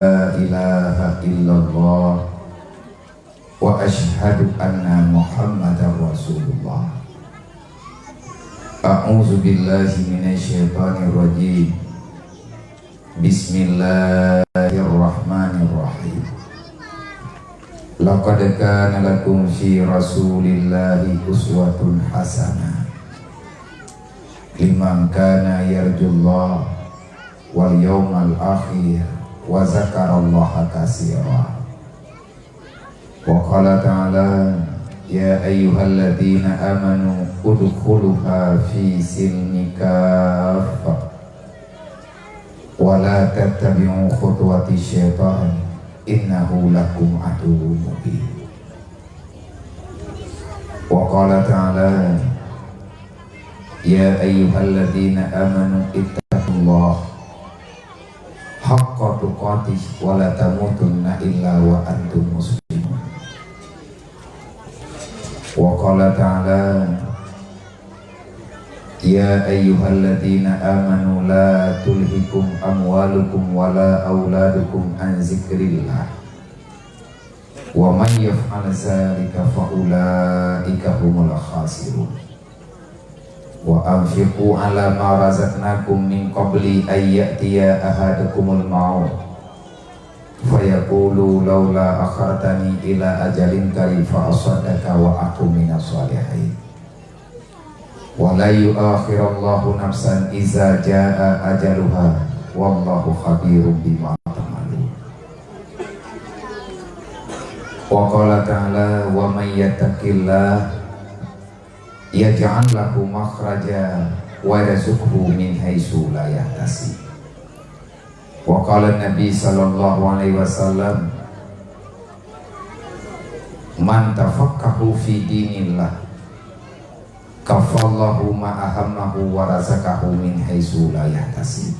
La ilaha illallah wa ashhadu anna Muhammadar Rasulullah. A'udzu billahi minasyaitonir rajim. Bismillahirrahmanirrahim. Laqad kana lakum fi Rasulillahi uswatun hasanah liman kana yarjullaha wal yawmal akhir wa zakarallaha katsira. Wa qala ta'ala ya ayyuhalladzina amanu udkhuluha fi silmi kaffah wa la tattabi'u khutuwati syaitan innahu lakum aduwwun mubin. Wa qala ta'ala ya ayyuhalladzina amanu ittaqullaha haqqa tuqatih wa la tamutunna illa wa antum muslimun. Wa qala ta'ala ya ayyuhalladzina amanu la tulhikum amwalukum wa la auladukum an zikrillah wa man yaf'al dzalika fa ulaika humul khasirun. Wa anfiqu ala ma razaqnakum min qabli ay ya'tiya ahadakumul maut fayaqulu laula akhartani ila ajalin qarib fa asaddaka wa aqum minas shalihin. Wa la yu'akhirullahu nafsan iza jaa ajaluha wallahu khabirum bima ta'malun. Wa qala ta'ala wa may yattaqillah yaj'al lahu makhraja wa yarzuqhu min haitsu la yahtasib. Wa qala Nabi sallallahu alaihi wasallam man tafaqahu fi dinillah kafallahu ma ahammahu wa razaqahu min haitsu la yahtasib.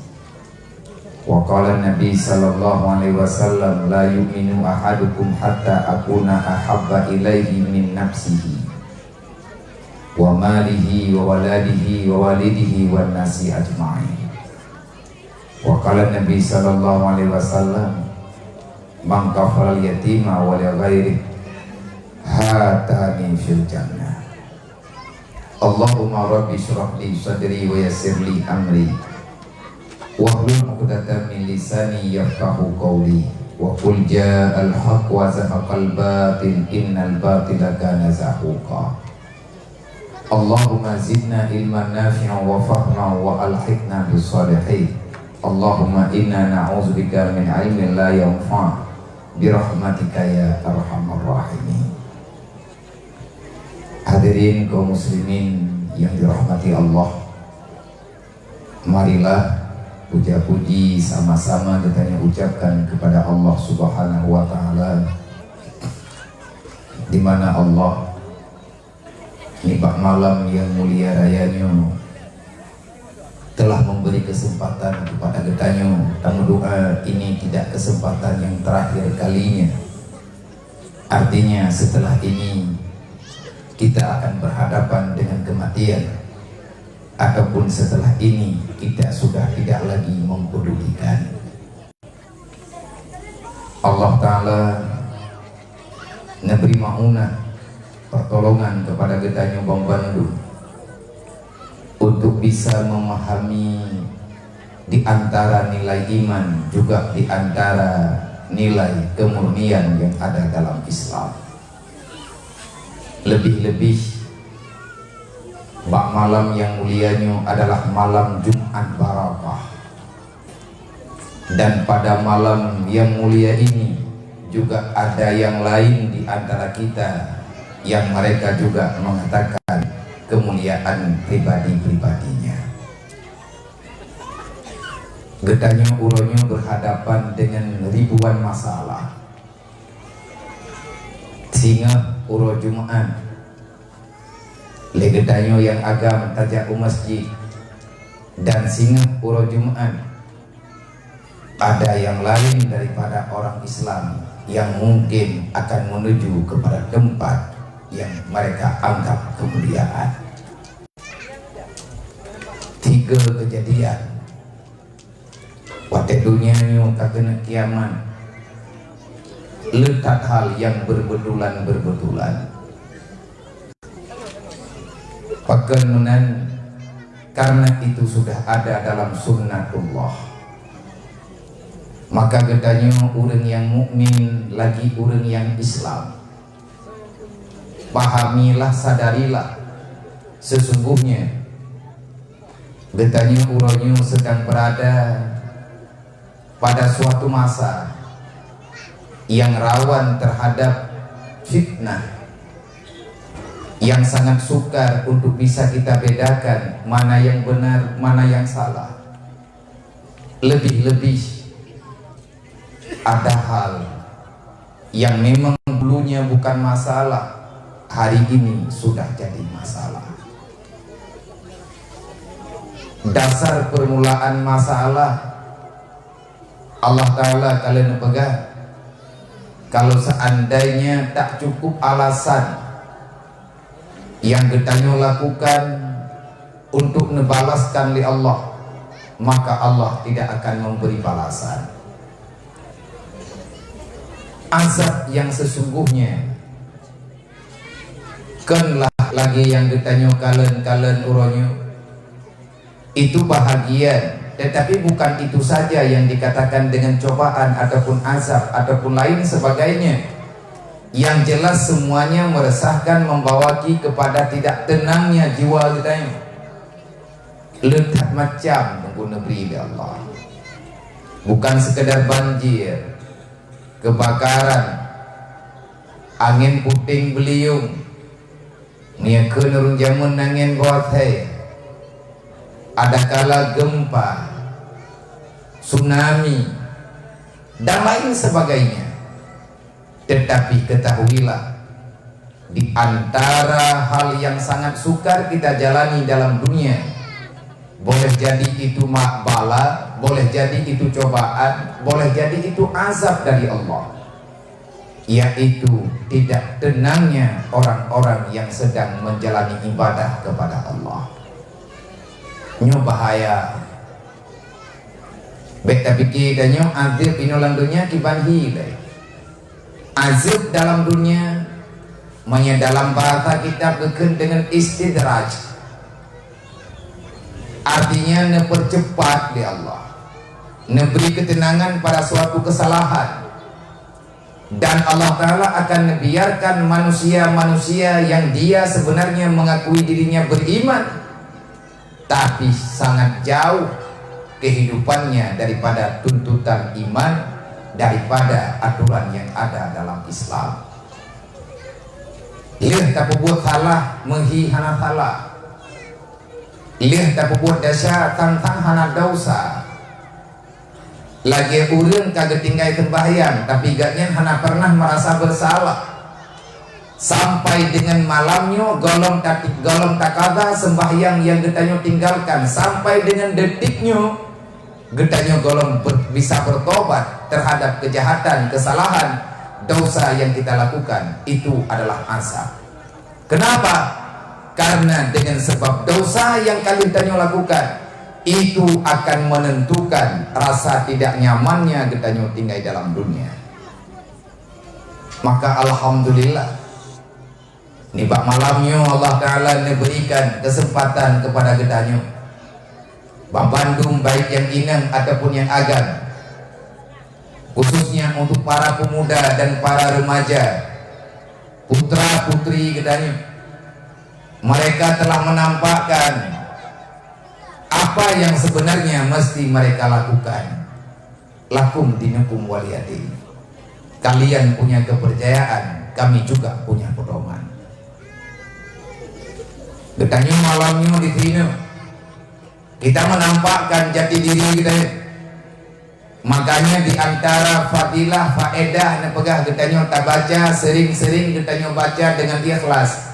Wa qala Nabi sallallahu alaihi wasallam la yu'minu ahadukum hatta akuna ahabba ilaihi min nafsihi wa malihi wa waladihi wa walidihi wa nasi ajma'in. Wa qala Nabi sallallahu alaihi wasallam man kafala yatima wa li ghairi hatani fil jannah. Allahumma rabbi shrah li sadri wa yassir li amri wahlul 'uqdatam min lisani yafqahu qawli wa qul ja'al haqq wa zahaqal batil innal batila kana zahuqa. Allahumma zidna ilman nafi'an wa fahman wa alhiqna bis salihin. Allahumma inna na'udzubika min ilmin la yanfa' bi rahmatika ya arhamar rahimin. Hadirin kaum muslimin yang dirahmati Allah, marilah puja-puji sama-sama kita ucapkan kepada Allah Subhanahu wa taala, di mana Allah nikmat malam yang mulia rayanya telah memberi kesempatan kepada getanya. Tamu doa ini tidak kesempatan yang terakhir kalinya. Artinya setelah ini kita akan berhadapan dengan kematian, ataupun setelah ini kita sudah tidak lagi mempedulikan. Allah Ta'ala memberi maunah pertolongan kepada getanya Bang Bandung untuk bisa memahami di antara nilai iman, juga di antara nilai kemurnian yang ada dalam Islam. Lebih-lebih bak malam yang mulianya adalah malam Jumat Barakah, dan pada malam yang mulia ini juga ada yang lain di antara kita yang mereka juga mengatakan kemuliaan pribadi-pribadinya. Getanya uronya berhadapan dengan ribuan masalah. Singa uro Jumat, legetanya yang agam tajak masjid, dan singa uro Jumat ada yang lain daripada orang Islam yang mungkin akan menuju kepada tempat yang mereka anggap kemuliaan. Tiga kejadian Wate dunia ni kagena kiamat letak hal yang berbetulan. Pekenunan karena itu sudah ada dalam sunnatullah. Maka gedanya orang yang mukmin lagi orang yang Islam, pahamilah, sadarilah sesungguhnya gedanya uronyo sedang berada pada suatu masa yang rawan terhadap fitnah, yang sangat sukar untuk bisa kita bedakan mana yang benar, mana yang salah. Lebih-lebih ada hal yang memang dulunya bukan masalah, hari ini sudah jadi masalah. Dasar permulaan masalah Allah Ta'ala kalian pegang. Kalau seandainya tak cukup alasan yang kita lakukan untuk membalaskan li Allah, maka Allah tidak akan memberi balasan. Azab yang sesungguhnya kenlah lagi yang ditanya kalen uronyo itu bahagian, tetapi bukan itu saja yang dikatakan dengan cobaan ataupun azab ataupun lain sebagainya. Yang jelas semuanya meresahkan, membawa kepada tidak tenangnya jiwa kita. Letak macam tunggu negeri Allah, bukan sekedar banjir, kebakaran, angin puting beliung, nia kenurun jamun angin botai, ada kala gempa, tsunami, dan lain sebagainya. Tetapi ketahuilah, di antara hal yang sangat sukar kita jalani dalam dunia, boleh jadi itu bala, boleh jadi itu cobaan, boleh jadi itu azab dari Allah, yaitu tidak tenangnya orang-orang yang sedang menjalani ibadah kepada Allah. Nyo bahaya. Beta pikir dan nyo azab inolang dunia kiban hilai. Azab dalam dunia, manya dalam bahasa kita berken dengan istidraj. Artinya nepercepat di Allah, neberi ketenangan pada suatu kesalahan, dan Allah Ta'ala akan membiarkan manusia-manusia yang dia sebenarnya mengakui dirinya beriman, tapi sangat jauh kehidupannya daripada tuntutan iman, daripada aturan yang ada dalam Islam. Lihat tak buat salah menghina salah, lihat tak buat dasar tentang hana dosa. Lagi urun kagak tinggal sembahyang, tapi gaknya hana pernah merasa bersalah. Sampai dengan malamnya golong takada sembahyang yang getanya tinggalkan, sampai dengan detiknya getanya golong bisa bertobat terhadap kejahatan, kesalahan, dosa yang kita lakukan. Itu adalah azab. Kenapa? Karena dengan sebab dosa yang kalian tanya lakukan, itu akan menentukan rasa tidak nyamannya getanya tinggal dalam dunia. Maka alhamdulillah, nibak malamnya Allah Ta'ala memberikan kesempatan kepada getanya Bandung, baik yang inang ataupun yang agam, khususnya untuk para pemuda dan para remaja, putra putri getanya. Mereka telah menampakkan apa yang sebenarnya mesti mereka lakukan. Lakum dinukum waliyadin. Kalian punya kepercayaan, kami juga punya pedoman. Getanya malamnya di sini kita menampakkan jati diri kita. Makanya di antara fadilah, faedah nepegah getanya tak baca, sering-sering getanya baca dengan ikhlas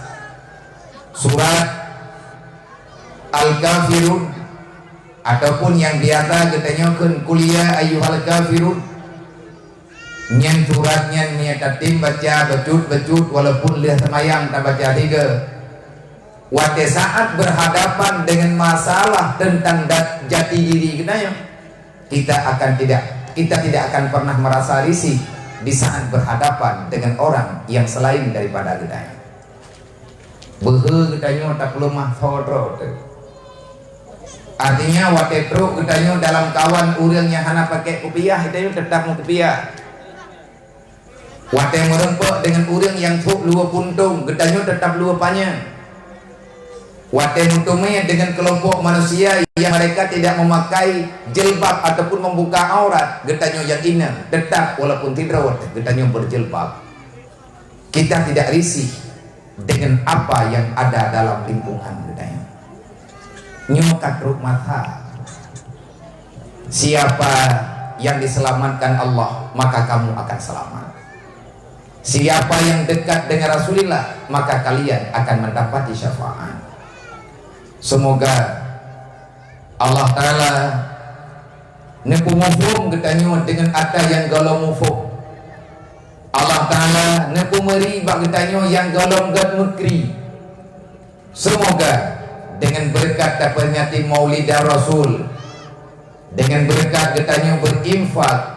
surat Al-Kafirun, ataupun yang biasa getanya kuliah ayyuhal kafirun. Nyen suratnya niat tim baca becut walaupun lihat semayang tak baca tiga. Pada saat berhadapan dengan masalah tentang jati diri kita tidak akan pernah merasa risih, di saat berhadapan dengan orang yang selain daripada gedanya. Behe gedanya tak lemah sodro. Artinya wate truk gedanya dalam kawan urang yang hana pakai kopiah itu tetap mau kopiah. Wate merempok dengan urang yang truk lua puntung gedanya tetap lua panjang. Wate mutumnya dengan kelompok manusia yang mereka tidak memakai jilbab ataupun membuka aurat, getanya yang ina tetap walaupun tidak getanya berjilbab. Kita tidak risih dengan apa yang ada dalam lingkungan getanya. Nyukat ruk mata. Siapa yang diselamatkan Allah, maka kamu akan selamat. Siapa yang dekat dengan Rasulullah, maka kalian akan mendapati syafaat. Semoga Allah Ta'ala nepu mufum getanya dengan ada yang galau mufum. Allah Ta'ala nepu meri bak getanya yang galau gad mekri. Semoga dengan berkat dapatnya maulidah Rasul, dengan berkat getanya berinfak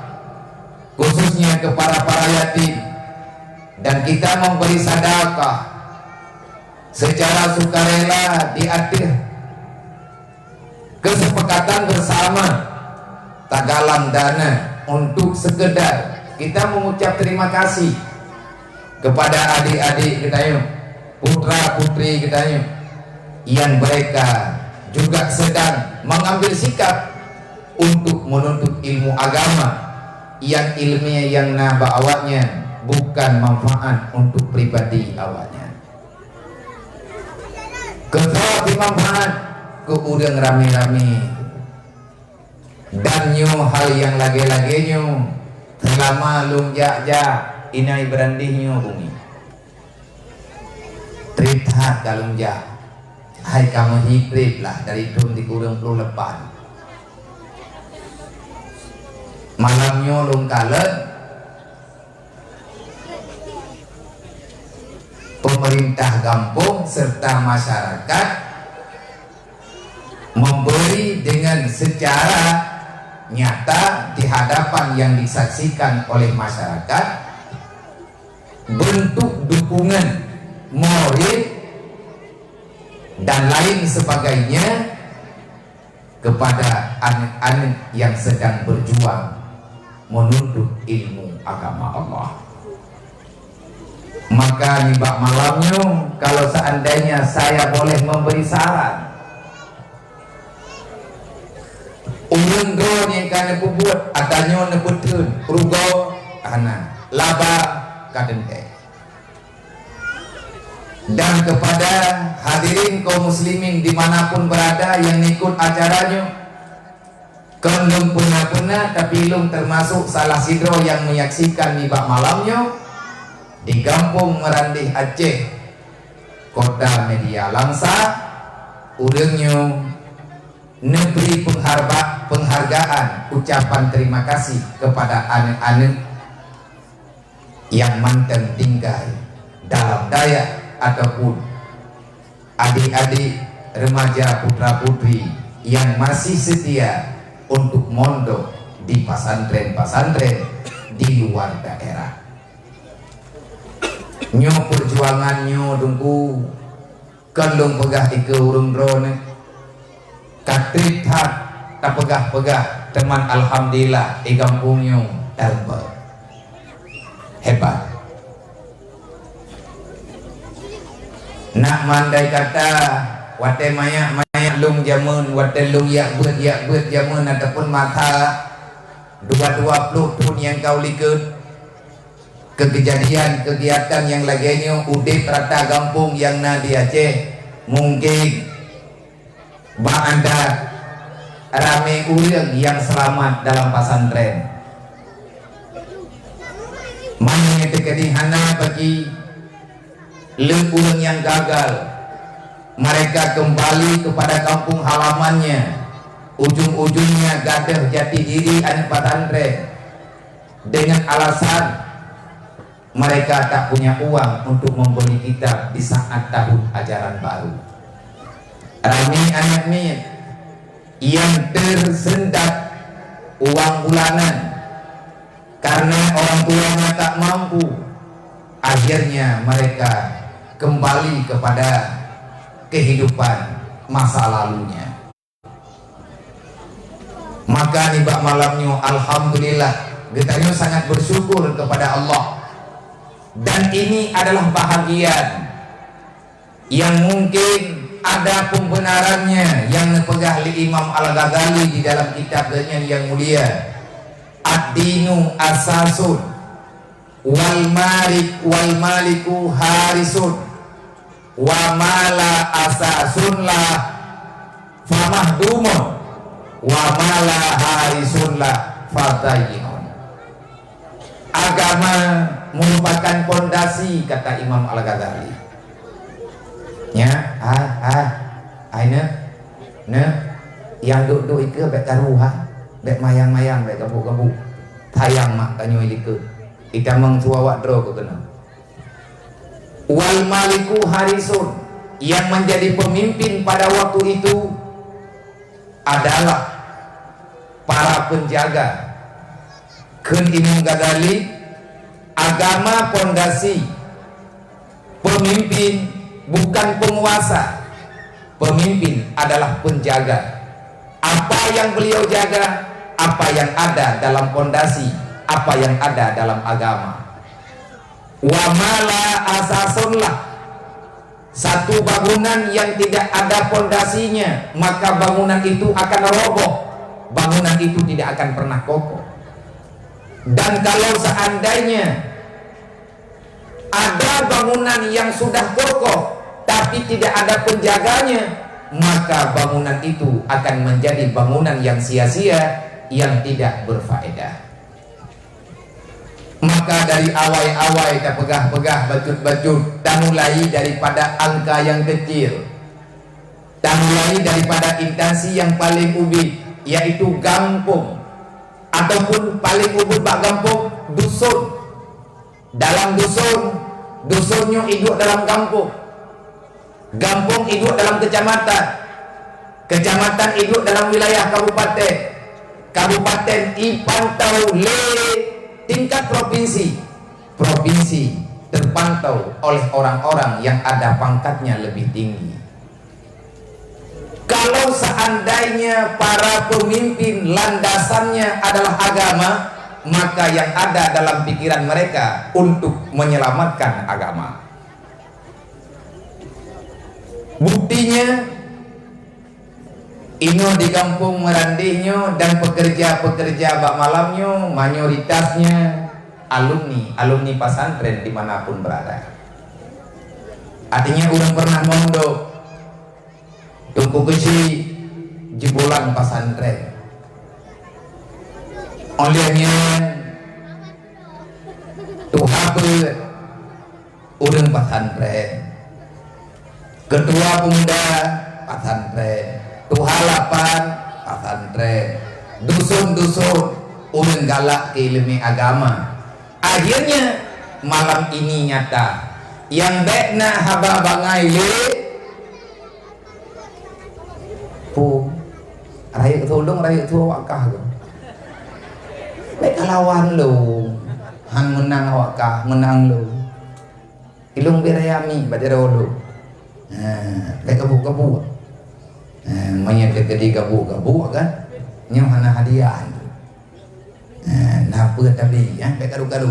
khususnya kepada para yatim, dan kita memberi sedekah secara sukarela di akhir kesepakatan bersama tagalan dana untuk sekedar kita mengucap terima kasih kepada adik-adik kita, putra putri kita yang mereka juga sedang mengambil sikap untuk menuntut ilmu agama yang ilmiah yang naba awaknya bukan manfaat untuk pribadi awaknya. Ketua manfaat ke urang rame-rame dan nyu hal yang lagi-lagi nyu selama lung jak-jak inai berandih nyu bumi trithat kalung jak hai kamu hibrid lah dari tun di kurang puluh lepan malamnya lung kalet pemerintah kampung serta masyarakat memberi dengan secara nyata di hadapan yang disaksikan oleh masyarakat bentuk dukungan moral dan lain sebagainya kepada anak-anak yang sedang berjuang menuntut ilmu agama Allah. Maka nibak malamnya kalau seandainya saya boleh memberi saran, ulun do yang kana buat adanya neputun rugo ana laba kadente. Dan kepada hadirin kaum muslimin dimanapun berada yang ikut acaranya, kendung puna-puna tapi lung termasuk salah sidro yang menyaksikan nibak malamnya di Kampung Merandih Aceh, Kota Media Langsa, urangnya negeri penghargaan ucapan terima kasih kepada anak-anak yang mantan tinggal dalam Dayak ataupun adik-adik remaja putra putri yang masih setia untuk mondok di pesantren-pesantren di luar daerah. Nyo perjuangan nyo dungku kendung pegah ike urung drone katrit hat tak pegah-pegah teman alhamdulillah di kampung nyo terbe hebat nak mandai kata wate maya lung jamun wate lung yak bet jamun ataupun mata 220 pun yang kau likut kegiatan yang laginya udip rata kampung yang na di Aceh mungkin anda rame urang yang selamat dalam pesantren mana tekadihana bagi urang yang gagal mereka kembali kepada kampung halamannya ujung-ujungnya gadah jati diri anak pesantren dengan alasan mereka tak punya uang untuk membeli kitab di saat tahun ajaran baru. Rami anaknya yang tersendat uang bulanan karena orang tuanya tak mampu, akhirnya mereka kembali kepada kehidupan masa lalunya. Maka nibak malamnya alhamdulillah getanya sangat bersyukur kepada Allah, dan ini adalah bahagian yang mungkin ada pembenarannya yang dipegah oleh Imam Al-Ghazali di dalam kitabnya yang mulia Ad-Dinu Asasun wal maliku harisun wa mala asasun la famahdumun wa mala harisun la fatayinun. Agama merupakan pondasi, kata Imam Al-Ghazali. Ya, yang duk ike bek karuha, bek mayang-mayang, bek gabu-gabu, tayang mak kanyo ike. Ita mengtua wadro ko kena. Wal maliku harisun, yang menjadi pemimpin pada waktu itu adalah para penjaga. Keun Imam Ghazali, agama pondasi, pemimpin bukan penguasa, pemimpin adalah penjaga. Apa yang beliau jaga, apa yang ada dalam pondasi, apa yang ada dalam agama. Wa mala asasunlah, satu bangunan yang tidak ada pondasinya, maka bangunan itu akan roboh, bangunan itu tidak akan pernah kokoh. Dan kalau seandainya ada bangunan yang sudah kokoh tapi tidak ada penjaganya, maka bangunan itu akan menjadi bangunan yang sia-sia, yang tidak berfaedah. Maka dari awal-awal kita pegah-pegah bacut-bacut, kita mulai daripada angka yang kecil, kita mulai daripada instansi yang paling ubi, yaitu kampung, ataupun paling ubud bak kampung, dusun. Dalam dusun, dusunnya hidup dalam kampung, kampung hidup dalam kecamatan, kecamatan hidup dalam wilayah kabupaten, kabupaten dipantau le tingkat provinsi, provinsi terpantau oleh orang-orang yang ada pangkatnya lebih tinggi. Kalau seandainya para pemimpin landasannya adalah agama, maka yang ada dalam pikiran mereka untuk menyelamatkan agama. Buktinya, ino di kampung merandihnya dan pekerja-pekerja bak malamnya mayoritasnya alumni pesantren dimanapun berada. Artinya orang pernah mondok, tunggu kecil jebolan pesantren. Olehnya Tuhan orang pesantren, ketua pemuda pesantren, tuhalapan pesantren, dusun-dusun orang galak ke ilmu agama. Akhirnya malam ini nyata yang bekna haba bangai le pu raya tolong raya tua wakah lo baik lawan lo han menang wakah menang lo ilung berayami baca lo baik kebu banyak kedi gabu-gabu kan nyaw hana hadiah napa tadi baik garu-garu.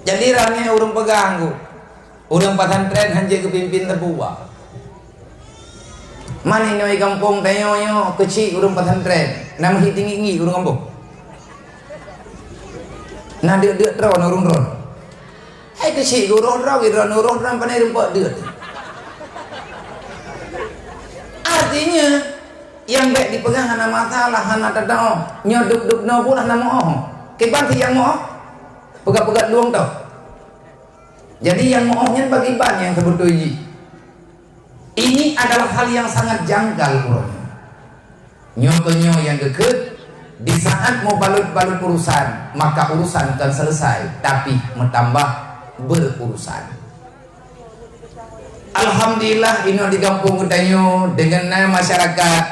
Jadi ramai orang pegang ku, orang pesantren hanya kepimpin terbuat. Mana nyoi kampung tayo kecil orang pesantren, nama tinggi orang kampung. Nah dia ron orang ron. Hai kecil orang pandai rumput dia. Artinya yang baik dipegang hana masalah, hana tadao, nyoduk no pula nama oh. Kebanti yang mau pegat-pegat luang tau. Jadi yang mohonnya bagi ban yang sebetulnya ini adalah hal yang sangat janggal urutnya. Nyokonyo yang deket di saat mau balut-balut urusan, maka urusan kan selesai, tapi bertambah berurusan. Alhamdulillah ini di kampung Kudanyo dengan masyarakat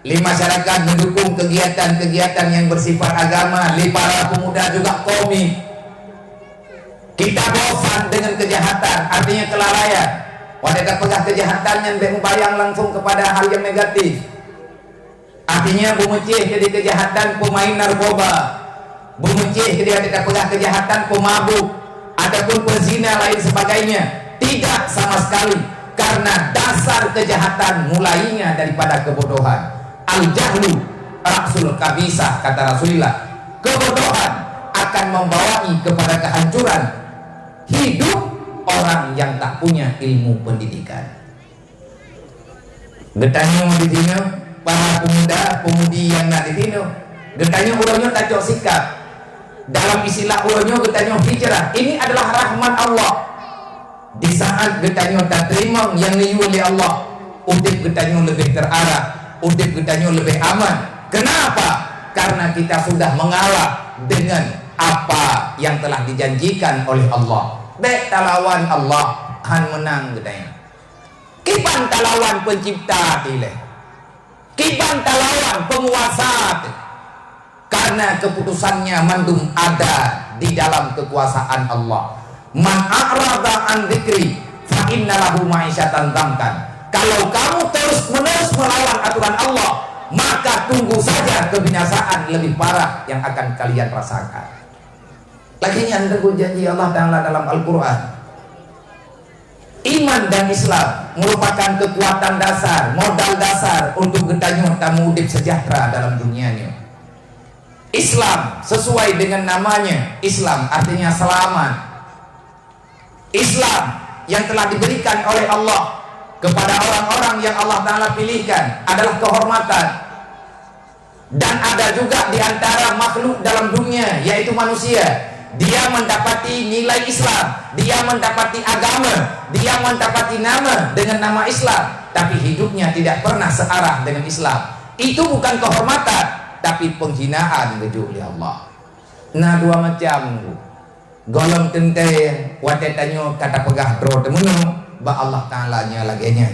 li masyarakat mendukung kegiatan-kegiatan yang bersifat agama, li para pemuda juga komit. Kita bosan dengan kejahatan, artinya kelalaian. Wanita pegah kejahatan yang membayang langsung kepada hal yang negatif. Artinya bumecih jadi kejahatan pemain narkoba, bumecih jadi wanita pegah kejahatan pemabuk, adapun pezina lain sebagainya. Tidak sama sekali, karena dasar kejahatan mulainya daripada kebodohan. Al-jahlu ra'sul kabisah, kata Rasulullah. Kebodohan akan membawai kepada kehancuran hidup orang yang tak punya ilmu pendidikan. Getanya di sini para pemuda-pemudi yang nak di sini, getanya urangnya tak cok sikap. Dalam istilah urangnya getanya hijrah. Ini adalah rahmat Allah. Di saat getanya tak terima yang liu oleh Allah, udip getanya lebih terarah, udip getanya lebih aman. Kenapa? Karena kita sudah mengalah dengan apa yang telah dijanjikan oleh Allah. Baik talawan Allah han menang getanya. Kiban talawan pencipta tileh. Kiban talawan penguasa. Karena keputusannya mandum ada di dalam kekuasaan Allah. Man a'rada an dzikri fa inna lahu ma'isyatan dhankan. Kalau kamu terus-menerus melawan aturan Allah, maka tunggu saja kebinasaan lebih parah yang akan kalian rasakan. Lagi yang janji Allah Ta'ala dalam Al-Quran. Iman dan Islam merupakan kekuatan dasar, modal dasar untuk getanya tamu udip sejahtera dalam dunianya. Islam sesuai dengan namanya, Islam artinya selamat. Islam yang telah diberikan oleh Allah kepada orang-orang yang Allah Ta'ala pilihkan adalah kehormatan. Dan ada juga di antara makhluk dalam dunia, yaitu manusia, dia mendapati nilai Islam, dia mendapati agama, dia mendapati nama dengan nama Islam, tapi hidupnya tidak pernah searah dengan Islam. Itu bukan kehormatan, tapi penghinaan oleh Allah. Nah, dua macam golong tente watetanyo kata pegah dro temenu ba Allah Ta'ala nya laginya.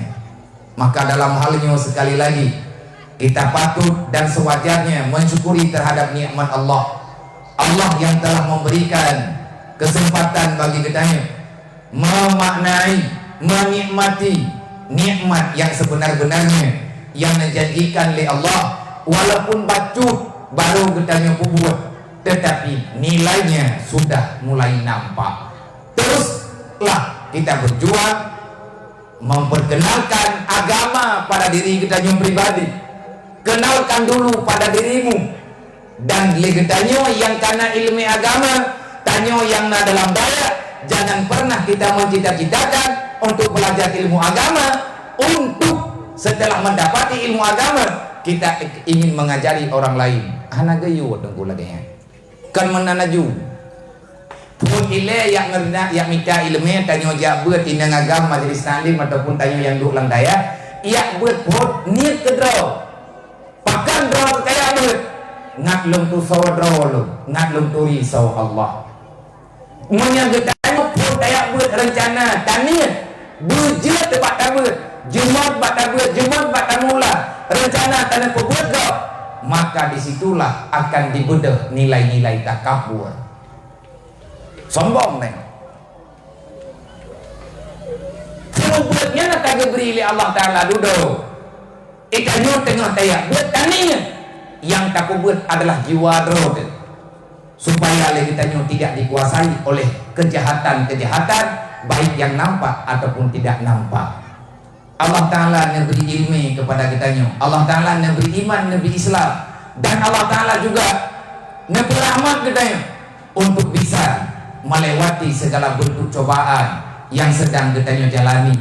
Maka dalam halnya sekali lagi kita patut dan sewajarnya mensyukuri terhadap nikmat Allah. Allah yang telah memberikan kesempatan bagi kita memaknai, menikmati nikmat yang sebenar-benarnya yang menjanjikan oleh Allah. Walaupun bacut baru kita buat, tetapi nilainya sudah mulai nampak. Teruslah kita berjuang memperkenalkan agama pada diri kita yang pribadi. Kenalkan dulu pada dirimu, dan legetanyo yang karena ilmu agama, tanyo yang na dalam daya. Jangan pernah kita mencita-citakan untuk belajar ilmu agama, untuk setelah mendapati ilmu agama kita ingin mengajari orang lain. Anak gayu tengku lagi ya. Kan menanaju pun ile yang ngerna yang minta ilmu tanyo jak buat indang agama majelis taklim ataupun tanyo yang duk lang daya ia buat pot niat kedro pakan dro kaya buat ngat lum tu saw dro lu ngat lum tu risau Allah menyangga tanyo pot daya buat rencana taniat bujut tempat tabut jumat batabut jumat batamula rencana tanah pebut go, maka disitulah akan dibedah nilai-nilai takabur. Sombong nih. Sebutnya nak diberi oleh Allah Ta'ala duduk. Ikannya tengah tayak buat taninya. Yang takubur adalah jiwa roh. Supaya kitanya tidak dikuasai oleh kejahatan-kejahatan, baik yang nampak ataupun tidak nampak. Allah Ta'ala memberi ilmu kepada kitanya. Allah Ta'ala memberi iman, memberi Islam. Dan Allah Ta'ala juga memberi rahmat kitanya untuk bisa melewati segala bentuk cobaan yang sedang kitanya jalani.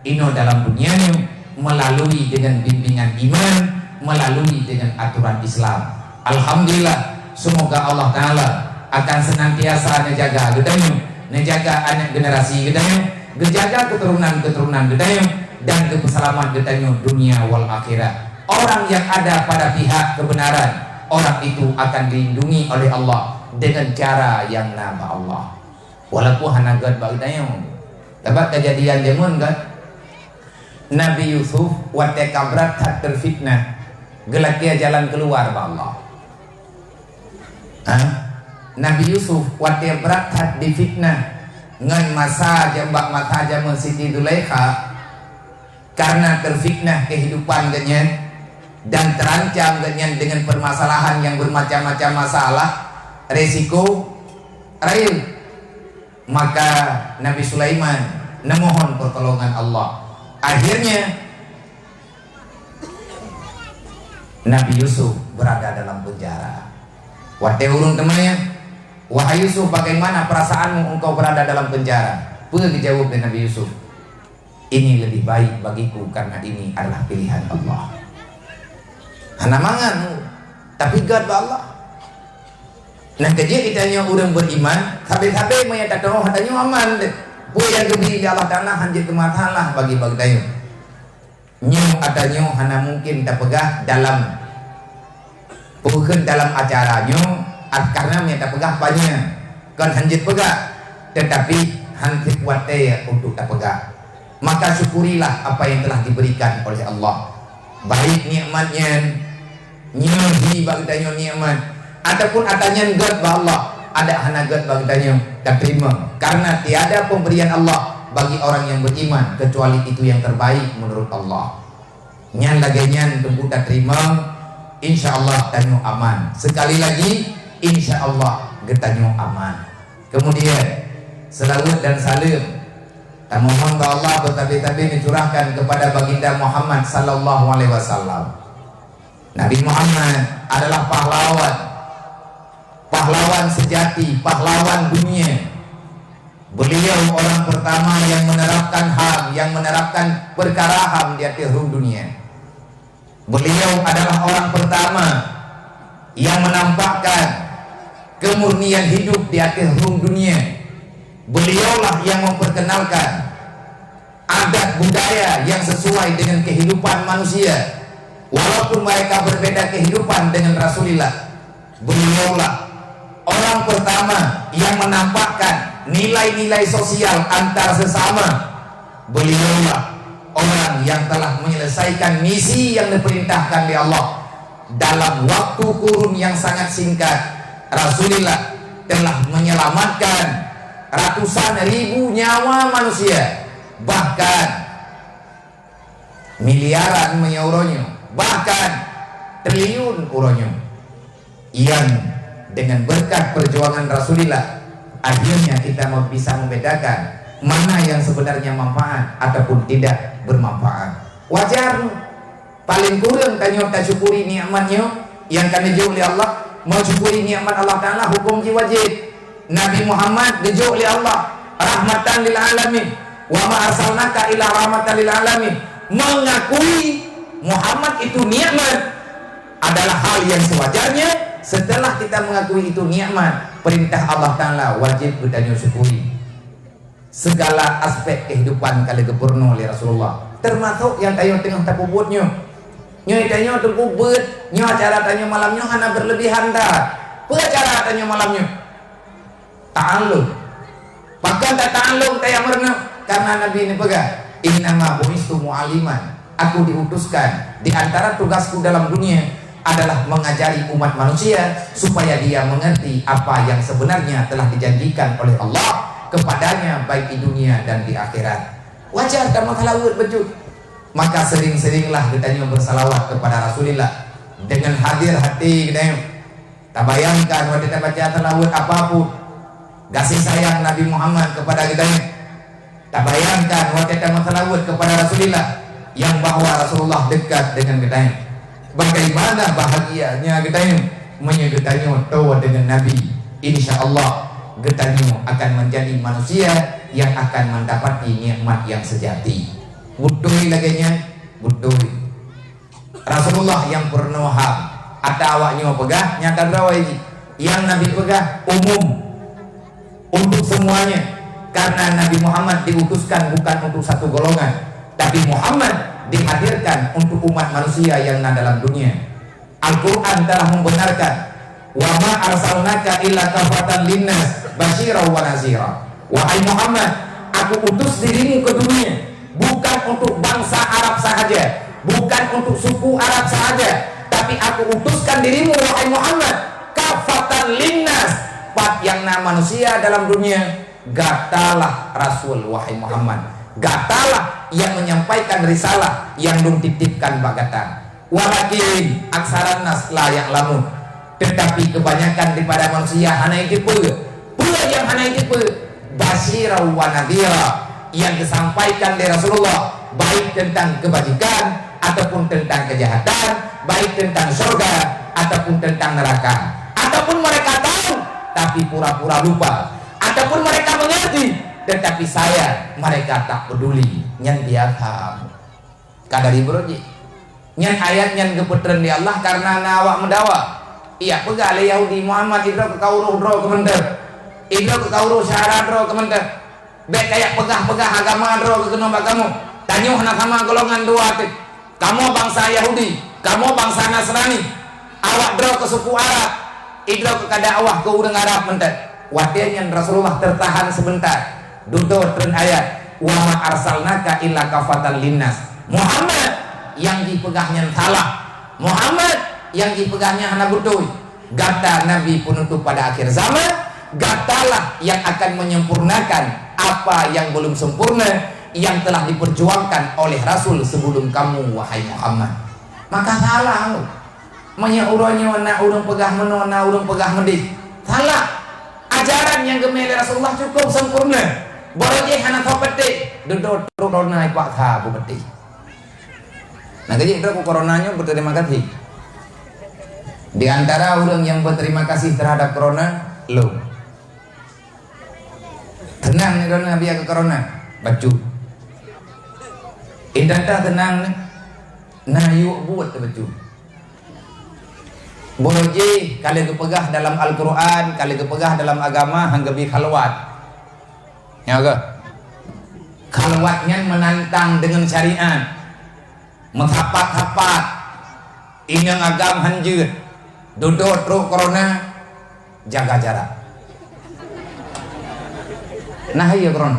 Ino dalam dunianya melalui dengan bimbingan iman, melalui dengan aturan Islam. Alhamdulillah, semoga Allah Ta'ala akan senantiasa menjaga kitanya, menjaga anak generasi kitanya, menjaga keturunan-keturunan kitanya, dan keselamatan getanya dunia wal akhirat. Orang yang ada pada pihak kebenaran, orang itu akan dilindungi oleh Allah dengan cara yang nama Allah. Walaupun hanagat bagdanya. Dapat kejadian zaman kan Nabi Yusuf wate kabrat tak terfitnah Gelakia jalan keluar ba Allah. Nabi Yusuf watir berat di fitnah ngan masa jambak mata jaman Siti Zulaikha karena terfitnah kehidupan genyen dan terancam genyen dengan permasalahan yang bermacam-macam masalah resiko real. Maka Nabi Sulaiman memohon pertolongan Allah. Akhirnya Nabi Yusuf berada dalam penjara. Wahai urung temannya, wahai Yusuf, bagaimana perasaanmu engkau berada dalam penjara? Pergi jawab dengan Nabi Yusuf, ini lebih baik bagiku karena ini adalah pilihan Allah. Hana mangan, tapi God Allah. Nah kerja kitanya orang beriman, habis-habis menyatakan oh hatanya aman deh. Pui yang kebiri Allah Ta'ala hanjir kematahan lah bagi tayo. Nyo adanya hana mungkin tak pegah dalam bukan dalam acaranya karena mereka pegah banyak kan hanjit pegah, tetapi hanjit wate untuk tak pegah. Maka syukurilah apa yang telah diberikan oleh Allah, baik nikmatnya nyohi bagdanya nikmat ataupun adanya God Allah, ada hana God bagdanya tak terima karena tiada pemberian Allah bagi orang yang beriman kecuali itu yang terbaik menurut Allah. Nyan laganya tunggu tak terima, insya Allah tanyo aman. Sekali lagi, insya Allah getanyo aman. Kemudian selawat dan salam mohon ke Allah bertabi-tabi dicurahkan kepada baginda Muhammad sallallahu alaihi wasallam. Nabi Muhammad adalah pahlawan sejati, pahlawan dunia. Beliau orang pertama yang menerapkan HAM, yang menerapkan perkara HAM di atas dunia. Beliau adalah orang pertama yang menampakkan kemurnian hidup di atas dunia. Beliaulah yang memperkenalkan adat budaya yang sesuai dengan kehidupan manusia. Walaupun mereka berbeda kehidupan dengan Rasulullah, beliaulah orang pertama yang menampakkan nilai-nilai sosial antar sesama. Beliaulah orang yang telah menyelesaikan misi yang diperintahkan oleh Allah dalam waktu kurun yang sangat singkat. Rasulullah telah menyelamatkan ratusan ribu nyawa manusia, bahkan miliaran menyauranya, bahkan triliun uronyo, yang dengan berkat perjuangan Rasulullah akhirnya kita bisa membedakan mana yang sebenarnya manfaat ataupun tidak bermanfaat. Wajar paling kurang kanyo tak syukuri nikmatnya yang kami jauh oleh Allah. Mau syukuri nikmat Allah Ta'ala hukum wajib. Nabi Muhammad dijauh oleh Allah rahmatan lil alamin, wa ma arsalnaka ila rahmatan lil alamin. Mengakui Muhammad itu nikmat adalah hal yang sewajarnya. Setelah kita mengakui itu nikmat, perintah Allah Ta'ala wajib kita syukuri. Segala aspek kehidupan kali kepurno oleh Rasulullah, termasuk yang tayo tengah tapubutnya. Nyo tanya terkubut, nyo acara tanya malamnya hana berlebihan dah. Apa acara tanya malamnya? Ta'allum. Bahkan tak ta'allum taya merna karena Nabi ini pegang. Innama bu'istu mu'aliman. Aku diutuskan di antara tugasku dalam dunia adalah mengajari umat manusia supaya dia mengerti apa yang sebenarnya telah dijanjikan oleh Allah kepadanya baik di dunia dan di akhirat. Wajar dan makhlawut betul. Maka sering-seringlah kita bersalawat kepada Rasulullah dengan hadir hati kita. Tak bayangkan waktu kita baca salawat apapun, kasih sayang Nabi Muhammad kepada kita. Tak bayangkan waktu kita salawat kepada Rasulullah yang bahwa Rasulullah dekat dengan kita. Bagaimana bahagianya kita menyebutkannya tahu dengan Nabi. Insya Allah kita akan menjadi manusia yang akan mendapati nikmat yang sejati. Budoi laganya, budoi. Rasulullah yang pernah ada awaknya pegah, nyata berapa ini? Yang Nabi pegah umum untuk semuanya, karena Nabi Muhammad diutuskan bukan untuk satu golongan, tapi Muhammad dihadirkan untuk umat manusia yang ada dalam dunia. Al-Quran telah membenarkan, wa ma arsalnaka illa kafatan linnas basyira wa nazira. Wahai Muhammad, aku utus dirimu ke dunia bukan untuk bangsa Arab sahaja, bukan untuk suku Arab sahaja, tetapi aku utuskan dirimu wahai Muhammad kafatan linnas, buat yang nama manusia dalam dunia. Gatalah Rasul wahai Muhammad, gatalah yang menyampaikan risalah yang dong titipkan bagata. Walakin aksaran nas la yang lamun, tetapi kebanyakan daripada manusia hana itu pula yang hana itu basyira wa nadhira, yang disampaikan dari Rasulullah baik tentang kebajikan ataupun tentang kejahatan, baik tentang surga ataupun tentang neraka. Ataupun mereka tahu tapi pura-pura lupa, ataupun mereka mengerti tetapi mereka tak peduli. Nyan dia paham kadari broji nyan ayat nyan keputren di Allah karena nawak mendawa. Iya pegal Yahudi Muhammad idro ke kauruh dro kementer, idro ke kauruh syara dro kementer, baik kayak pegah-pegah agama dro ke kenapa kamu tanyuh nak sama golongan dua tit. Kamu bangsa Yahudi, kamu bangsa Nasrani, awak dro ke suku Arab, idro ke kada awak ke urang Arab menter. Watian Rasulullah tertahan sebentar. Duduk tren ayat wa ma arsalnaka illa kafatan linnas. Muhammad yang dipegahnya salah, Muhammad yang dipegahnya hana betul. Gata Nabi penutup pada akhir zaman, gatalah yang akan menyempurnakan apa yang belum sempurna, yang telah diperjuangkan oleh Rasul sebelum kamu wahai Muhammad. Maka salah menyaurannya na urang pegah meno na urang pegah medih. Salah. Ajaran yang gemele Rasulullah cukup sempurna. Boleh hana tau petik duduk corona pak tha bu petik. Nah jadi itu coronanya berterima kasih. Di antara orang yang berterima kasih terhadap corona lo. Tenang nih corona biar ke corona baju. Indata tenang nih. Nah yuk buat baju. Boroji kali kepegah dalam Al-Quran, kali kepegah dalam agama hanggabi khalwat. Ya ke? Khalwatnya menantang dengan syariat, menghapat-hapat, inang agam hanjir, duduk truk corona, jaga jarak. Nah iya corona,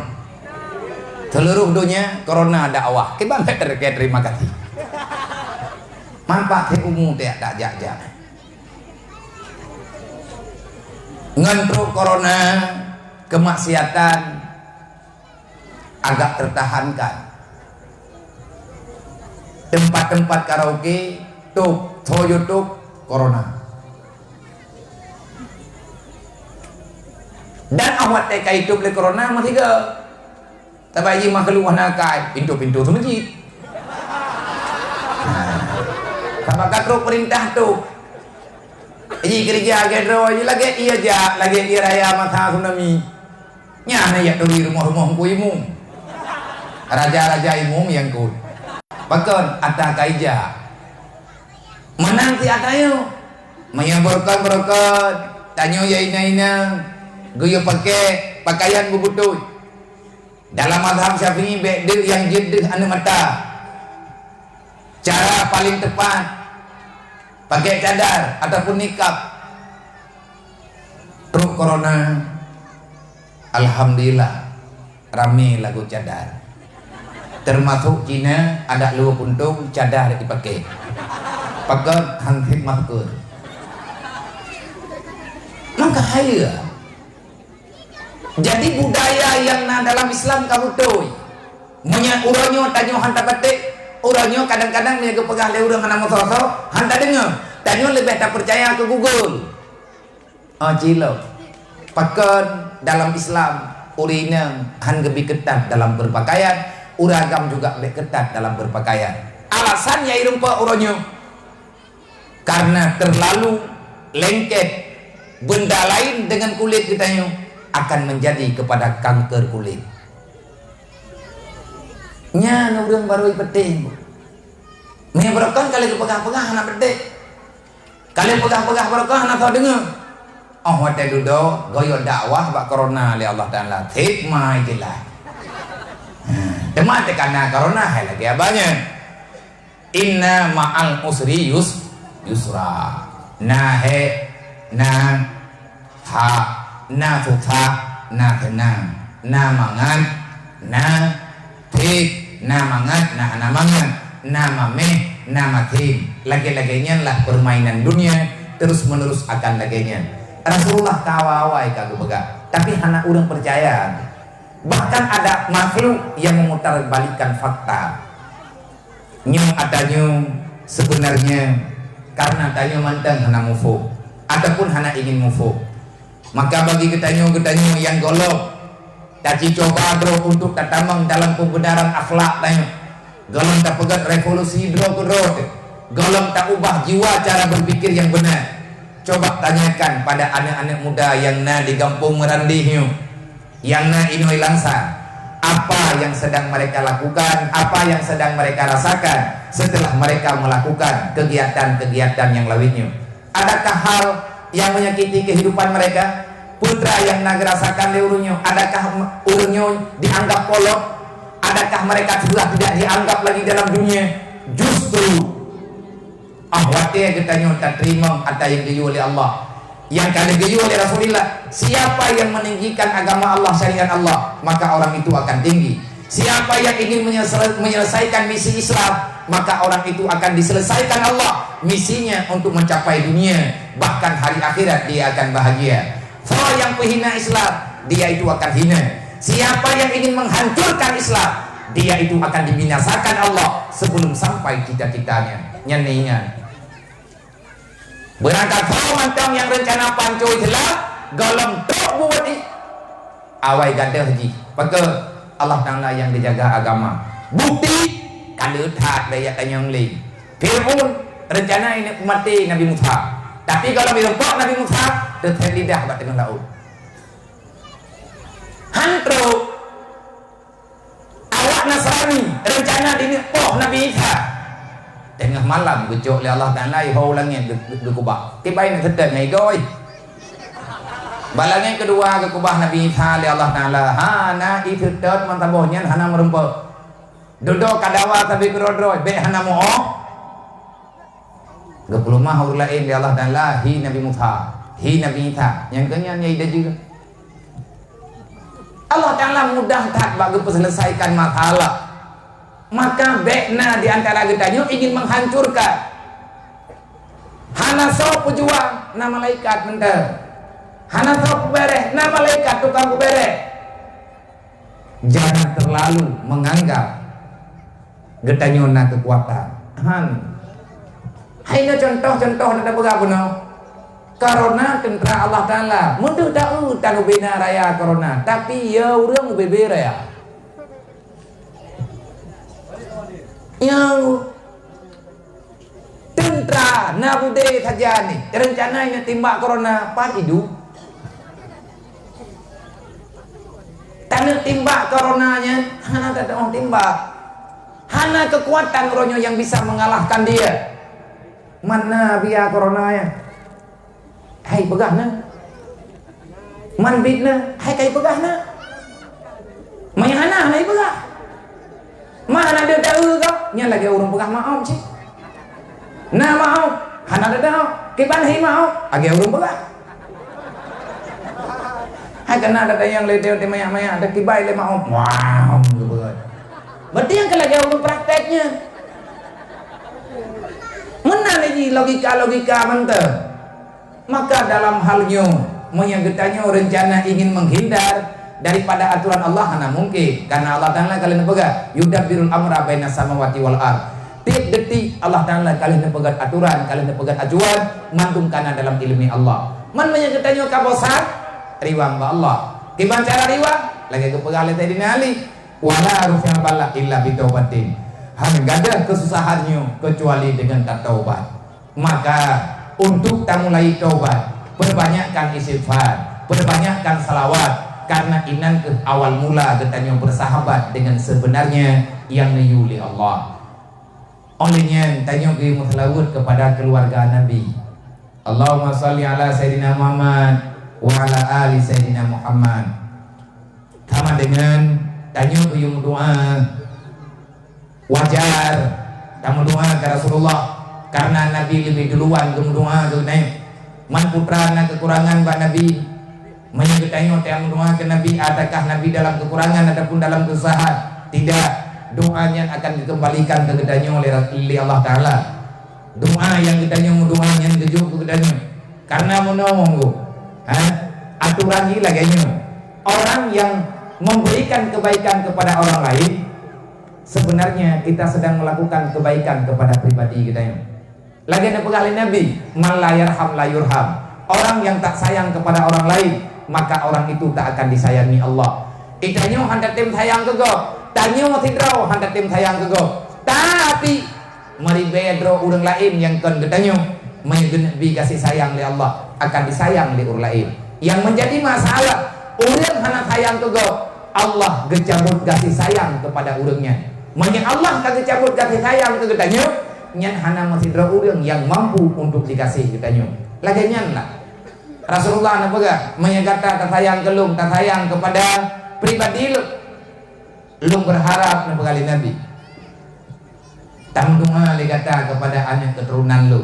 seluruh dunia corona dakwah. Kita terima kasih. Manfaat umum tidak tak jaga. Ngantruk corona, kemaksiatan agak tertahankan. Tempat-tempat karaoke tuk toyotuk corona. Dan awak teka itu beli corona masih ke tabayi mah keluar nakai pintu-pintu tu masjid. Sama katruk perintah tu Iji kerja gedro lagi iya ja lagi iya raya mata tsunami. Nya ya tuli rumah-rumah ku imum. Raja-raja imum yang ku. Pakon ata kaija. Menanti atayo. Mayamborkan berkat. Tanyo ya ina-ina. Guyo pakai pakaian bubutui. Dalam mazhab Syafi'i beda yang jedeh anu mata. Cara paling tepat pakai cadar ataupun nikab. Truk corona alhamdulillah rame lagu cadar, termasuk Cina ada luar puntung cadar dipakai pakai hantik masker. Maka haya jadi budaya yang dalam Islam kamu tuh menyak uranyo tanyo hantar batik. Orangnya kadang-kadang dia kepegah le urang kana motor hantar dengar. Tanyo lebih tak percaya ke Google. Cilo. Pakan dalam Islam urina han lebih ketat dalam berpakaian, uragam juga lebih ketat dalam berpakaian. Alasannya irumpa orangnya karena terlalu lengket benda lain dengan kulit kitanya akan menjadi kepada kanker kulit. Nya urang baru penting. Nih berokon kali kepegah-pegah anak bedek. Kali pegah-pegah berokon anak tahu dengar. Oh wate duduk goyo dakwah bak corona li Allah Taala. Hikmah itulah. Cuma karena corona hai lagi abanya. Inna ma'al usri yusra. Nahe na ha na futha na tenang na mangan na tik na mangan na mangan nama meh, nama tim. Lagi-laginya lah permainan dunia terus menerus akan laginya. Rasulullah kawawai kagak bega. Tapi anak orang percaya. Bahkan ada makhluk yang memutarbalikkan fakta. Nyum atanya sebenarnya karena tanya mantan hana mufo ataupun hana ingin mufo. Maka bagi ketanyo yang golok taci coba bro untuk tatamang dalam pembenaran akhlak tanya. Golong tak pegat revolusi bro golong tak ubah jiwa cara berpikir yang benar. Coba tanyakan pada anak-anak muda yang di kampung Merandihnya, yang inoi langsa, apa yang sedang mereka lakukan, apa yang sedang mereka rasakan setelah mereka melakukan kegiatan-kegiatan yang lawitnya. Adakah hal yang menyakiti kehidupan mereka? Putra yang nagerasakan leurunyo, adakah urunyo dianggap polok? Adakah mereka sudah tidak dianggap lagi dalam dunia? Justru ahwatnya ketanya tak terima atau yang dijual oleh Allah, yang kali dijual oleh Rasulullah. Siapa yang meninggikan agama Allah, syariat Allah, maka orang itu akan tinggi. Siapa yang ingin menyelesaikan misi Islam, maka orang itu akan diselesaikan Allah misinya untuk mencapai dunia, bahkan hari akhirat dia akan bahagia. Orang yang menghina Islam, dia itu akan hina. Siapa yang ingin menghancurkan Islam, dia itu akan dibinasakan Allah sebelum sampai cita-citanya. Nyanyian berangkat mantang yang rencana panco itulah golong tok buat awai gada haji maka Allah Ta'ala yang dijaga agama. Bukti kalau tak daya tanyang li Fir'aun rencana ini mati Nabi Musa, tapi kalau dirempok Nabi Musa tetap lidah buat tengah laut. Hantro awak Nasrani rencana dinipok Nabi Isa tengah malam gecok oleh Allah Ta'ala ihau langit gekubah tiba-tiba sedang naik goi balangnya kedua gekubah Nabi Isa oleh Allah Ta'ala hana itu tet mantabohnya hana merempok duduk kadawa tapi kerodroy be hana mo'oh gepulumah hurul lain oleh Allah Ta'ala hi Nabi Musa hi Nabi Isa yang kenyang ida juga Allah Ta'ala mudah tak bagi selesaikan masalah. Maka bekna di antara kita ingin menghancurkan. Hana sok pejuang, nama malaikat mental. Hana sok bereh, nama malaikat tukang bereh. Jangan terlalu menganggap getanyona kekuatan. Hai contoh-contoh ada berapa no? Karena tentara Allah Ta'ala mundur tahu tanu bina raya corona, tapi ya urang bebera ya. Yang tentara nabude saja nih rencananya timbak corona pas hidup tanah timbak coronanya hana tak ada timbak hana kekuatan ronyo yang bisa mengalahkan dia. Mana biar coronanya hai pegahna man bitna hai kai pegahna mayana hai pegah mana ada tahu kau nya lagi urang pegah mau sih nah mau hana ada tahu kiban hi mau age urang pegah hai kena ada yang ledeo te maya-maya ada kibai le mau wow berarti yang lagi urang prakteknya mana lagi logika mentah. Maka dalam halnya menyagetanya rencana ingin menghindar daripada aturan Allah hana mungkin karena Allah Ta'ala kalian pegang yudabbirul amra bainas samawati wal ard. Tiap detik Allah Ta'ala kalian pegang aturan, kalian pegang ajuan mantung kana dalam ilmu Allah. Man menyagetanya kabosan riwang ba Allah. Kiban cara riwang lagi kepegang tadi dinali wala rufya bala illa bitaubatin. Hanya gadah kesusahannya kecuali dengan taubat. Maka untuk kita mulai taubat, perbanyakkan istighfar, perbanyakkan salawat, karena inan ke awal mula kita yang bersahabat dengan sebenarnya yang niyuli Allah. Olehnya tanya ke mutlawud kepada keluarga Nabi. Allahumma salli ala Sayyidina Muhammad wa ala ali Sayyidina Muhammad. Sama dengan tanya ke yang doa wajar, kamu doa ke Rasulullah. Karena Nabi lebih duluan doa ke Nabi. Man putra na kekurangan Mbak Nabi menyebutnya yang doa ke Nabi. Adakah Nabi dalam kekurangan ataupun dalam kesusahan? Tidak. doanya akan dikembalikan ke gedanya oleh Allah Ta'ala. Doa yang gedanya doanya kejuk ke gedanya karena menolong aturan ini laganya orang yang memberikan kebaikan kepada orang lain, sebenarnya kita sedang melakukan kebaikan kepada pribadi kita. Lagi ada pegawai Nabi, man la yarham la yurham. Orang yang tak sayang kepada orang lain, maka orang itu tak akan disayangi Allah. Ikannya hendak tim sayang ke go, tanya mau tidrau hendak tim sayang ke go. Tapi mari bedro orang lain yang kan getanya mengenapi kasih sayang oleh Allah akan disayang oleh orang lain. Yang menjadi masalah orang hendak sayang ke go, Allah gecabut kasih sayang kepada orangnya. Manya Allah kasih cabut kasih sayang ke getanya, nyan hana masih orang yang mampu untuk dikasih getanya. Lagi nyan lah. Rasulullah apa gak? Menyatakan tak sayang ke lung, tak sayang kepada pribadi lu. Lung berharap napa kali Nabi. Tanggungan dikata kepada anak keturunan lu.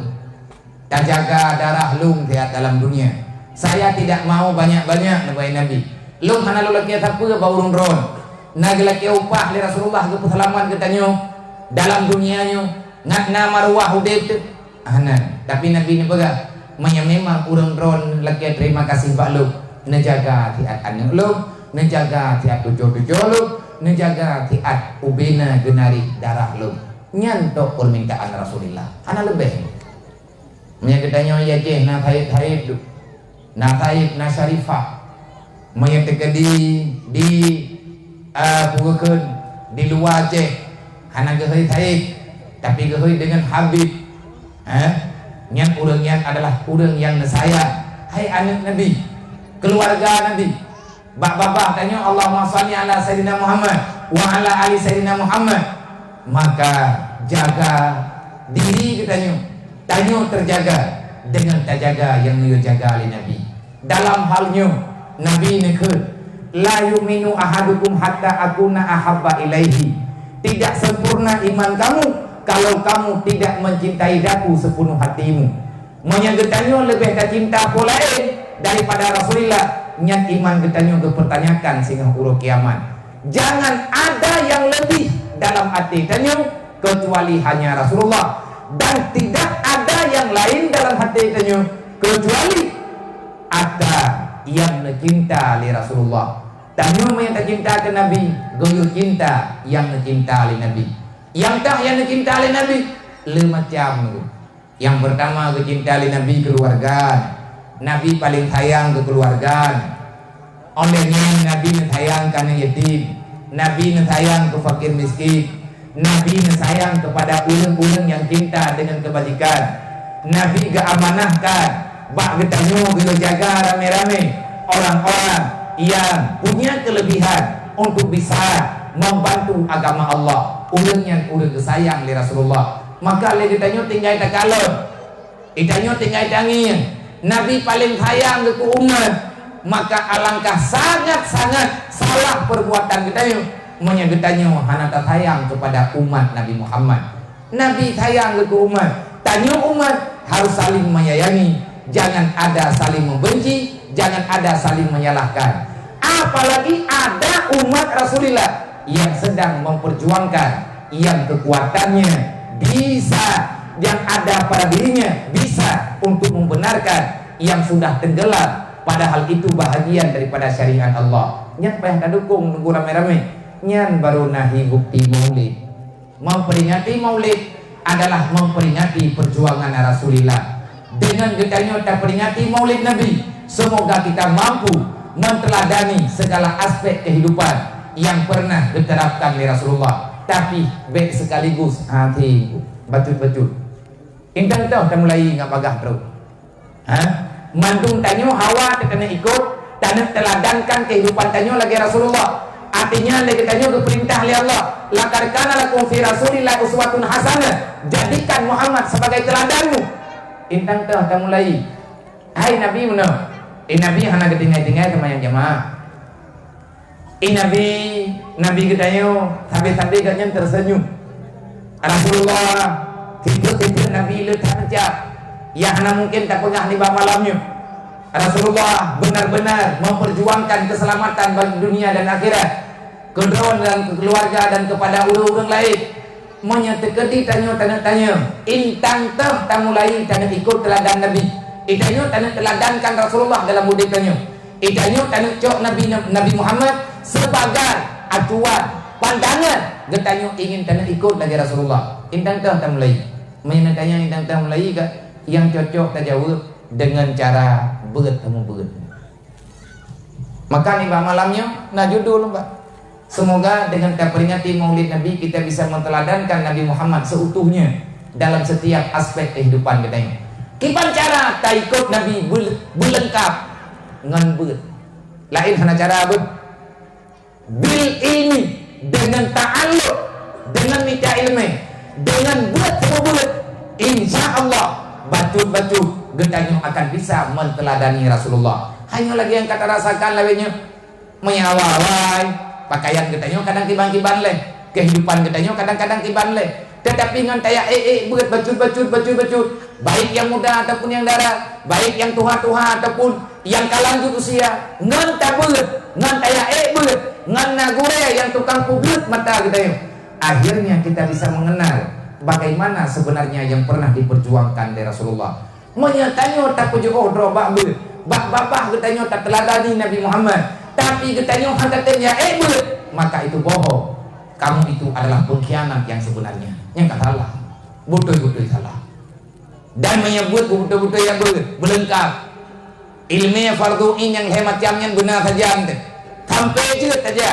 Tak jaga darah lung tiap dalam dunia. Saya tidak mau banyak-banyak napa Nabi. Lung hana lu laki apa baurung ron. Nagelaki upah li Rasulullah ke pesalaman katanya dalam dunianya ngat nama ruah udep tapi Nabi ni baga memang urang ron laki terima kasih pak lu nejaga tiat anak lu nejaga tiat tujo-tujo lu nejaga tiat ubena genari darah lu nyantok permintaan Rasulullah ana lebih menyakitanya ya je na taib na taib na syarifah menyatakan di bukan di luar je hana gehoi taib tapi gehoi dengan Habib yang urangnya adalah urang yang saya hai anak Nabi keluarga Nabi bak-bak tanya Allahumma shalli ala Sayyidina Muhammad wa ala ali Sayyidina Muhammad maka jaga diri katanya tanya terjaga dengan terjaga yang dia jaga oleh Nabi dalam halnya Nabi nekut la yu'minu ahadukum hatta akuna ahabba ilaihi. Tidak sempurna iman kamu kalau kamu tidak mencintai aku sepenuh hatimu. Menyagetanya lebih tak cinta pula daripada Rasulullah. Nyat iman getanya dipertanyakan sehingga urut kiamat. Jangan ada yang lebih dalam hati tanya kecuali hanya Rasulullah dan tidak ada yang lain dalam hati tanya kecuali ada yang mencinta li Rasulullah. Tanya yang tak cinta ke Nabi, goyo cinta yang mencinta li Nabi. Yang tak yang mencinta li Nabi, le macam. Yang pertama mencinta li Nabi keluarga. Nabi paling sayang ke keluarga. Olehnya Nabi sayang karena yatim. Nabi sayang ke fakir miskin. Nabi sayang kepada ulun-ulun yang cinta dengan kebajikan. Nabi gak amanahkan bak getanyo gelo jaga rame-rame orang-orang yang punya kelebihan untuk bisa membantu agama Allah. Ulun yang ulun kesayang li Rasulullah. Maka le getanyo tinggal tak kalem. Itanyo tinggal tangin. Nabi paling sayang ke umat. Maka alangkah sangat-sangat salah perbuatan getanyo menyegetanyo hana tak sayang kepada umat Nabi Muhammad. Nabi sayang ke umat. Tanya umat harus saling menyayangi. Jangan ada saling membenci, jangan ada saling menyalahkan. Apalagi ada umat Rasulullah yang sedang memperjuangkan, yang kekuatannya bisa, yang ada pada dirinya bisa untuk membenarkan yang sudah tenggelam. Padahal itu bahagian daripada syariat Allah. Nyan payah dukung nunggu rame-rame. Nyan baru nahi bukti maulid. Memperingati maulid adalah memperingati perjuangan Rasulullah. Dengan getanya kita peringati maulid Nabi, semoga kita mampu menteladani segala aspek kehidupan yang pernah diterapkan oleh Rasulullah. Tapi baik sekaligus hati bacut-bacut. Intan tahu kita mulai ngap agak terus. Mandung tanyo hawa kena ikut tanah teladankan kehidupan tanyo lagi Rasulullah. Artinya lagi tanyo keperintah oleh Allah. Laqad kana lakum fi Rasulillah uswatun hasanah. Jadikan Muhammad sebagai teladanmu. Intan tahu kita mulai. Hai Nabi mana? Nabi hana ketinggal-tinggal sama yang jamaah. Nabi ketanyo sambil-sambil katanya tersenyum. Rasulullah tipe-tipe Nabi letak saja. Ya hana mungkin tak pengah di malamnya. Rasulullah benar-benar memperjuangkan keselamatan bagi dunia dan akhirat. kedrawan dan keluarga dan kepada urang-urang lain menyetekedi tanya intang teh tamu lain tanya ikut teladan Nabi itanyo tanya teladankan Rasulullah dalam mudik tanya itanyo tanya cok Nabi Muhammad sebagai acuan pandangan getanyo ingin tanya ikut lagi Rasulullah intang teh tamu lain menanya intang teh lain yang cocok tajawab dengan cara beut kamu beut maka nih malamnya nah judul Mbak. Semoga dengan memperingati Maulid Nabi kita bisa menteladankan Nabi Muhammad seutuhnya dalam setiap aspek kehidupan kita ini. Kipan cara kita ikut Nabi belengkap ngan beut. Lain hana cara beut. Bil ilmi dengan ta'alluq dengan mita ilmi dengan buat beut insya Allah batu-batu getanyo akan bisa menteladani Rasulullah. Hanya lagi yang kata rasakan lainnya menyawawai pakaian getanyo kadang kiban-kiban leh kehidupan getanyo kadang-kadang kiban leh tetapi ngan taya buat bacut baik yang muda ataupun yang darah baik yang tua-tua ataupun yang kalanjut usia ngan tabut ngan taya buat ngan nagure yang tukang publik mata getanyo akhirnya kita bisa mengenal bagaimana sebenarnya yang pernah diperjuangkan dari Rasulullah menyatanyo tak pujuk drobak bak getanyo tak teladani Nabi Muhammad tapi getanyo hantatnya maka itu bohong kamu itu adalah pengkhianat yang sebenarnya yang salah butuh salah dan menyebut butuh yang belengkap ilmiah fardu'in yang hemat jamnya benar saja sampai juga saja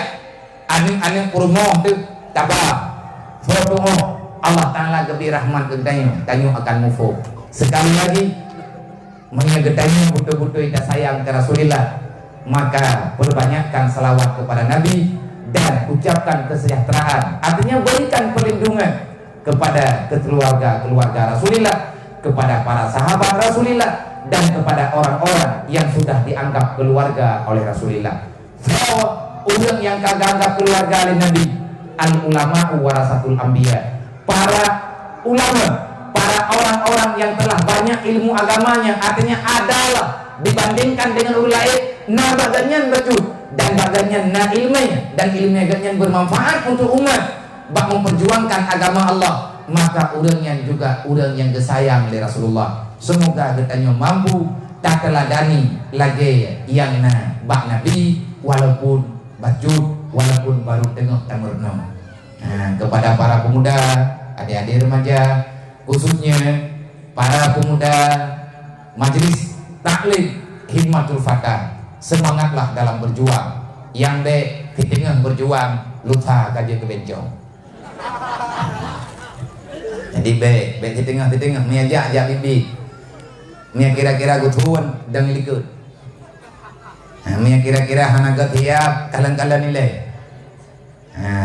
aneh purmoh tu tabah fardu'oh Allah Ta'ala gebi rahmat getanyo akan mufo sekali lagi menyegetanyo butuh kita sayang ke Rasulullah maka perbanyakkan salawat kepada Nabi dan ucapkan kesejahteraan artinya berikan perlindungan kepada keluarga Rasulullah kepada para sahabat Rasulullah dan kepada orang-orang yang sudah dianggap keluarga oleh Rasulullah orang yang kagak anggap keluarga oleh Nabi al ulama warasatul anbiya para ulama para orang-orang yang telah banyak ilmu agamanya artinya adalah dibandingkan dengan ulama nah baganyan baju dan baganyan nah ilmunya dan ilmunya baganyan bermanfaat untuk umat bak memperjuangkan agama Allah maka urangnya juga urang yang gesayang oleh Rasulullah semoga getanyo mampu tak teladani lagi yang bak Nabi walaupun baju walaupun baru tengok tamurno kepada para pemuda adik-adik remaja khususnya para pemuda majelis taklim himmatul fatah semangatlah dalam berjuang yang di tengah berjuang lupa kaji kebencong jadi di tengah miajak bibi mia kira-kira gutuan dan likut mia kira-kira hanagat hiap kalang-kalang nilai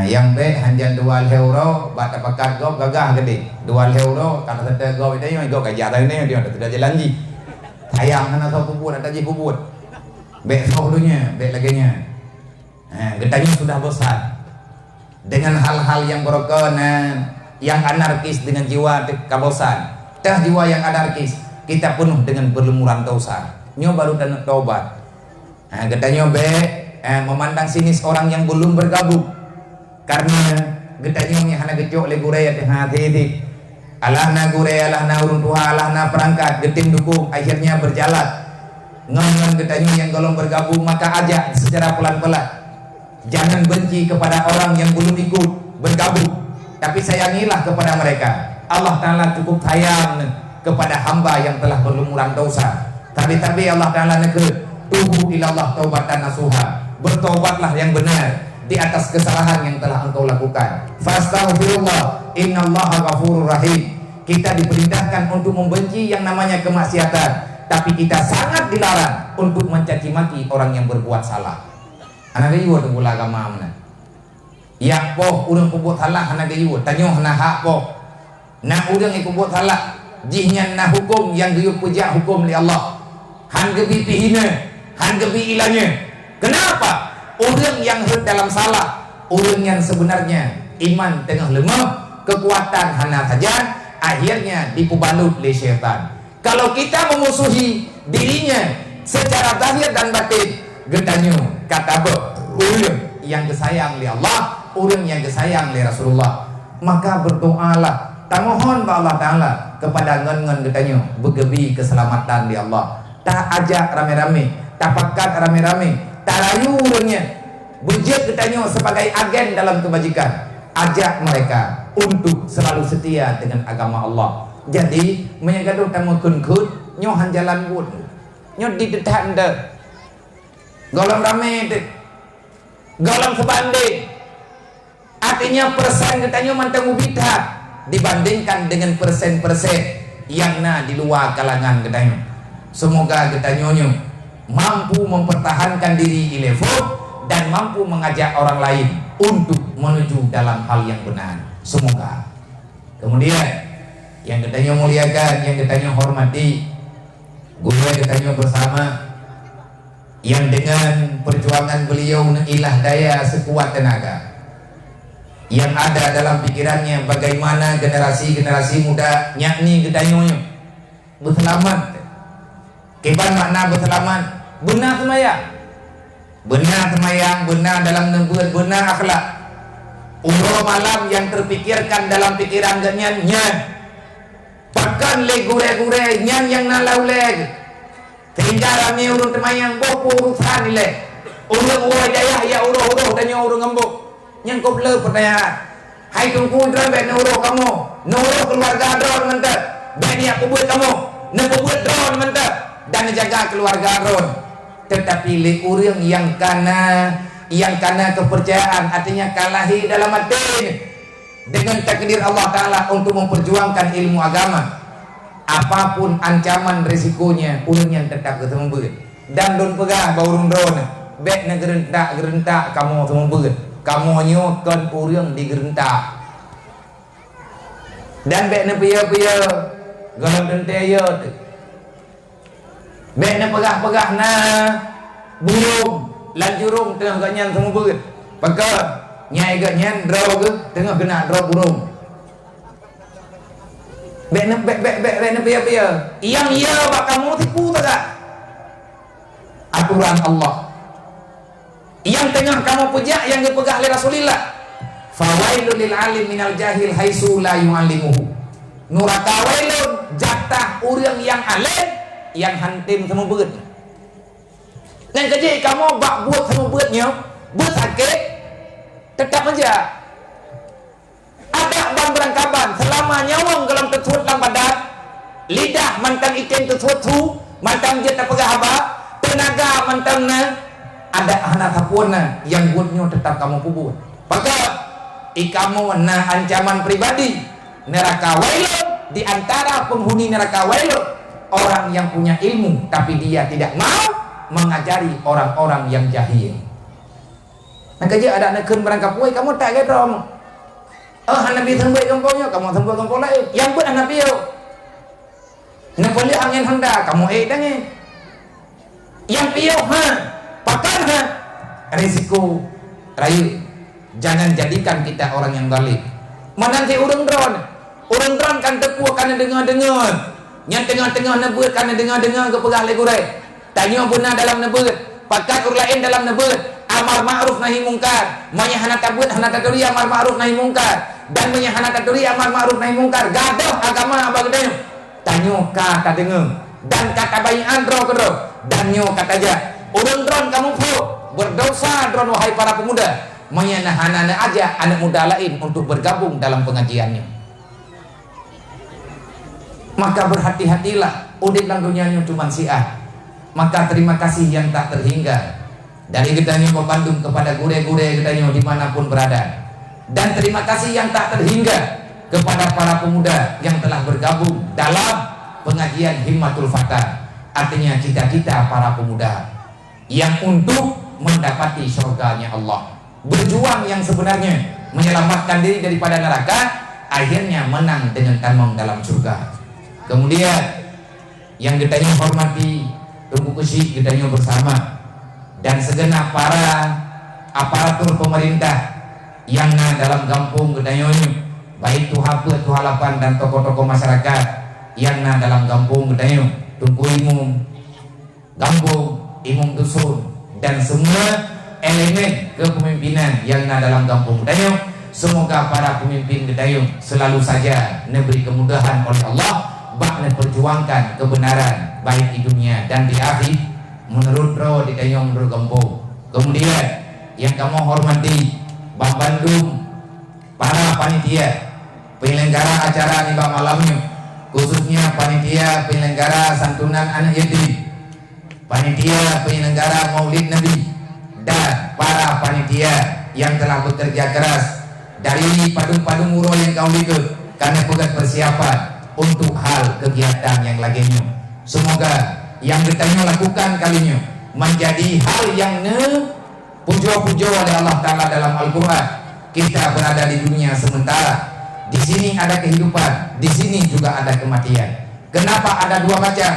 yang hanjan 2 euro bata pakat go gagah gede 2 euro kata tete go itu yang go kajah ini dia tidak jalan ji sayang hana tahu kubur ada ji kubur dulunya laginya getanyo sudah bosan dengan hal-hal yang berkenan yang anarkis dengan jiwa kabosan jiwa yang anarkis kita penuh dengan berlumuran dosa nyo baru dan tobat getanyo memandang sinis orang yang belum bergabung karena getanyo hana gecok le guraya teh hati alahna guraya alahna urun tuha alahna perangkat getim dukung akhirnya berjalan ngan getanyo yang golong bergabung maka ajak secara pelan-pelan jangan benci kepada orang yang belum ikut bergabung tapi sayangilah kepada mereka Allah Ta'ala cukup sayang kepada hamba yang telah berlumuran dosa tapi Allah Ta'ala negur tubu ilallah taubatan nasuha bertobatlah yang benar di atas kesalahan yang telah engkau lakukan fastaghfirullah innallaha ghafurur rahim kita diperintahkan untuk membenci yang namanya kemaksiatan tapi kita sangat dilarang untuk mencaci maki orang yang berbuat salah. Anak gayuh tu pula agama mana? Yang poh urang berbuat salah anak gayuh, tanyo hana hak poh. Nak urang yang berbuat salah, jihnya na hukum yang gayuh puja hukum li Allah. Han gebi pihina, han gebi ilanya. Kenapa? Urang yang dalam salah, urang yang sebenarnya iman tengah lemah, kekuatan hana saja, akhirnya dipubalut oleh syaitan. Kalau kita memusuhi dirinya secara zahir dan batin, getanyo kata yang kesayang li Allah, urang yang kesayang li Rasulullah. Maka berdoalah, tamohon ba Allah Ta'ala kepada ngen-ngen getanyo begebi keselamatan di Allah. Tak ajak rame-rame, tak pakat rame-rame, tak rayu urangnya bejek getanyo sebagai agen dalam kebajikan. Ajak mereka untuk selalu setia dengan agama Allah. Jadi menyagaduh tamu kun-kun nyohan jalan bud, nyo di detan de golong rame de golong sebanding. Artinya persen getanyo mantang ubita dibandingkan dengan persen-persen yang di luar kalangan getanyo. Semoga getanyo mampu mempertahankan diri di level dan mampu mengajak orang lain untuk menuju dalam hal yang benar. Semoga. Kemudian yang getanyo muliakan, yang getanyo hormati, gue getanyo bersama yang dengan perjuangan beliau ilah daya sekuat tenaga yang ada dalam pikirannya bagaimana generasi-generasi muda yakni gedanyonyo berselamat. Keban makna berselamat, benar semayang, benar dalam nembuat, benar akhlak. Umroh malam yang terpikirkan dalam pikiran nyan pakan le gure-gure nyan yang nalau leg sehingga rame urung temayang bopo urusan le urung daya ya uruh danyo urung ngembuk yang kau bela pertanyaan. Hai tungku dron bet nuro kamu, nuro keluarga dron mentah. Bet ni aku buat kamu, nak buat dron mentah dan jaga keluarga dron. Tetapi le urang yang kana kepercayaan, artinya kalahi dalam hati dengan takdir Allah Ta'ala untuk memperjuangkan ilmu agama. Apapun ancaman risikonya, urang yang tetap ketemu ber. Dan don pegah baurung dron. Bet na gerentak kamu ketemu ber. Kamu nyokon urang digerentak dan bek na pia-pia golong dentaya bek na pegah-pegah na burung lanjurung tengah ganyan semua berit paka nyai ganyan draw ke tengah kena draw burung bek na pia-pia yang iya bak kamu tipu tak aturan Allah yang tengah kamu pejak yang dipegah oleh Rasulullah. Fawailul lil alim minal jahil haitsu la yu'allimuhu. Nuraka wailun jatah urang yang alim yang hantim semua beut. Dan kerja kamu bak buat semua beutnya, buat sakit tetap aja. Ada ban berangkaban selama nyawang dalam tersut dalam badan, lidah mantan ikan tersut tu, mantan dia tak pegah apa, tenaga mantan ada anak tapuna yang buatnya tetap kamu kubur. Maka ikamu ancaman pribadi neraka wailun di antara penghuni neraka wailun orang yang punya ilmu tapi dia tidak mau mengajari orang-orang yang jahil. Nah kerja ada anak berangkap woi kamu tak gedong. Anak bi sembuh kampungnya kamu sembuh kampung lain. Yang buat anak bio. Nak boleh angin hendak kamu dangi. Yang bio pakan risiko rayu. Jangan jadikan kita orang yang balik. Menanti urang dron kan tepu kan dengar-dengar. Yang tengah-tengah nebut kan dengar-dengar ke pegah legurai. Tanya benar dalam nebut, pakat urang lain dalam nebut. Amar ma'ruf nahi mungkar. Menyahana tabut hana taturi amar ma'ruf nahi mungkar dan menyahana taturi amar ma'ruf nahi mungkar. Gaduh agama apa gedenya? Tanyo kata dengar dan kata bayian dro kedro dan nyo kata aja. Urang dron kamu berdosa dron wahai para pemuda. Menyanahan aja anak muda lain untuk bergabung dalam pengajiannya. Maka berhati-hatilah, udip lang dunianya cuma siah. Maka terima kasih yang tak terhingga dari gedanya Bandung kepada gure-gure gedanya dimanapun berada. Dan terima kasih yang tak terhingga kepada para pemuda yang telah bergabung dalam pengajian Himmatul Fatah. Artinya cita-cita para pemuda yang untuk mendapati surganya Allah. Berjuang yang sebenarnya menyelamatkan diri daripada neraka, akhirnya menang dengan tamang dalam surga. Kemudian yang gedanya hormati Tunggu Kusik gedanya bersama dan segenap para aparatur pemerintah yang dalam kampung gedanya ini, baik tu hafid, tu halapan dan tokoh-tokoh masyarakat yang dalam kampung gedanya, Tunggu Imum Gambung, Imum Dusun dan semua elemen kepemimpinan yang ada dalam kampung Gedayung. Semoga para pemimpin Gedayung selalu saja diberi kemudahan oleh Allah bak perjuangkan kebenaran baik di dunia dan di akhirat menurut Bro di Gedayung menurut kampung. Kemudian yang kamu hormati Bang Bandung, para panitia penyelenggara acara nih Bang malamnya, khususnya panitia penyelenggara santunan anak yatim, panitia penyelenggara Maulid Nabi, dan para panitia yang telah bekerja keras dari padung-padung muro yang kau ikut karena bukan persiapan untuk hal kegiatan yang lainnya. Semoga yang kita lakukan kalinya menjadi hal yang pujo-pujo oleh Allah Ta'ala dalam Al-Quran. Kita berada di dunia sementara, di sini ada kehidupan, di sini juga ada kematian. Kenapa ada dua macam?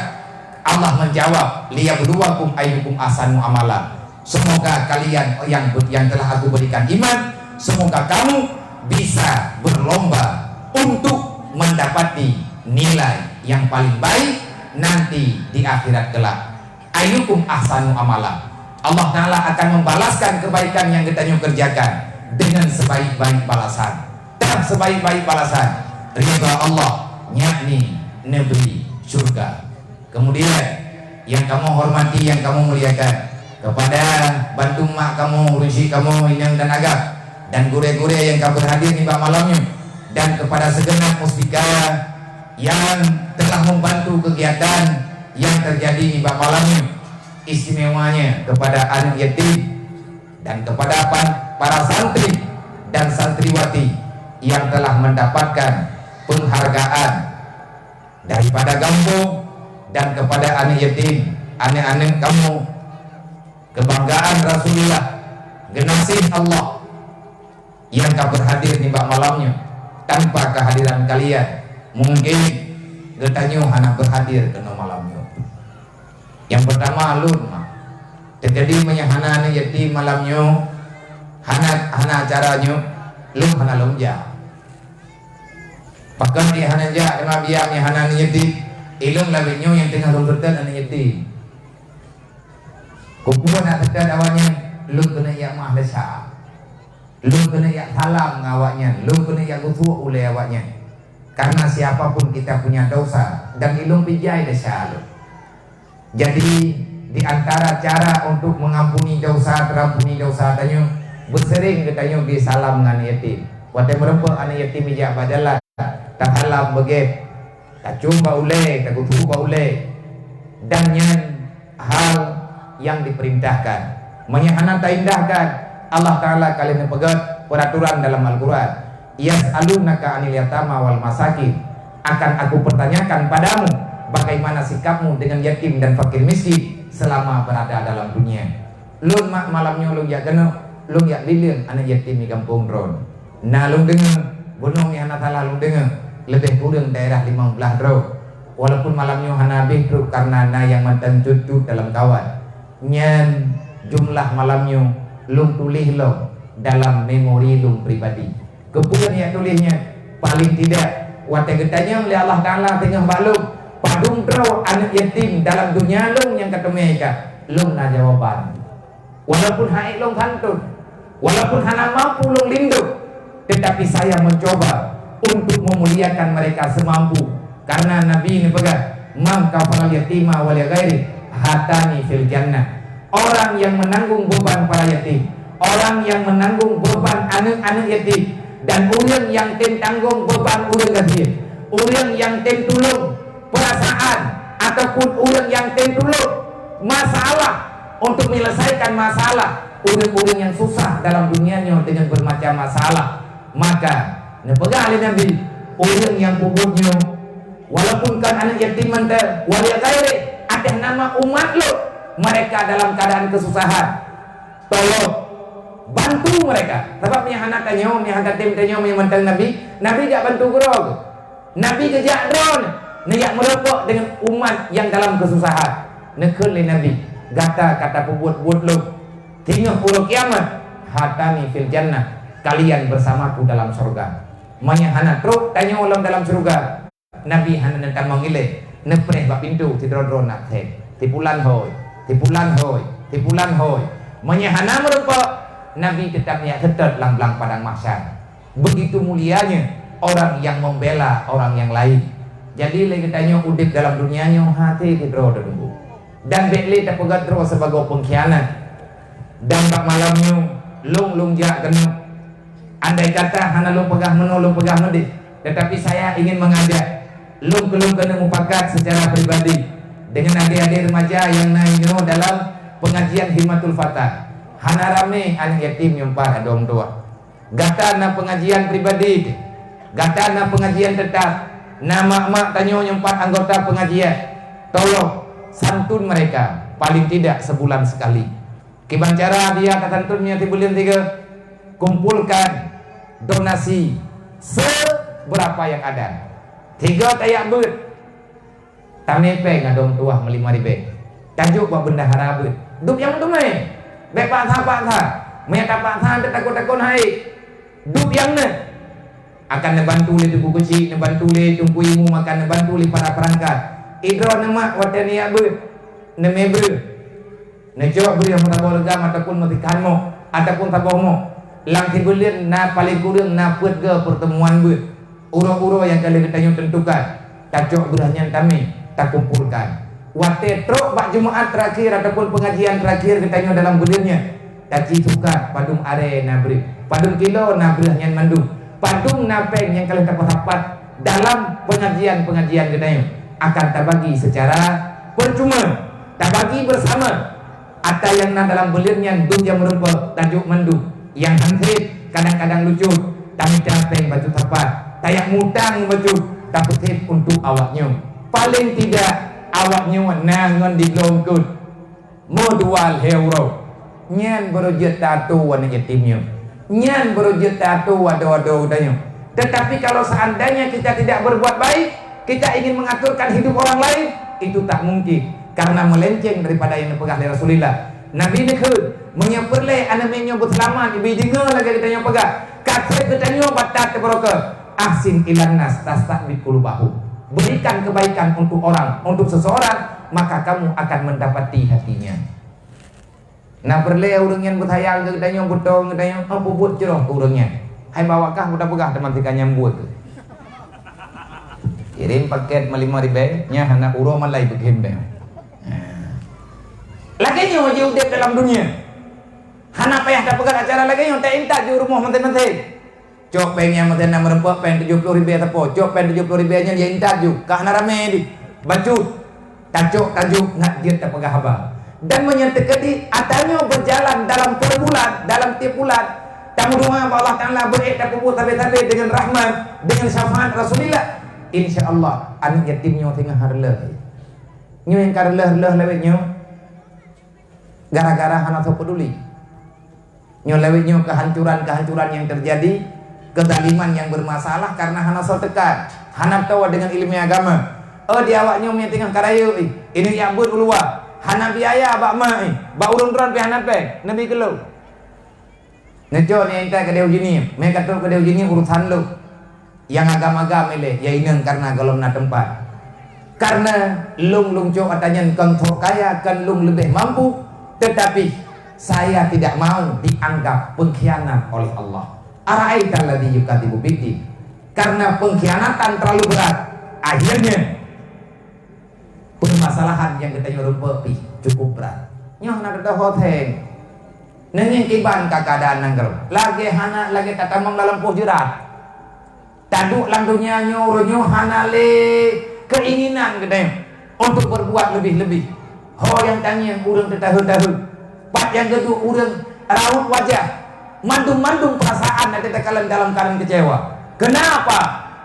Allah menjawab, liyabluwakum ayyukum ahsanu amala. Semoga kalian yang telah aku berikan iman, semoga kamu bisa berlomba untuk mendapati nilai yang paling baik nanti di akhirat kelak. Ayyukum ahsanu amala. Allah Ta'ala akan membalaskan kebaikan yang kita kerjakan dengan sebaik-baik balasan. Dan sebaik-baik balasan ridha Allah, yakni negeri surga. Kemudian yang kamu hormati, yang kamu muliakan, kepada bantu mak kamu, rusi kamu, inang dan agak, dan gure-gure yang kamu hadir di malamnya, dan kepada segenap musbika yang telah membantu kegiatan yang terjadi di malamnya, istimewanya kepada anak yatim dan kepada para santri dan santriwati yang telah mendapatkan penghargaan daripada kampung, dan kepada anak yatim, anak-anak kamu, kebanggaan Rasulullah, generasi Allah yang kau berhadir di malamnya. Tanpa kehadiran kalian mungkin getanyo hana berhadir ke malamnya. Yang pertama alun terjadi menyahana anak yatim malamnya, hana acaranya lu hana lomja. Bahkan dia hana ja kena biar yang hana anak yatim ilung lawenyo yang tengah lombertan anak yatim. Kukuan nak tekan awaknya, lu kena yang mahlesa, lu kena yang salam ngawaknya, lu kena yang kutu oleh awaknya. Karena siapapun kita punya dosa dan ilung pijai desa lu. Jadi di antara cara untuk mengampuni dosa, terampuni dosa tanya bersering katanya di salam dengan yatim. Wadah merempa anak yatim ijak badalah tak halam begep, tak cuma oleh, tak kutu oleh, dan yang hal yang diperintahkan, menyahana tak indahkan. Allah Ta'ala kalian pegat peraturan dalam Al-Quran, yas'alunaka anil yatama wal masakin, akan aku pertanyakan padamu bagaimana sikapmu dengan yatim dan fakir miskin selama berada dalam dunia. Lun mak malamnya lu ya kena, lu ya lilin anak yatim di kampung Ron. Nah lu dengar, gunung yang anak salah lu dengar, lebih kurang daerah 15 Ron. Walaupun malamnya hana bihru karena na yang mantan cucu dalam kawan. Nyan jumlah malamnya lung tulis lo dalam memori lung pribadi. Kemudian yang tulisnya paling tidak wate getanya oleh Allah Ta'ala tengah balung padung draw anak yatim dalam dunia lung yang kata mereka lung na jawaban. Walaupun haik lung hantun, walaupun hana mampu lung lindung, tetapi saya mencoba untuk memuliakan mereka semampu. Karena Nabi ini pegang man kafal yatima wal ghairi hatani fil jannah. Orang yang menanggung beban para yatim, orang yang menanggung beban anak-anak yatim, dan orang yang tanggung beban orang kafir, orang yang tulung perasaan ataupun orang yang tulung masalah untuk menyelesaikan masalah orang-orang yang susah dalam dunianya dengan bermacam masalah. Maka nepegang oleh Nabi orang yang pupuknya walaupun kan anak yatim mantel waliya gairi atas nama umat lo, mereka dalam keadaan kesusahan, tolong bantu mereka. Sebab yang anak tanya, yang anak tim tanya, yang mantel Nabi tidak bantu gerog, Nabi kejak drone, nak merokok dengan umat yang dalam kesusahan. Nekul Nabi, kata buat lo, tinggal pulau kiamat, hatani fil jannah, kalian bersamaku dalam surga. Manya hana truk tanya ulang dalam surga. Nabi hana nanti mengilih, nepres bak pintu tidro nak he, tipulan hoy. Tipulan hoy, menyahana merupa Nabi tetap niat ketat lang-lang padang mahsyar. Begitu mulianya orang yang membela orang yang lain. Jadi lagi tanya udip dalam dunianya hati kita dulu. Dan bekli tak pegat terus sebagai pengkhianat. Dan bak malamnya lung jak kena. Andai kata hana lung pegah menolong pegah medit. Tetapi saya ingin mengajak lung kena mufakat secara pribadi dengan adik-adik remaja yang naik dalam pengajian Himatul Fatah. Hana rame anak yatim nyumpah adong tua. Gata na pengajian pribadi, gata na pengajian tetap. Nama mak tanya nyumpah anggota pengajian. Tolong santun mereka paling tidak sebulan sekali. Kiban cara dia kata santunnya di bulan 3 kumpulkan donasi seberapa yang ada. 3 tayak bet. Tamepe ngadong tuah melima ribe. Tajuk buat bendahara bet. Dup yang tu mai. Bek pak tha. Mereka pak tha takut-takut hai. Dup yang ne akan nebantu le tuku kecil, nebantu le tungku imu makan, nebantu le para perangkat. Idro nama watani abut, nemebre, nejok beri yang tabah legam ataupun matikanmu, ataupun tabahmu. Lang tibulian na paling kurang na put ke pertemuan ber. Uro-uro yang kalian kita tentukan, tajok berahnya kami tak kumpulkan. Wate truk bak Jumaat terakhir ataupun pengajian terakhir kita dalam bulannya. Taji tukar padung are nabri, padung kilo nabri yang mandu, padung napeng yang kalian dapat dapat dalam pengajian kita akan terbagi secara percuma, terbagi bersama. Ada yang dalam bulannya dunia merupa tajuk mandu, yang hansip kadang-kadang lucu, tapi capeng baju tepat, tayak mutang baju tapi tip untuk awaknya. Paling tidak awaknya nangon di longkut modual hero. Nyan berujud tatu wana yatimnya, nyan berujud tatu wado-wado udahnya. Tetapi kalau seandainya kita tidak berbuat baik, kita ingin mengaturkan hidup orang lain, itu tak mungkin karena melenceng daripada yang dipegang dari Rasulullah. Nabi nekud menyeperleh anaknya berselamat ibu dengar lagi kita yang pegang kata ketanya batat keberokah ahsin ilan nas tastabit qulubahu. Berikan kebaikan untuk orang, untuk seseorang, maka kamu akan mendapati hatinya. Nah perle orang yang berhayal ketanya butong ketanya apa buat cerah orangnya. Hai bawakah udah pegah teman tikannya buat. Kirim paket 5.000 nya hana uro malai bikin be. Lagi nyo je udah dalam dunia. Hana payah dah pegang acara lagi nyo tak intak je rumah menteri-menteri. Cok pengnya menteri nak merempok peng 70.000 atapo. Cok peng 70.000 nya dia intak je. Kah hana rame di. Bacut. Tajuk nak dia tak pegang haba. Dan menyatakan di atanya berjalan dalam per bulan, dalam tiap bulan. Tamu doa Allah Ta'ala beredak kubur tabe-tabe dengan rahmat, dengan syafaat Rasulullah. InsyaAllah anak yatimnya tengah harlah. Nyo yang karlah lewetnya gara-gara hana tak peduli. Nyo lewetnya kehancuran yang terjadi, kezaliman yang bermasalah karena hana so tekan, hana tahu dengan ilmu agama. Di awaknya yang tengah karayu ini yang buat ulua. Hana biaya abak mai, bak urun-urun pe hana pe, nabi kelau. Ngejo ni entai ke deu jini, mereka tu ke deu jini urusan lu. Yang agama-agama le, ya ineng karena galom na tempat. Karena lung cok katanya kang kaya kan lung lebih mampu, tetapi saya tidak mau dianggap pengkhianat oleh Allah. Ara'aita alladzi yukadzibu biddi. Karena pengkhianatan terlalu berat, akhirnya permasalahan yang kita nyuruh cukup berat. Nyoh nak ada hoteng, nengin kiban keadaan nanggal. Lagi hana lagi tatamang dalam pujurat. Taduk lang dunia nyo hana le keinginan kita untuk berbuat lebih-lebih. Ho yang tanya urang tertahu-tahu. Pak yang kedua urang raut wajah, mandung-mandung perasaan nanti tekalan dalam keadaan kecewa. Kenapa?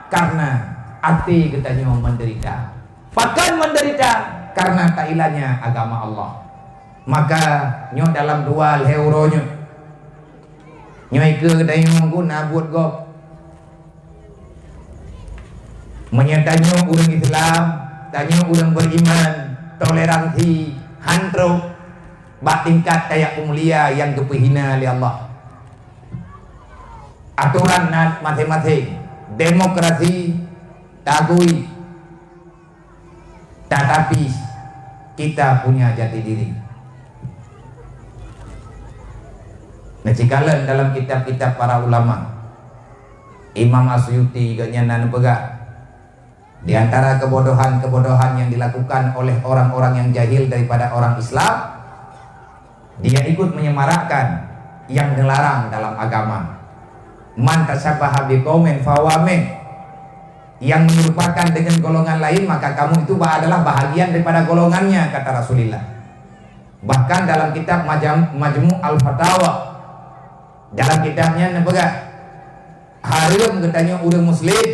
Karena hati kita nyo menderita. Bahkan menderita karena tailanya agama Allah. Maka nyo dalam dua euro nyo ke dayu guna buat gop menyatanya orang Islam, tanya orang beriman, toleransi, hantro, bak tingkat kayak mulia yang kepihina oleh Allah. Aturan masing-masing, demokrasi, takui. Tetapi kita punya jati diri. Ngecikalan dalam kitab-kitab para ulama. Imam Asyuti gaknya nan pegak. Di antara kebodohan-kebodohan yang dilakukan oleh orang-orang yang jahil daripada orang Islam, dia ikut menyemarakkan yang dilarang dalam agama. Man tasabbaha biqaumin fahuwa min. Yang menyerupakan dengan golongan lain, maka kamu itu adalah bahagian daripada golongannya, kata Rasulullah. Bahkan dalam kitab Majmu' Al-Fatawa, dalam kitabnya nampak harum katanya orang muslim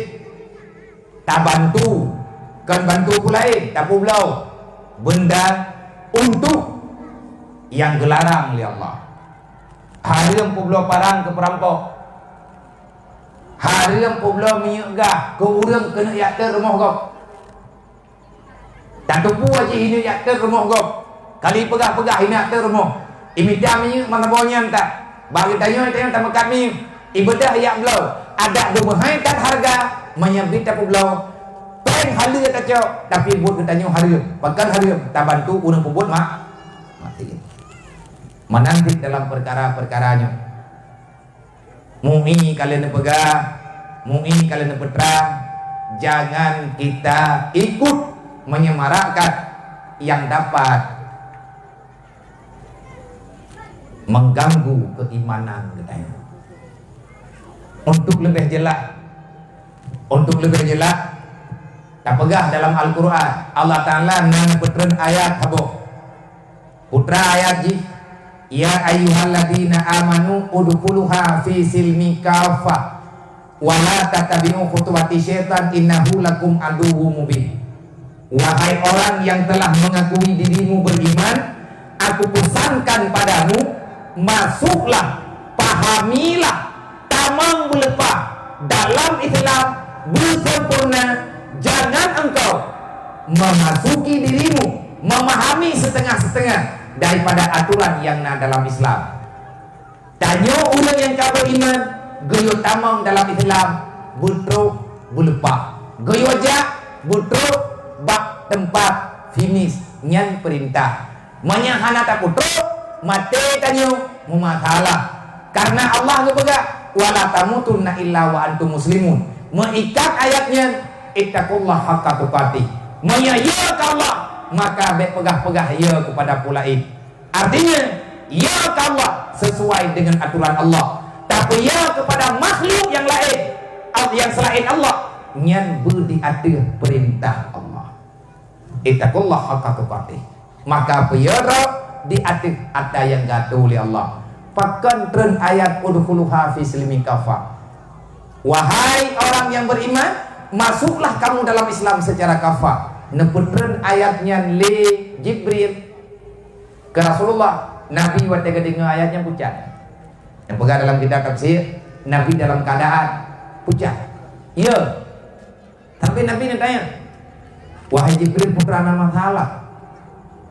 tak bantu, kan bantu pulai, tak pulau benda untuk yang gelarang oleh Allah. Harum pulau parang ke perampok, harum pulau menyegah ke orang kena yakter rumah kau, tak tupu aja ini yakter rumah kau, kali pegah-pegah ini yakter rumah, imita menyeg mana bawanya tak, bagi tanya tak kami ibadah yak belau, ada dumahai tak harga menyambit tak pulau, peng halu tak cok, tapi buat katanya halu, bahkan halu tak bantu orang pebut mati. Menanti dalam perkara-perkaranya. Mui kalian pegang, mui kalian peterang, jangan kita ikut menyemarakkan yang dapat mengganggu keimanan katanya. Untuk lebih jelas, tak pegah dalam Al-Quran Allah Ta'ala nang putran ayat haboh putra ayat ji, ya ayyuhalladzina amanu udkhuluha fi silmi kafah wa la tattabi'u khutuwati syaitan innahu lakum aduwwum mubin. Wahai orang yang telah mengakui dirimu beriman, aku pesankan padamu, masuklah, pahamilah, tamang belepah dalam Islam bersempurna. Jangan engkau memasuki dirimu, memahami setengah-setengah daripada aturan yang ada dalam Islam. Tanya orang yang kau beriman, geyo tamang dalam Islam, butruk belepah, geyo jak butruk bak tempat finish nyan perintah. Menyahana tak butruk mate tanyo mumasalah. Karena Allah ngepegang wala tamutunna illa wa antum muslimun. Mengikat ayatnya ittaqullah haqqa tuqatih. Menyayat Allah maka pegah-pegah ya kepada pulaid. Artinya ya ke Allah sesuai dengan aturan Allah. Tapi ya kepada makhluk yang lain, yang selain Allah, nyan berdiatur perintah Allah. Ittaqullah haqqa tuqatih. Maka piyara diatur ada yang gaduh oleh Allah. Pakan tren ayat udkhuluha fi silmi kafah. Wahai orang yang beriman, masuklah kamu dalam Islam secara kafah. Neputren ayatnya li Jibril ke Rasulullah. Nabi waktu dengar ayatnya pucat. Yang pegang dalam kitab tafsir, Nabi dalam keadaan pucat. Ya. Tapi Nabi tanya, wahai Jibril putra nama salah,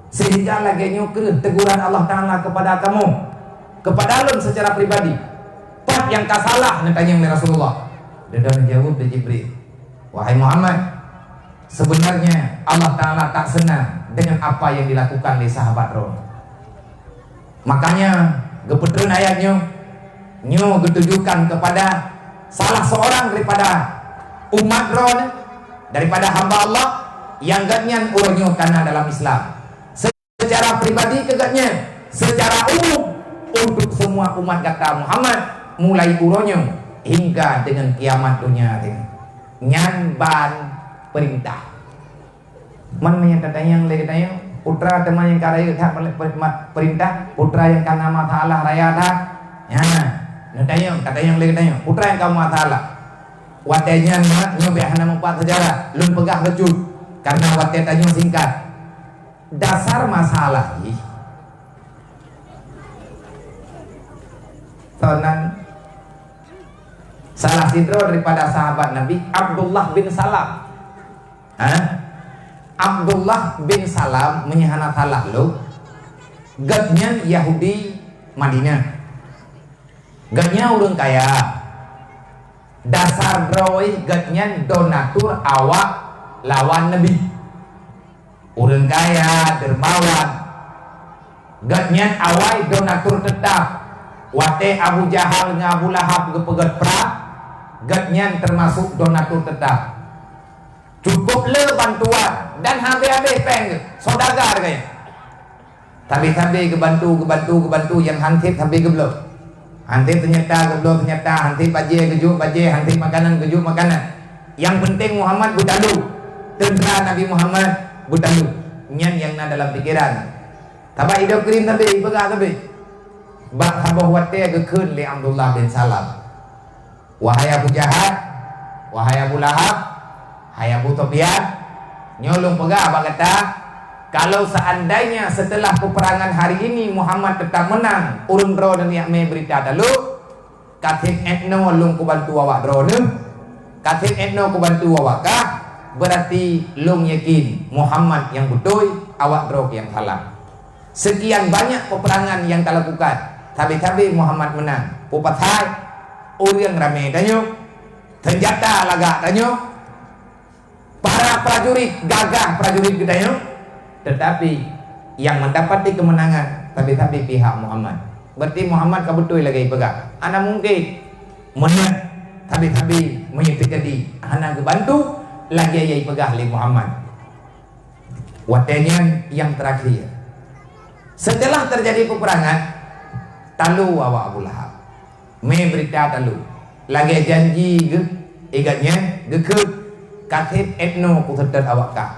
sehingga lagi nyukur teguran Allah Ta'ala kepada kamu, kepada alun secara pribadi. Pak yang tak salah, tanya oleh Rasulullah. Dia menjawab dari Jibril, wahai Muhammad, sebenarnya Allah Ta'ala tak senang dengan apa yang dilakukan oleh sahabat Roh. Makanya gepetren ayatnya nyo ditujukan kepada salah seorang daripada umat Roh, daripada hamba Allah yang gatnya urunyo karena dalam Islam. Secara pribadi kegatnya, secara umum untuk semua umat kata Muhammad mulai urunyo hingga dengan kiamat dunia ini. Nyan ban perintah. Man menyatakan yang lagi tanya putra teman yang karaya perintah, putra yang karena mata Allah raya dah. Ya, tanya kata yang lagi tanya putra yang kamu mata Allah. Watenya nyobe hana mempat sejarah, lun pegah lecut karena wate tanya singkat. Dasar masalah ini tonan salah sidro daripada sahabat Nabi Abdullah bin Salam. Abdullah bin Salam menyahana salah lo gatnya Yahudi Madinah, gatnya orang kaya, dasar droi gatnya donatur awak lawan Nabi, orang kaya dermawan, gatnya awai donatur tetap Wate Abu Jahal dengan Abu Lahab gepegat perang, gatnyan termasuk donatur tetap. Cukup le bantuan dan habis-habis peng saudagar kaya. Tapi kebantu yang hantip habis gebelok. Hantip ternyata gebelok ternyata, hantip baje kejuk baje, hantip makanan kejuk makanan. Yang penting Muhammad butalu. Tentera Nabi Muhammad butalu. Nyan yang na dalam pikiran. Tabak hidup kirim tapi pegah tapi. Bak habah wate gekun li Abdullah bin Salam. Wahai Abu Jahal, wahai Abu Lahab, hai Abu Sufyan, nyolong pegah abang kata, kalau seandainya setelah peperangan hari ini Muhammad tetap menang, urun dro dan yakme berita dalu, katin etno lung ku bantu awak dro ne, katin etno ku bantu awak kah, berarti lung yakin Muhammad yang betul, awak dro yang salah. Sekian banyak peperangan yang kita lakukan, tapi Muhammad menang. Pupathai, orang ramai tanyo, senjata lagak tanyo, para prajurit gagah prajurit kita, tetapi yang mendapati kemenangan tapi pihak Muhammad. Berarti Muhammad kabetul lagi pegang. Ana mungkin menang tapi menyutik jadi ana kebantu lagi ayai pegang oleh Muhammad. Watenya yang terakhir. Setelah terjadi peperangan, talu awak Abu Lahab. Me berita talu. Lagi janji igatnya gekut katib etno ku terdet awak kah.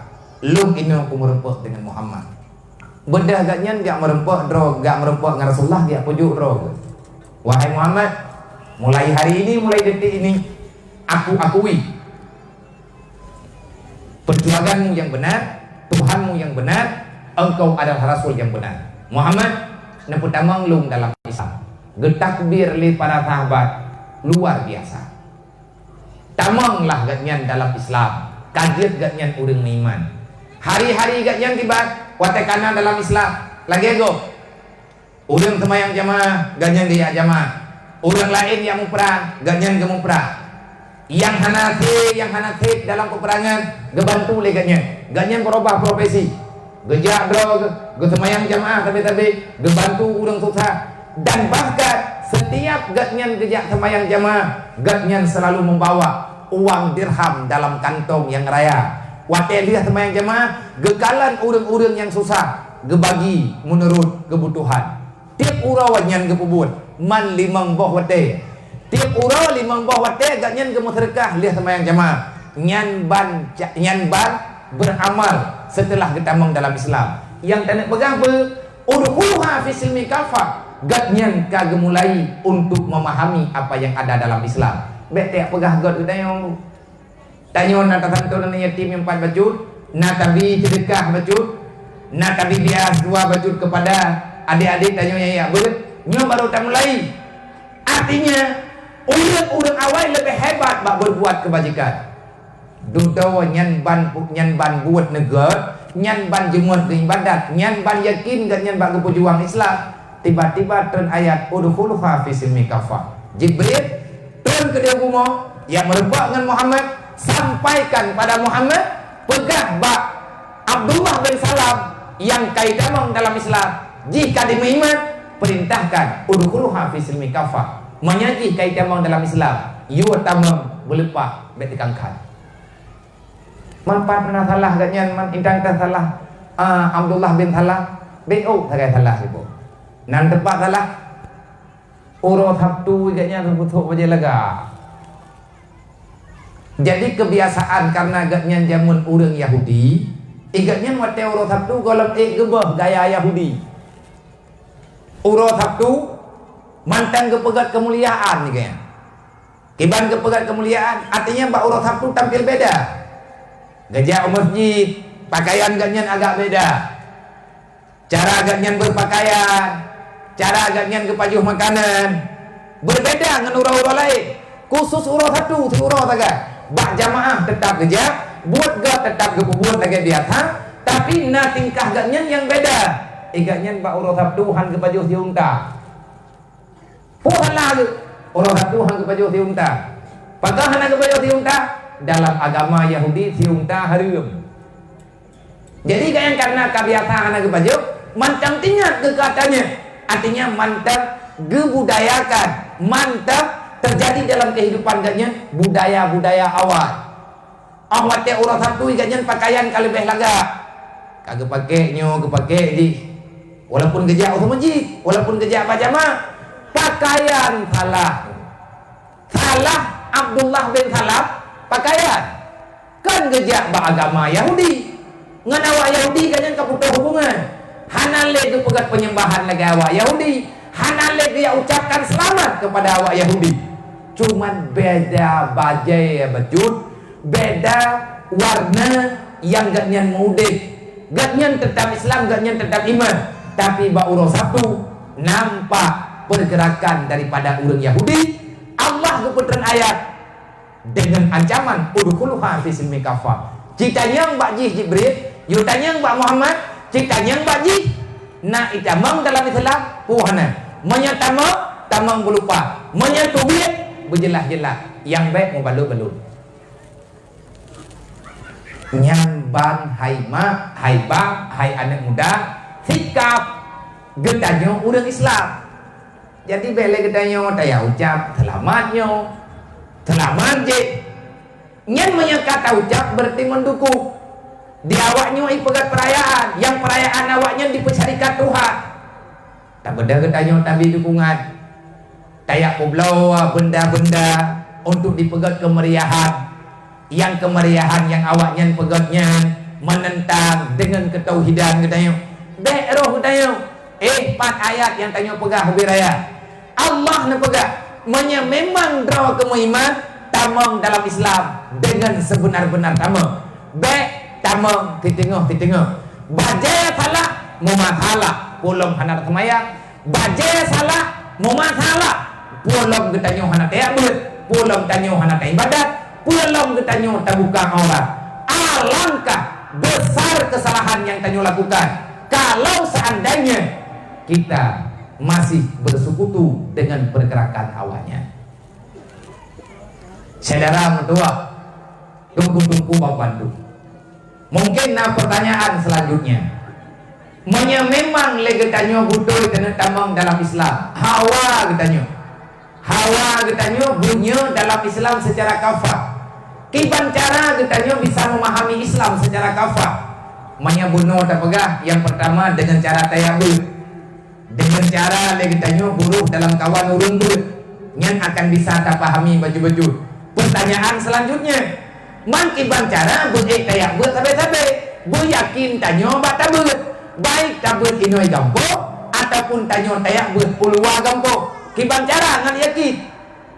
Lung ino ku merempuk dengan Muhammad. Benda agaknya gak merempuk dro, gak merempuk dengan Rasulullah dia pujuk dro. Wahai Muhammad, mulai hari ini, mulai detik ini, aku akui perjuanganmu yang benar, Tuhanmu yang benar, engkau adalah Rasul yang benar. Muhammad, neput tamang lung dalam Islam. Getakbir li para sahabat luar biasa. Tamanglah gatnyan dalam Islam. Kaget gatnyan urang iman. Hari-hari gatnyan tiba watekana dalam Islam. Lagi go. Urang semayang jamaah, gatnyan dia jamaah. Urang lain yang muprah, gatnyan ge muprah. Yang hanati dalam peperangan gebantu le gatnyan. Gatnyan berubah profesi. Gejak bro, semayang jamaah tapi gebantu urang susah. Dan bahkan setiap gatnyan gejak semayang jamaah, gatnyan selalu membawa uang dirham dalam kantong yang raya. Wate dia semayang jamaah, gekalan urang-urang yang susah, gebagi menurut kebutuhan. Tiap urang nyan gepubut, man limang boh wate. Tiap urang limang boh wate, gatnyan ge sedekah lihat semayang jamaah. Nyan ban beramal setelah ketamang dalam Islam. Yang tak nak pegang apa? Udkhuluha fi silmi kafah. Gatnyan kage mulai untuk memahami apa yang ada dalam Islam. Betek pegah God kita yang tanya nak tantu dan yatim yang 4 baju, nak tabi sedekah baju, nak tabi bias 2 baju kepada adik-adik tanya ya betul. Nyo baru tak mulai. Artinya urang awal lebih hebat bak berbuat kebajikan. Dudawa nyan ban buat negara, nyan ban jemut ke ibadat, nyan ban yakin dan nyan bak berjuang Islam. Tiba-tiba turun ayat udkhuluha fi silmi kafah. Jibril turun ke dia rumah yang merebak dengan Muhammad, sampaikan pada Muhammad pegang bak Abdullah bin Salam yang kaidamang dalam Islam. Jika dia beriman, perintahkan udkhuluha fi silmi kafah, menyaji kaidamang dalam Islam. You tamam berlepak betikangkan. Manfaat mana salah gatnya man intang salah Abdullah bin Salam BO sagai salah ibu. Nan tepat salah uro sabtu gatnya rubutuk baje lega. Jadi kebiasaan karena gatnya jamun urang Yahudi, igatnya wate uro sabtu golem gebah gaya Yahudi. Uro sabtu mantan kepegat kemuliaan nih kayaknya. Kiban kepegat kemuliaan artinya mbak uro sabtu tampil beda. Gajah masjid, pakaian ganyan agak beda. Cara ganyan berpakaian, cara ganyan kepajuh makanan berbeda dengan urau-urau lain. Khusus urau satu, si urau taga. Bak jamaah tetap gajah, buat gak tetap gebuat taga biasa, tapi na tingkah ganyan yang beda. Ganyan bak urau satu han kepajuh si unta. Puhan lagi urau satu han kepajuh si unta. Pakah han kepajuh si unta. Dalam agama Yahudi si unta harum. Jadi karena kebiasaan anak baju mantang tinggal ke katanya. Artinya mantap gebudayakan, mantap terjadi dalam kehidupan ganyan budaya-budaya awal. Awal te orang satu ganyan pakaian kalau lebih laga. Kagak pakainya, kepakai di walaupun gejak untuk masjid, walaupun gejak pajama, pakaian salah Abdullah bin Salam pakaian kan gejak beragama Yahudi ngan awak Yahudi kan yang keputuh hubungan hanale ke pegat penyembahan lagi awak Yahudi, hanale dia ucapkan selamat kepada awak Yahudi, cuman beda bajai bejut, beda warna yang ganyan mudik, ganyan tetap Islam, ganyan tetap iman, tapi ba'uro satu nampak pergerakan daripada orang Yahudi. Allah keputusan ayat dengan ancaman udkhuluha fi silmi kafah. Citanya Mbak Ji Jibril, yutanya Mbak Muhammad, citanya Mbak Ji. Nah, itamang dalam Islam puhana. Tamang belupa. Menyatubit berjelas-jelas. Yang baik mau balut-balut. Nyamban hai mak, hai bang, hai anak muda, sikap getanya orang Islam. Jadi bela getanya daya ucap selamat je. Nyan kata ucap berarti mendukung. Di awaknya ipegat perayaan, yang perayaan awaknya dipecarikan Tuhan. Tak beda getanya tapi dukungan. Kayak poblau benda-benda untuk dipegat kemeriahan. Yang kemeriahan yang awaknya pegatnya menentang dengan ketauhidan katanya. Roh katanya. Empat ayat yang tanya pegah hobi raya. Allah nak pegah. Memang draw keiman tamang dalam Islam dengan sebenar-benar tamang. Tamang titengah. Bajai salah mumasalah pulang hana semaya. Bajai salah mumasalah pulang ketanya hana tayabut, pulang tanya hana ibadat, pulang ketanya terbuka aurat. Alangkah besar kesalahan yang tanya lakukan kalau seandainya kita masih bersekutu dengan pergerakan awalnya. Saudara mertua, tunggu Bapak Pandu. Mungkin pertanyaan selanjutnya. Memang legetanyo butuh kena tamang dalam Islam. Hawa getanyo bunyi dalam Islam secara kafah. Kiban cara getanyo bisa memahami Islam secara kafah. Bunuh tak pegah. Yang pertama dengan cara tayabut. Dengan cara legetanyo buruh dalam kawan urung yang akan bisa tak pahami baju-baju. Pertanyaan selanjutnya. Kiban cara bunyi tayabut sabe-sabe. Bu yakin tanyo batabut. Baik tabut inoi gampo ataupun tanyo tayabut pulwa gampo. Kiban cara ngan yakin.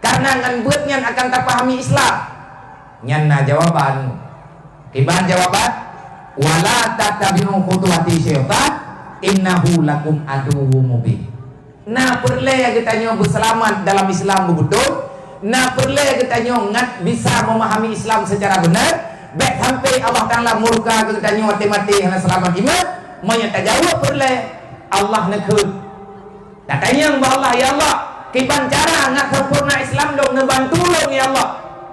Karena ngan buatnya akan tak pahami Islam. Nyanna jawaban. Kiban jawaban. Wala tatabi'u khutuwati syaitan innahu lakum aduwwum mubin. Nah perle kita nyo berselamat dalam Islam betul. Nah perle kita nyo ngat bisa memahami Islam secara benar. Baik sampai Allah Taala murka kita nyo mati-mati hana selamat iman. Menyata jawab perle Allah nekut. Katanya Allah ya Allah, kiban cara ngat sempurna Islam dong ngebantu long ya Allah.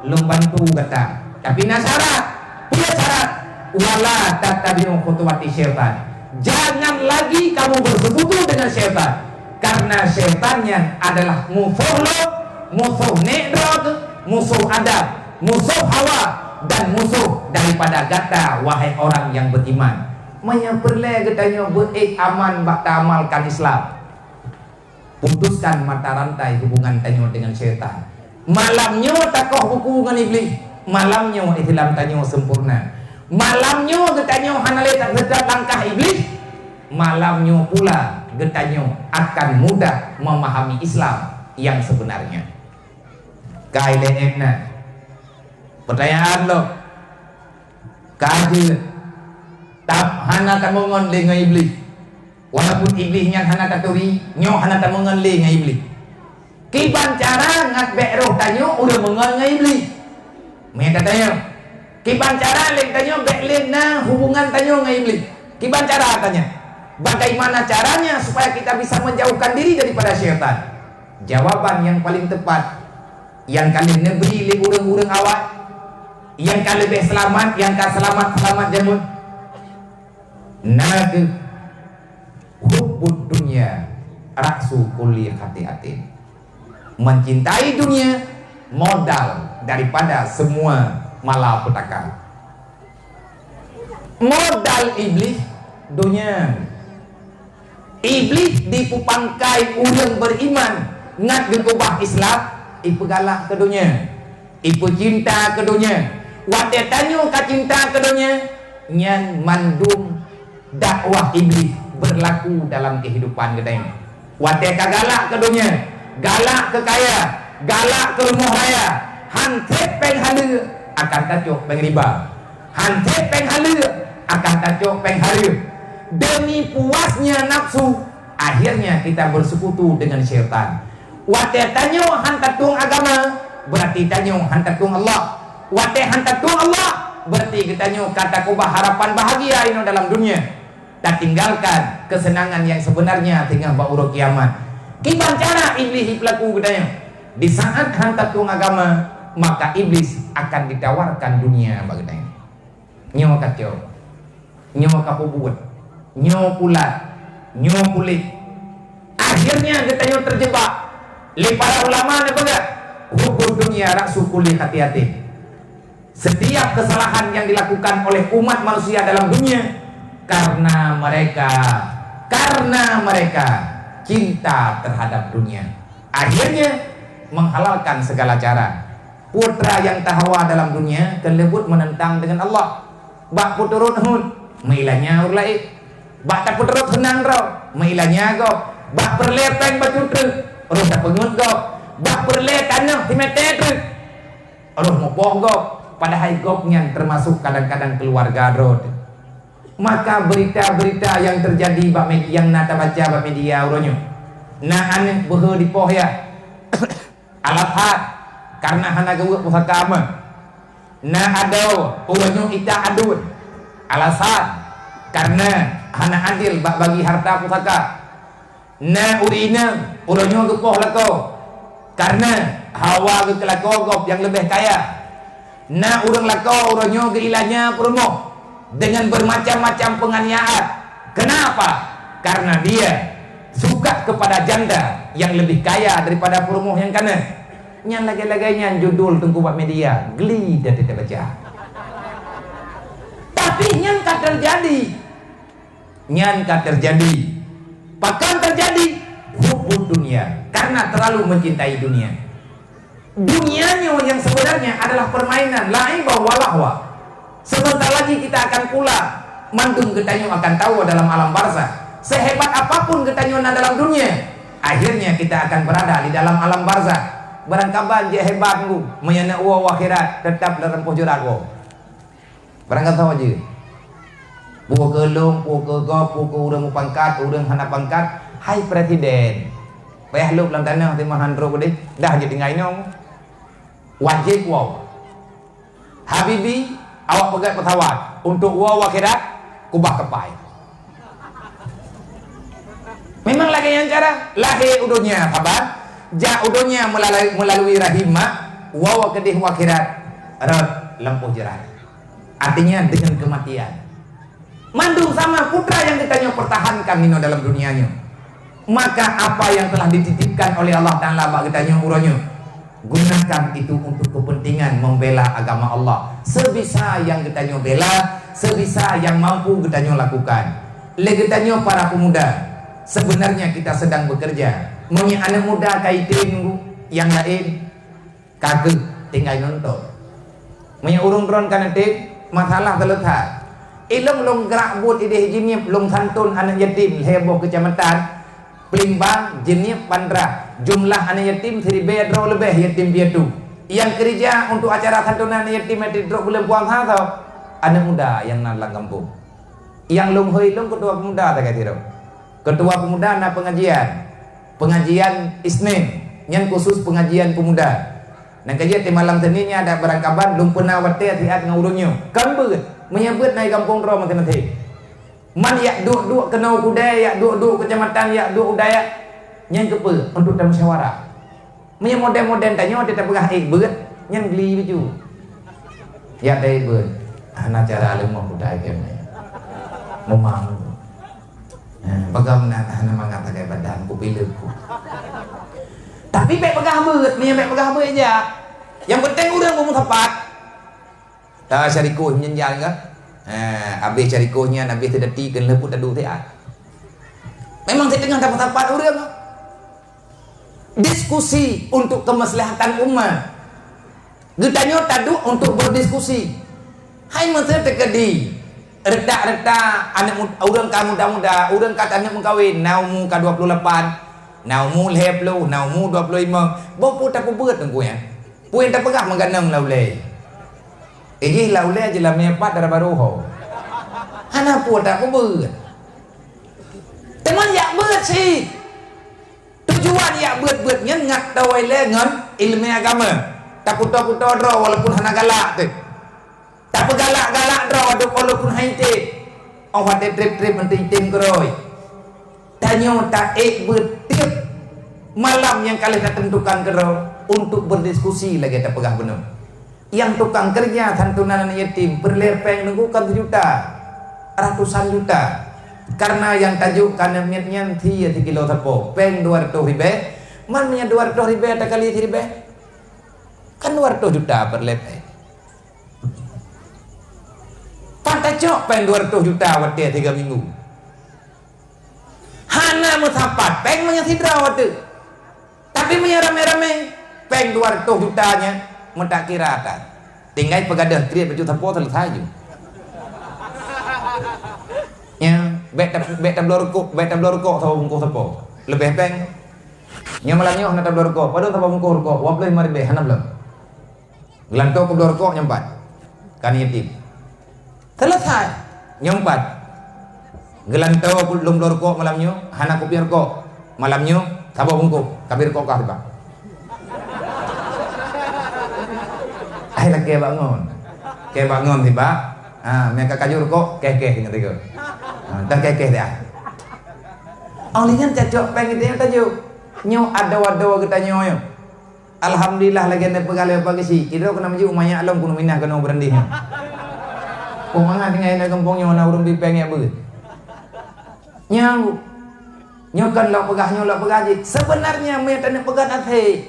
Long bantu kata. Tapi syarat, punya syarat. Wala tatabi'u khutuwati syaitan. Jangan lagi kamu bersekutu dengan syaitan. Karena syaitannya adalah musuh lo, musuh nedrog, musuh adab, musuh hawa, dan musuh daripada gata wahai orang yang beriman. Perle katanya aman bakta amalkan Islam. Putuskan mata rantai hubungan tanyo dengan syaitan. Malamnya takoh hubungan iblis. Malamnya Islam tanyo sempurna. Malamnya getanyo hanale tak dekat langkah iblis. Malamnya pula getanyo akan mudah memahami Islam yang sebenarnya. Kailenna. Pertanyaan lo. Kaji tap hana tamongon le ngai iblis. Walaupun iblisnya hana taturi, nyo hana tamongon le ngai iblis. Kiban cara ngat beroh tanyo udah mengon ngai iblis. Mereka tanya kiban cara leng tanyo beklen na hubungan tanyo ngai iblis. Kiban cara tanya. Bagaimana caranya supaya kita bisa menjauhkan diri daripada syaitan? Jawaban yang paling tepat yang kalian negeri le urang-urang awak, yang kalian lebih selamat, yang kalian selamat jamun. Hubbud dunya raksu kulli khati'atin. Mencintai dunia modal daripada semua malapetaka. Modal iblis dunia. Iblis dipupangkai urang beriman ngat gekubah Islam, ipu galak ke dunia, ipu cinta ke dunia. Wate tanyo ka cinta ke dunia, nyan mandum dakwah iblis berlaku dalam kehidupan kita ini. Wate ka galak ke dunia, galak ke kaya, galak ke rumah raya, hantet peng halu akan tacuk peng riba, hantet peng halu akan tacuk peng halu. Demi puasnya nafsu, akhirnya kita bersekutu dengan syaitan. Wate tanyo hantatung agama, berarti tanyo hantatung Allah. Wate hantatung Allah, berarti kita nyo kata kubah harapan bahagia ini dalam dunia. Dan tinggalkan kesenangan yang sebenarnya tinggal bauro kiamat. Kita cara iblis pelaku gedanya. Di saat hantatung agama, maka iblis akan ditawarkan dunia bagadanya. Nyo kacau, nyo kapubut, nyo pulat, nyo kulit. Akhirnya kita nyo terjebak. Para ulama ni bagat hukum dunia raksu kulli hati-hati. Setiap kesalahan yang dilakukan oleh umat manusia dalam dunia karena mereka cinta terhadap dunia, akhirnya menghalalkan segala cara. Putra yang tahawa dalam dunia kelebut menentang dengan Allah. Bak puturut hun mailanya urlai, bak tak puturut senang raw mailanya gop, bak perlepeng bacutre roh tak pengut gop, bak perle tanah timetetre roh mopoh gop. Padahal gopnya termasuk kadang-kadang keluarga road. Maka berita-berita yang terjadi yang nata baca bak media uronyo. Nah aneh behe di poh ya. Alahat karena hana gawak pusaka ama. Nah adau uronyo ita adun. Alasan karena hana adil bak bagi harta pusaka. Nah urina uronyo gepoh lako. Karena hawa ke kelako gop yang lebih kaya. Nah urang lakau uronyo geilanya promo dengan bermacam-macam penganiayaan. Kenapa? Karena dia suka kepada janda yang lebih kaya daripada promo yang kanan. Yang lagi-laginya judul tunggu buat media geli dan tidak baca. Tapi yang tak terjadi. Bahkan terjadi hubung dunia karena terlalu mencintai dunia. Dunianya yang sebenarnya adalah permainan laibah walahwa. Sebentar lagi kita akan pula mandung getanyo akan tahu dalam alam barzah. Sehebat apapun getanyo dalam dunia, akhirnya kita akan berada di dalam alam barzah. Barangkaban je hebat ku menyana uang akhirat tetap dalam pojoran ku. Barangkali tahu aja. Buku kelung, buku gop, buku urang pangkat, urang hana pangkat. Hai presiden. Payah lu dalam tanah timahan roh deh. Dah jadi ngainong. Wajib wow Habibi awak pegat pesawat untuk wow akhirat kubah kepai. Memang lagi yang cara lahir udunya sahabat ja udunya melalui rahimah wow kedih akhirat rod lempuh jerat. Artinya dengan kematian mandung sama putra yang ditanya pertahankan nino dalam dunianya. Maka apa yang telah dititipkan oleh Allah Ta'ala bagi tanya uronyo, gunakan itu untuk kepentingan membela agama Allah. Sebisa yang kita bela, sebisa yang mampu kita lakukan. Legetanyo para pemuda, sebenarnya kita sedang bekerja. Maunya anak muda kaitin yang lain kagak tinggal nonton. Maunya urung dron kan masalah terletak. Ilong long gerak buat ide jinip long santun anak yatim heboh kecamatan Pelimbang jenip pandra jumlah anak yatim 1000 lebih yatim piatu yang kerja untuk acara santunan yatim drop bulan puang atau anak muda yang nalang kampung yang long hoi long ketua pemuda tak kira ketua pemuda na pengajian Isnin yang khusus pengajian pemuda nah kajian di malam Seninnya ada barangkaban lum pernah wate hati-hati ngurunyo kan beut menyebut naik kampung ro mati-mati man yak duk kenau kudai yak duk kecamatan yak duk udaya yang kepe untuk dalam musyawarah punya model-model tanya dia tak pegah beut yang beli baju ya dari beut anak cara lemah budaya kemana memang Pegang hana mangata kayak badan ku pilihku. Tapi baik pegang beut, baik pegang beut aja. Yang penting urang mau tepat. Dah syarikuh menyenjal kan? Habis syarikuhnya nabi terdetikan leput adu teh. Memang di tengah tepat-tepat urang. Diskusi untuk kemaslahatan umat. Getanya tadu untuk berdiskusi. Hai menteri terkedi. Redak-redak anak urang ka muda-muda, urang kata anak mengkawin, naumu ka 28, naumu 20, naumu 25. Bopo tak beut engko ya. Puin tak pegah mengganang laulai. Igi laulai je lah mepat darah baruho. Hana pu tak beut. Teman yak beut sih. Tujuan yak beut-beutnya ngat tawai le ngan ilmu agama. Tak puto-puto dro walaupun hana galak tu. Tak bergalak-galak draw ada walaupun haite. Awak trip-trip menteri tim keroi. Tanya tak bertip malam yang kalian dah tentukan keroi untuk berdiskusi lagi tak pegah benar. Yang tukang kerja santunan anak yatim berlepeng nunggukan juta, ratusan juta. Karena yang tajuk karena niatnya 3 kilo tepo, peng 200 ribu. Mana 200 ribu ada kali ribu? Kan 200 juta berlepeng. Pantai cok peng 200 juta waktu 3 minggu. Hana mutapat peng menyatidra waktu. Tapi rame-rame peng 200 jutanya mentak kira kan. Tinggal pegadah kriat berjuta po selesai je. Ya, bet tablo rokok tahu bungkus tepo. Lebih peng. Nya malamnya hana tablo rokok, padahal tahu bungkus rokok 25 ribu hana belum. Gelanto ke rokok nyempat. Kan yatim. Selesai nyempat gelantau belum rokok malamnya hana kopi rokok malamnya sabah bungkuk kabir rokok kah tiba akhirnya ke bangun tiba mereka kaju rokok kekeh ingat itu dan kekeh dia awalnya cacok pengen dia tajuk nyo ada kita nyo alhamdulillah lagi anda pegalai pagi sih kira kena maju umanya alam kuno minah kena berendihnya Kumangan dengan anak kampungnya mana urung bipeng ya beut. Nyokan lah pegah je. Sebenarnya mereka nak pegang ate.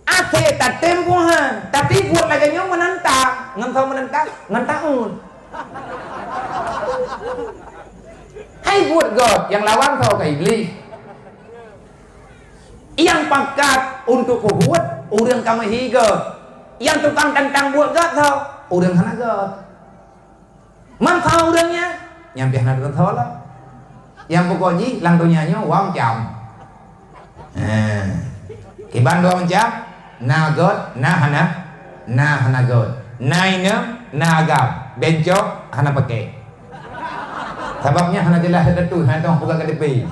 Ate tak tempuhan, tapi buat lagi nyo menentang, ngentahun. Hai buat God yang lawan kau ke iblis. Yang pakat untuk buat urang kamu higa. Yang tukang tentang buat God kau, urang hana God. Mantau orangnya nyampe hana orang tahu lah. Yang pokoknya langtunya wang jam. Kiban dua macam, na God, na hana God, na ina, na agam, bencok hana pakai. Sebabnya hana jelas tertentu, hana tahu buka KTP.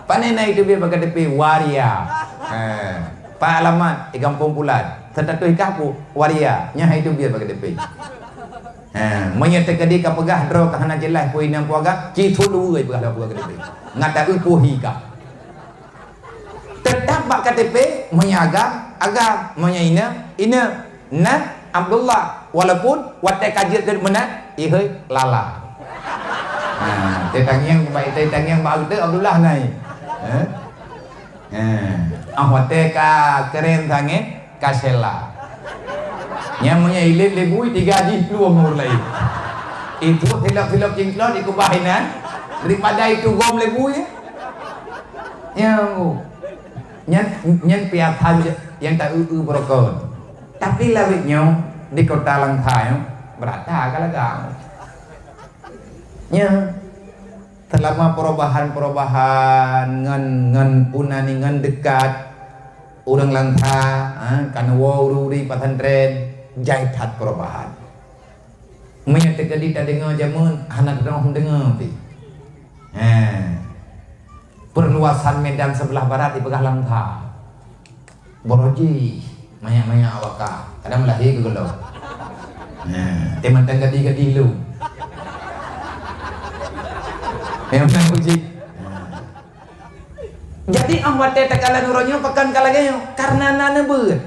Panena itu biar buka KTP waria. Pak alamat di Kampung Pulat, tertentu ikapu waria, nya itu biar buka KTP. Menyatakan dia pegah draw ke hana jelas poin yang puaga citu dulu pegah dah puaga KTP ngata upuhi ka tetap bak KTP menyaga agam menyaina ina na Abdullah walaupun watai kajir ke mana ihoi lala tetang yang baru tu Abdullah nai watai ka keren sange kasela Nyamanya ilit lebui 3 haji peluang umur lain. Itu hilap-hilap jengklot ikut bahinan daripada itu gom lebui nyan piat hal yang tak berokon. Tapi lawitnya di kota Langkai berata kalagang. Selama perubahan ngan punani ngan dekat orang Langka karena wuri pesantren jahitat perubahan. Menyatakan dia tak dengar jamun, anak orang dengar ti. Perluasan medan sebelah barat di Pegah Langka. Boroji, banyak-banyak awak kadang lahir ke gelau. Teman gadi-gadi lu. Memang uji. Jadi ahwat teh kala nuronyo pekan kala gayo karena nana beut.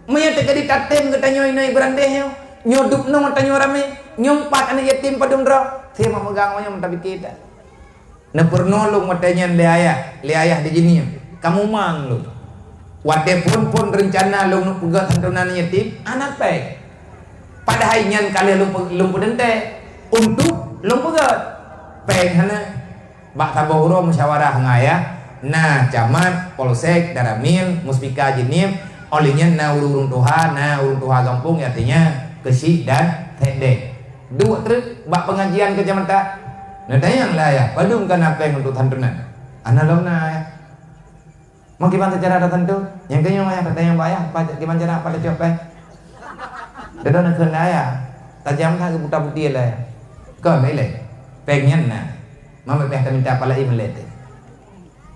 Maya teh kadi tatem ke tanyo inai berandeh yo. Nyodupno tanyo rame, nyompat anak yatim padung dro. Dia memegang macam tapi kita. Na pernolong matanya le ayah di sini. Kamu mang lu. Wate pun rencana lu nak pegat santunan yatim anak baik. Padahal nyan kali lu pedente untuk lu pegat. Peng hana bak taboro musyawarah ngaya. Nah, camat, polsek, daramil, muspika jinim, olinya na urung tuha kampung artinya kesih dan tedek. Dua terus bak pengajian ke kecamatan. Nah, tanya lah ya, padung kan apa yang untuk santunan. Ana lomna ya. Mau gimana cara datang tu? Yang kenyang ayah katanya bayar, gimana cara pada coba? Dia nak kena ayah, tajam kan ke buta putih lah. Kau ni le, pengen na, mama peh minta pala email le.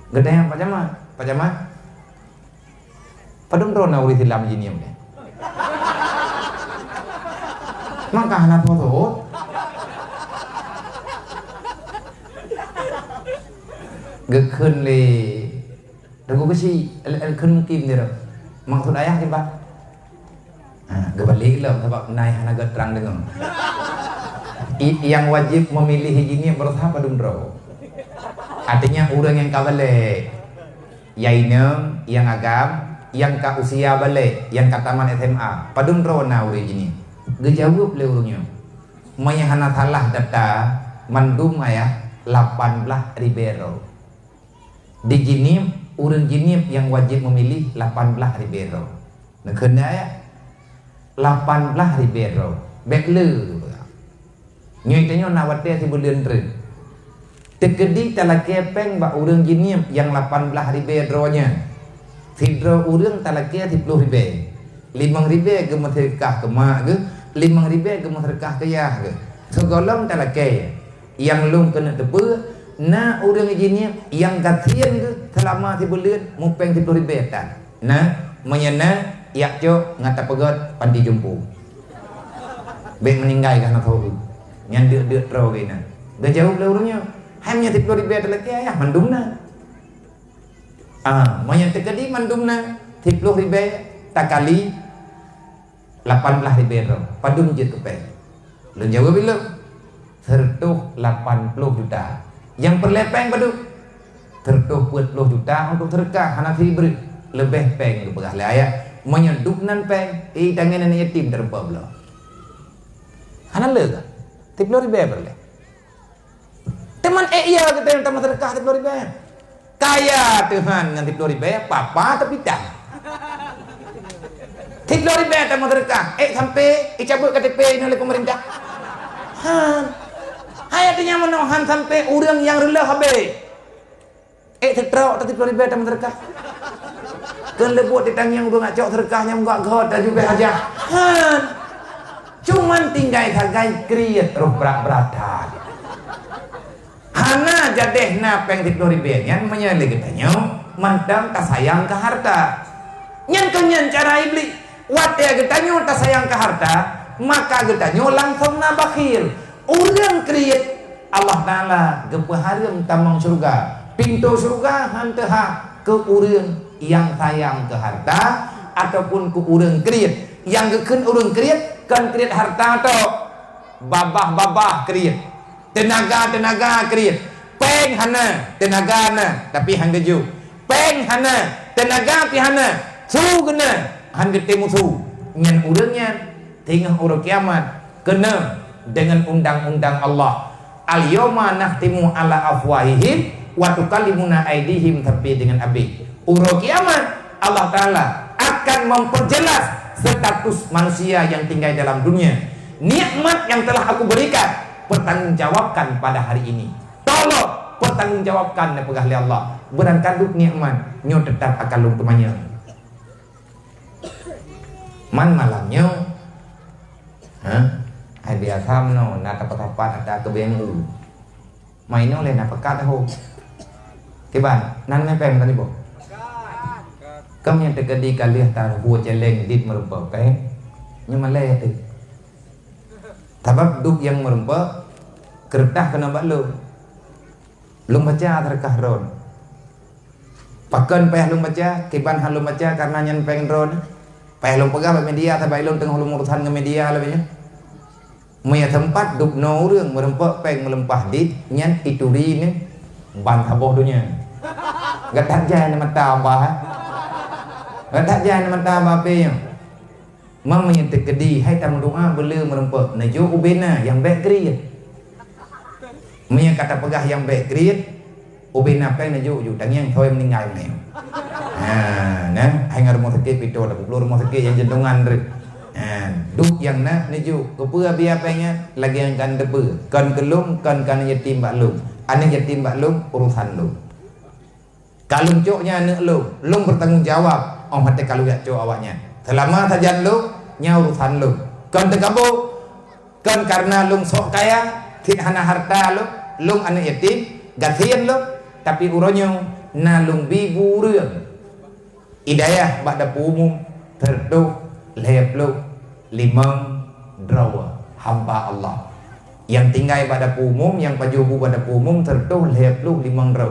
Gede yang pajama, padung drone uri tilam jiniam le. Maka anak foto. Gekun le. Dagu kasi kun kim dia. Maksud ayah ni ba? Kebalik lah sebab naik hanaga terang dengan. Yang wajib memilih ini berapa dumro. Artinya orang yang kabale, yainem, yang agam, yang ka usia balik, yang ka taman SMA. Padumro na uri ini. Gejawab le urungnya. Maya hana salah data mandum ayah 18 ribu. Di jinim urang jinim yang wajib memilih 18 ribu. Nak kena ya 18 ribu. Bekle. Nyoi tanyo nawate si bulan tren. Tekedi talake peng ba urang jinim yang 18 ribu nya. Sidro urang talake 10 ribu. 5 ribu ke masyarakat ke mak ke 5 ribu ke masyarakat ke yah ke. Segolong talake yang lung kena tepu na urang jinim yang gatian ke selama 3 bulan mupeng 10 ribu tak. Nah, menyana yak jo ngata pegot panti jumpu. Bek meninggal karena tahu. Yang dek tro kena. Dah jauh lah urangnya. Hanya 10 ribu lagi ayah mandumna. Menyana tekedi mandumna 10 ribu tak kali 18 ribu. Padum je tu peng. Lu jawab bila? Tertuh 80 juta. Yang perlepeng padu tertuh 40 juta untuk terkah anak ribet lebih peng lu pegah ayah menyeduk nan peng tangan anak yatim terpa belah anak lega 10 ribu berle teman iya kita yang teman terkah 10 ribu kaya Tuhan dengan 10 ribu papa tapi tak 10 ribu teman terkah sampai cabut KTP ini oleh pemerintah hayatnya menohan sampai urang yang rela habis tertrok tadi 10 ribu teman terkah kan lebut ditang yang urang acok terkahnya enggak god dan juga aja cuman tinggal hargai kriat roh berat-beratan hana jadeh na peng 10 ribu yang menyalih kitanya mantang tak sayang ke harta yang kenyan cara iblis wadah kitanya tak sayang ke harta maka kitanya langsung na bakhil orang kriat Allah Ta'ala gepaharim tamang surga pintu surga hantaha ke urang yang sayang ke harta ataupun ke urang kriat yang geken urang kriat kan kriat harta atau babah kriat tenaga kriat peng hana tenaga na tapi hang geju peng hana tenaga pi hana su gena hang gete musuh ngan urangnya tengah urang kiamat kena dengan undang-undang Allah al-yawma nahtimu ala afwahihim wa tukallimuna aydihim tapi dengan abi uro kiamat Allah Ta'ala akan memperjelas status manusia yang tinggal dalam dunia nikmat yang telah aku berikan pertanggungjawabkan pada hari ini tolong pertanggungjawabkan pegah Allah berangkaduk nikmat nyo tetap akan lumtumanya man malamnya dia tham no na tapat ada kebengu maino le na pekat ho ke ban nan me pem tadi bo kam yang terjadi kali tar hua celeng dit merempa pe nhưng mà le tu tabab duk yang merempa kertas kena bak lum baca terkah ron pakan peh lum baca ke ban halum baca karena nyen peng ron peh lum pegah media tabai lum tengah lum urusan ke media lebihnya Maya tempat duk no urang merempak peng melempah dit nyan ituri ni ban taboh dunia. Gak tak jalan mata apa. Gak tak jalan mata apa pe. Mama yang terkedi hai tam doa bela merempak najo ubena yang baik kriat. Maya kata pegah yang baik kriat ubena peng najo ju tangyang thôi meninggal ni. Nah, hai ngar rumah sakit pito dak keluar rumah sakit yang jantungan rek. Duk yang nak najo kepua biar pengnya lagi yang kan debu kan kelung kan yatim baklum anak yatim baklum urusan lu kalung coknya anak lu bertanggung jawab mati kalau ya cok awaknya selama saja lu nya urusan lu kan tegabuk kan karena lu sok kaya hana harta lu anak yatim gatian lu tapi uronyo nalung bibu reung idayah bada umum terduh lep lu limang drawa hamba Allah yang tinggal pada umum yang pajubu pada umum tertuh leplu limang draw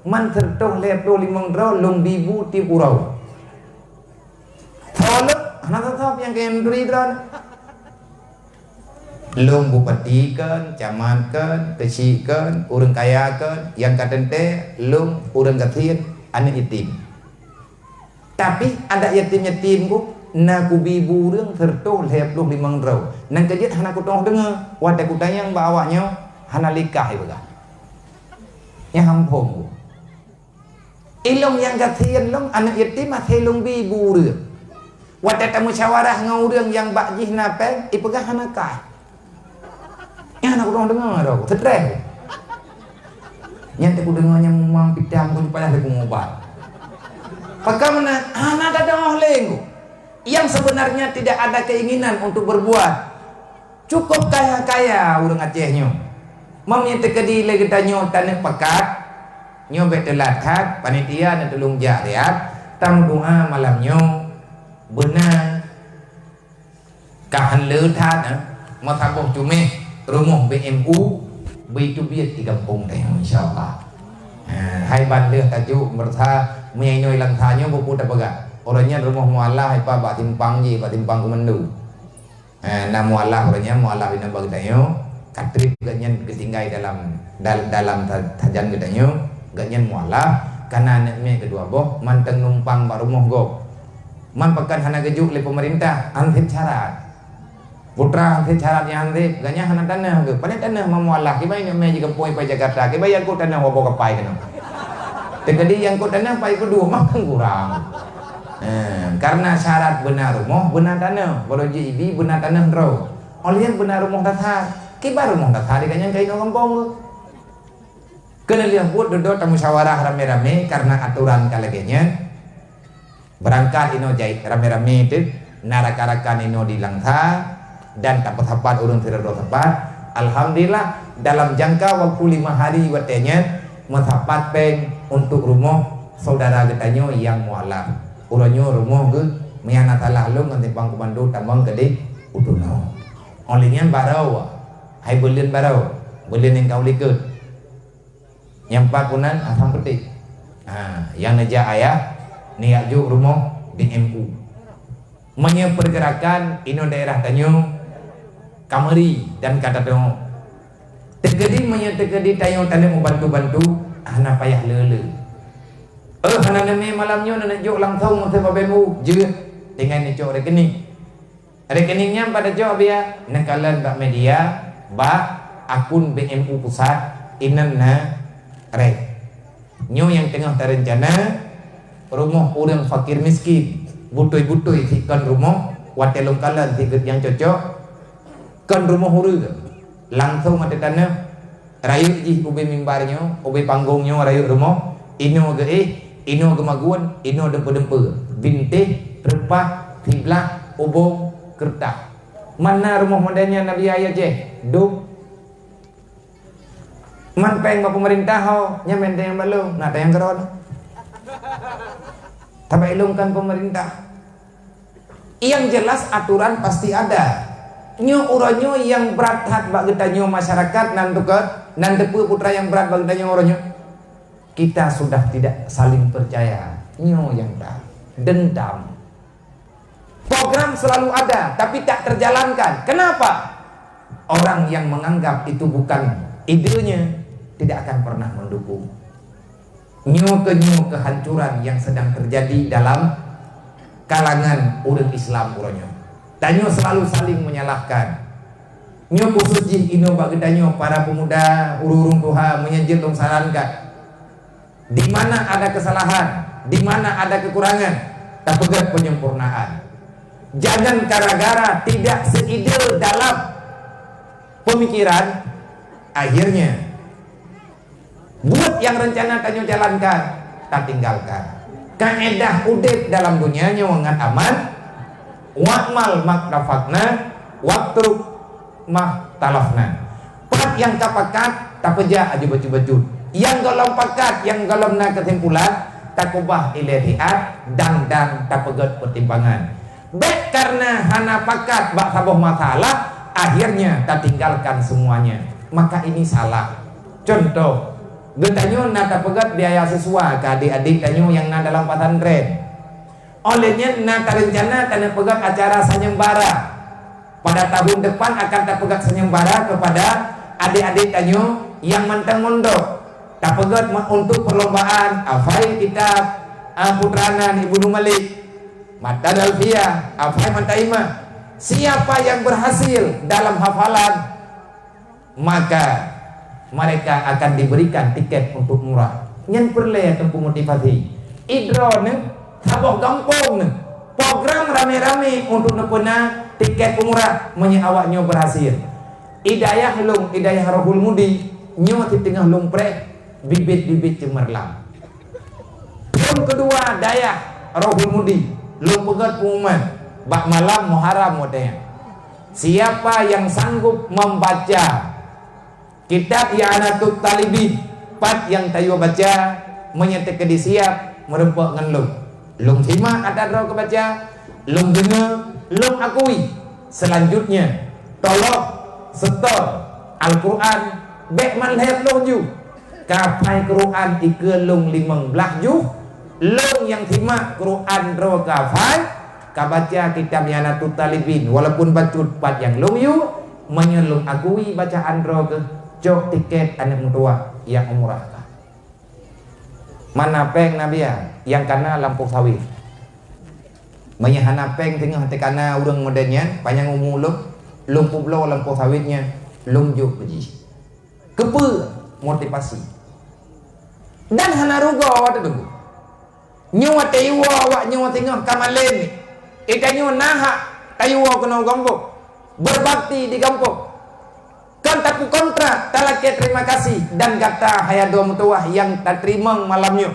man tertuh leplu limang draw long bibu ti purau tolak anak tetap yang kendri dran long bupati kan camat kan kecil kan urang kaya kan yang katente long urang gatiin anak yatim tapi ada yatim ku na ku bibu reung tertuh lep lu limang draw nang kejit hana ku tong dengar wadah ku tanyang ba awaknya hana likah ibaga nya hampung ilong yang gatian long anak yatim mah helong bibu reung wadah ta musyawarah ngau reung yang bak jih na peng ipaga hana kah nya hana ku tong dengar ro stres nya ta ku dengar nya mang pidam ku payah ku ngobat pakamana hana dadah lengku yang sebenarnya tidak ada keinginan untuk berbuat cukup kaya-kaya urang Acehnya mamnya tekedi lagi tanyo tanah pekat nyo betelat hat panitia na tulung jariat tam doa malamnya benar kahan leuthat mathaboh cume rumah BMU begitu biat di kampung teh insyaallah hai ban leuh tajuk mertha menyoi lang thanyo buku tabaga orangnya rumah mualah apa bak timpang je bak timpang kemendu na mualah orangnya mualah bina bag dayo katrip ganyan ketinggai dalam tajan gedanyo ganyan mualah karena anaknya kedua boh manteng numpang bak rumah go man pekan hana gejuk le pemerintah antip syarat putra antip syarat yang antip ganyan hana tanah ke pada tanah mualah kibai me jika poi pai Jakarta kibai yang ko tanah wapo kapai kana tegedi yang ko tanah pai kedua makan kurang karena syarat benar rumah benar tanah baru jibi benar tanah draw olian benar rumah datar kibar rumah datar dikanya kain kampung kena lihat buat dodot musyawarah rame-rame karena aturan kalagenya berangkat ino jahit rame-rame itu narak-arakan ino di langka dan tapat-tapat urung tidak tepat alhamdulillah dalam jangka waktu 5 hari watenya matapat peng untuk rumah saudara getanyo yang mualaf uranyo rumah ke miana talah lu nganti pang komando tambang gede utuno olehnya barau hai belin barau belin yang kau likut yang pakunan asam petik yang neja ayah niat juk rumah BMU menye pergerakan ino daerah tanyo kamari dan kata tengok tegedi menye tegedi tayo tanda mau bantu-bantu hana payah lele hana neme malamnya nak jok langsung mesti BMU je dengan ni jok rekeningnya pada jok biar nakalan bak media bak akun BMU pusat inan na rek nyo yang tengah terencana rumah orang fakir miskin butoi-butoi sikan rumah watelong kalan sikit yang cocok kan rumah huru langsung ada tanah rayu ji ube mimbarnya ube panggungnya rayu rumah ino ge ino gemaguan ino dempe-dempe bintih repah tiblah ubung kertas mana rumah modanya Nabi ayah je duk man peng ba pemerintah ho nyamen yang balung nah yang keron tapi ilungkan pemerintah yang jelas aturan pasti ada nyo uranyo yang berat hat bak getanyo masyarakat nan tuker nan depu putra yang berat bak getanyo uranyo kita sudah tidak saling percaya nyo yang dah dendam program selalu ada tapi tak terjalankan kenapa orang yang menganggap itu bukan idenya tidak akan pernah mendukung. Nyo kehancuran yang sedang terjadi dalam kalangan urang Islam uranyo. Tanyo selalu saling menyalahkan. Nyo khusus jih ino bagi tanyo para pemuda urung Tuhan menyenjil dong sarankan. Di mana ada kesalahan, di mana ada kekurangan, tak pegat penyempurnaan. Jangan gara-gara tidak seide dalam pemikiran, akhirnya buat yang rencana tanyo jalankan, tak tinggalkan. Kaedah udip dalam dunianya wangan aman, wa'mal maktafakna, waktu mahtalafna. Pat yang kapakat, tak peja aja baju-baju. Yang golong pakat, yang golong na kesimpulan, tak kubah ilatiat, dan tak pegat pertimbangan. Baik karena hana pakat bak sabuh masalah, akhirnya tak tinggalkan semuanya. Maka ini salah. Contoh, getanyo na tak pegat biaya siswa ke adik-adik tanyo yang na dalam pesantren. Olehnya na tak rencana tanah pegat acara sanyembara. Pada tahun depan akan tak pegat sanyembara kepada adik-adik tanyo yang mantang mondok. Tak pegat untuk perlombaan afai kitab putranan Ibu Malik Mata Dalfia afai Mantaima. Siapa yang berhasil dalam hafalan, maka mereka akan diberikan tiket untuk umrah. Yang perlu tempuh motivasi idro ne saboh gampong ne program rame-rame untuk nepena tiket umrah menyawaknya berhasil. Idayah lung idayah rohul mudi nyo di tengah lung pre bibit-bibit cemerlang. Yang kedua daya rohul mudi lung pegat pengumuman bak malam Muharram modenya. Siapa yang sanggup membaca kitab I'anatul Talibin pat yang tayo baca menyatakan siap merempok ngan lung simak ada roh kebaca, lung dengar, lung akui. Selanjutnya tolong setor Al-Quran bek manhaj lung ju kapai Quran ike lung 15 ju lung yang simak Quran roh kapai kabaca kitab I'anatul Talibin walaupun bacut pat yang lung yu menyelung akui bacaan roh ke jok tiket anak mertua yang umrah. Mana peng nabi yang kana lampu sawit menyahana peng tengah hati kana urang modennya panjang umuluk lumpuh blow lampu sawitnya lumjuk puji kepe motivasi dan hana rugo awak tu nyawa tayuwa awak nyawa tengah kamalen ikanyo naha tayuwa kena gombok berbakti di kampung kan taku kontra talake terima kasih dan kata hayado mutuah yang tak terima malamnya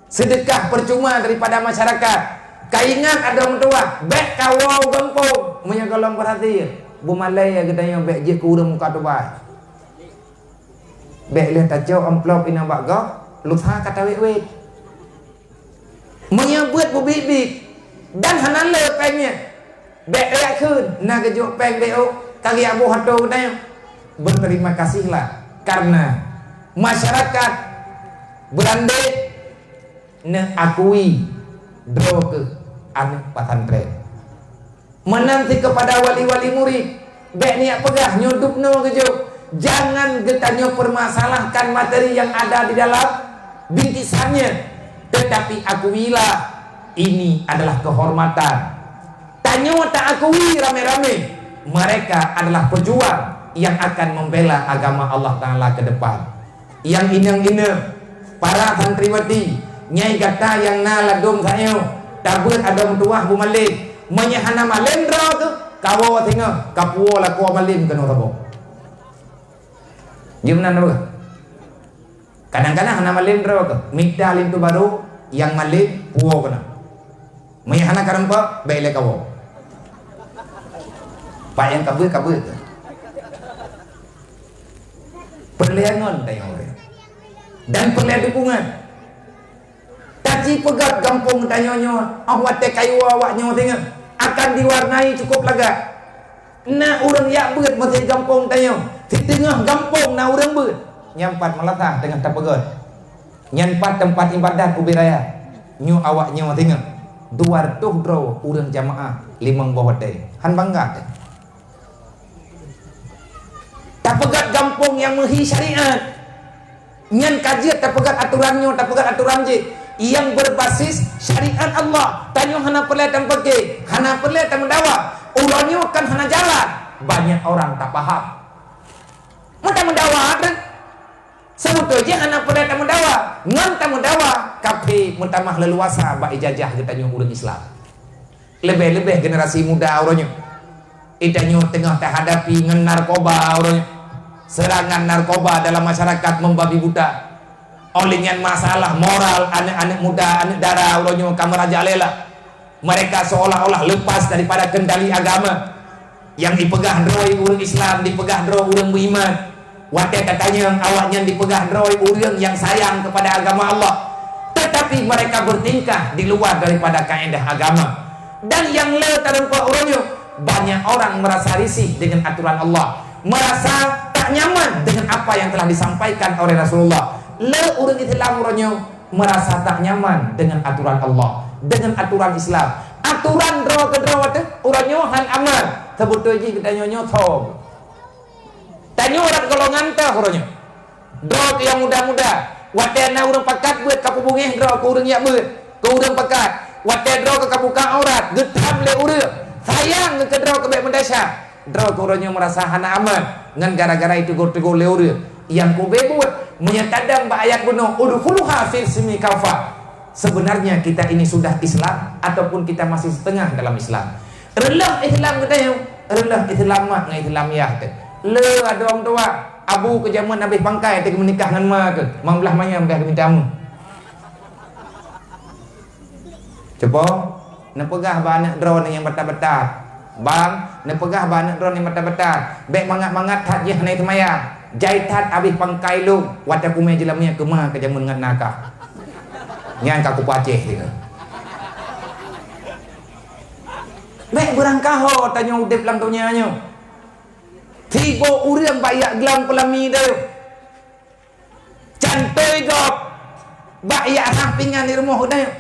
sedekah percuma daripada masyarakat kaingan ada mutuah bek kawau gempung menyagalang perhati bu malai gedanya bek je kurang muka tu baik bek lihat tajau amplop ina bakga lutha kata wek menyebut bu bibik dan hanale pengnya bek reak kun na kejuk peng beo kaki abu hatu katanya berterima kasihlah karena masyarakat berande ne akui dro ke anak pesantren menanti kepada wali-wali murid bek niat pegah nyudup no kejuk jangan getanyo permasalahkan materi yang ada di dalam bintisannya tetapi akuilah ini adalah kehormatan tanyo tak akui rame-rame mereka adalah pejuang yang akan membela agama Allah Ta'ala ke depan. Yang inang-inang para santriwati nyai kata yang naladum sayo tabut adom tuah bu malik menyahana malendra ke kawo tengah kapuo la kuo malim ke norabo gimana no kadang-kadang hana malendra ke mikta lim tu baru yang malim puo kena menyahana karempa bele kawo pak yang kabut perliangan dan perlian dukungan taci pegat gampung tanyonyo awak te kayu awak nyo tengok akan diwarnai cukup laga na urang yak beut masih gampung tanyo di tengah gampung na urang beut nyampat melatah tengah tapegot nyampat tempat ibadat ubi raya nyu awak nyo tengok 200 draw urang jamaah 5 bawah teh han bangga pegat gampung yang mehi syariat nyan kajian tak pegat aturannya, tak pegat aturan je yang berbasis syariat Allah. Tanya hana perlihatkan pergi, hana perlihatkan mendawa, ulanya kan hana jalan. Banyak orang tak paham. Mudah mendawa kan? Sebetulnya hana perlihatkan mendawa, ngan tak mendawa. Kafe mutamah leluasa bak ijazah kita nyu urang Islam. Lebih-lebih generasi muda orangnya. Itanyo tengah tak hadapi ngan narkoba orangnya. Serangan narkoba dalam masyarakat membabi buta. Olehnya masalah moral anak-anak muda, anak dara ulonyo kameraja lela. Mereka seolah-olah lepas daripada kendali agama. Yang dipegah droi urang Islam, dipegah droi urang beriman. Wate katanya awaknya dipegah droi urang yang sayang kepada agama Allah. Tetapi mereka bertingkah di luar daripada kaedah agama. Dan yang le tarumpa ulonyo, banyak orang merasa risih dengan aturan Allah, merasa tak nyaman dengan apa yang telah disampaikan oleh Rasulullah. Le urang Islam uronyo merasa tak nyaman dengan aturan Allah, dengan aturan Islam. Aturan draw ke draw tu uronyo han aman. Sebetulnya kita nyonyo thom. Tanyo orang golongan teh uronyo. Draw ke yang muda-muda. Watena urang pakat buat kapubungeh draw ke urang yak beut. Ke urang pakat. Wate draw ke kabuka aurat, getam le urang. Sayang ke draw ke baik mendasar. Draw ke uronyo merasa hana aman. Ngan gara-gara itu go-go le urang. Yang ku bebut menyatadang ba ayat kuno udkhuluha fil simi kafa. Sebenarnya kita ini sudah Islam ataupun kita masih setengah dalam Islam. Relah Islam kita yo, relah Islam mak ngai Islam ya ke. Le ada orang tua abu ke zaman habis pangkai te menikah ngan ma ke. Mang belah maya belah mintamu. Coba nak pegah ba anak drone yang betat-betat. Bang, nak pegah ba anak drone yang betat-betat. Bek mangat-mangat tak je nai semaya. Jaitat habis pangkai lu wata kumai jelamnya kemah ke jamun ngan nakah nyan kaku paceh dia mek berangkaho tanya udip lang tonyanya tibo urang bayak gelam pelami dah cantoi gop bayak sampingan di rumah dah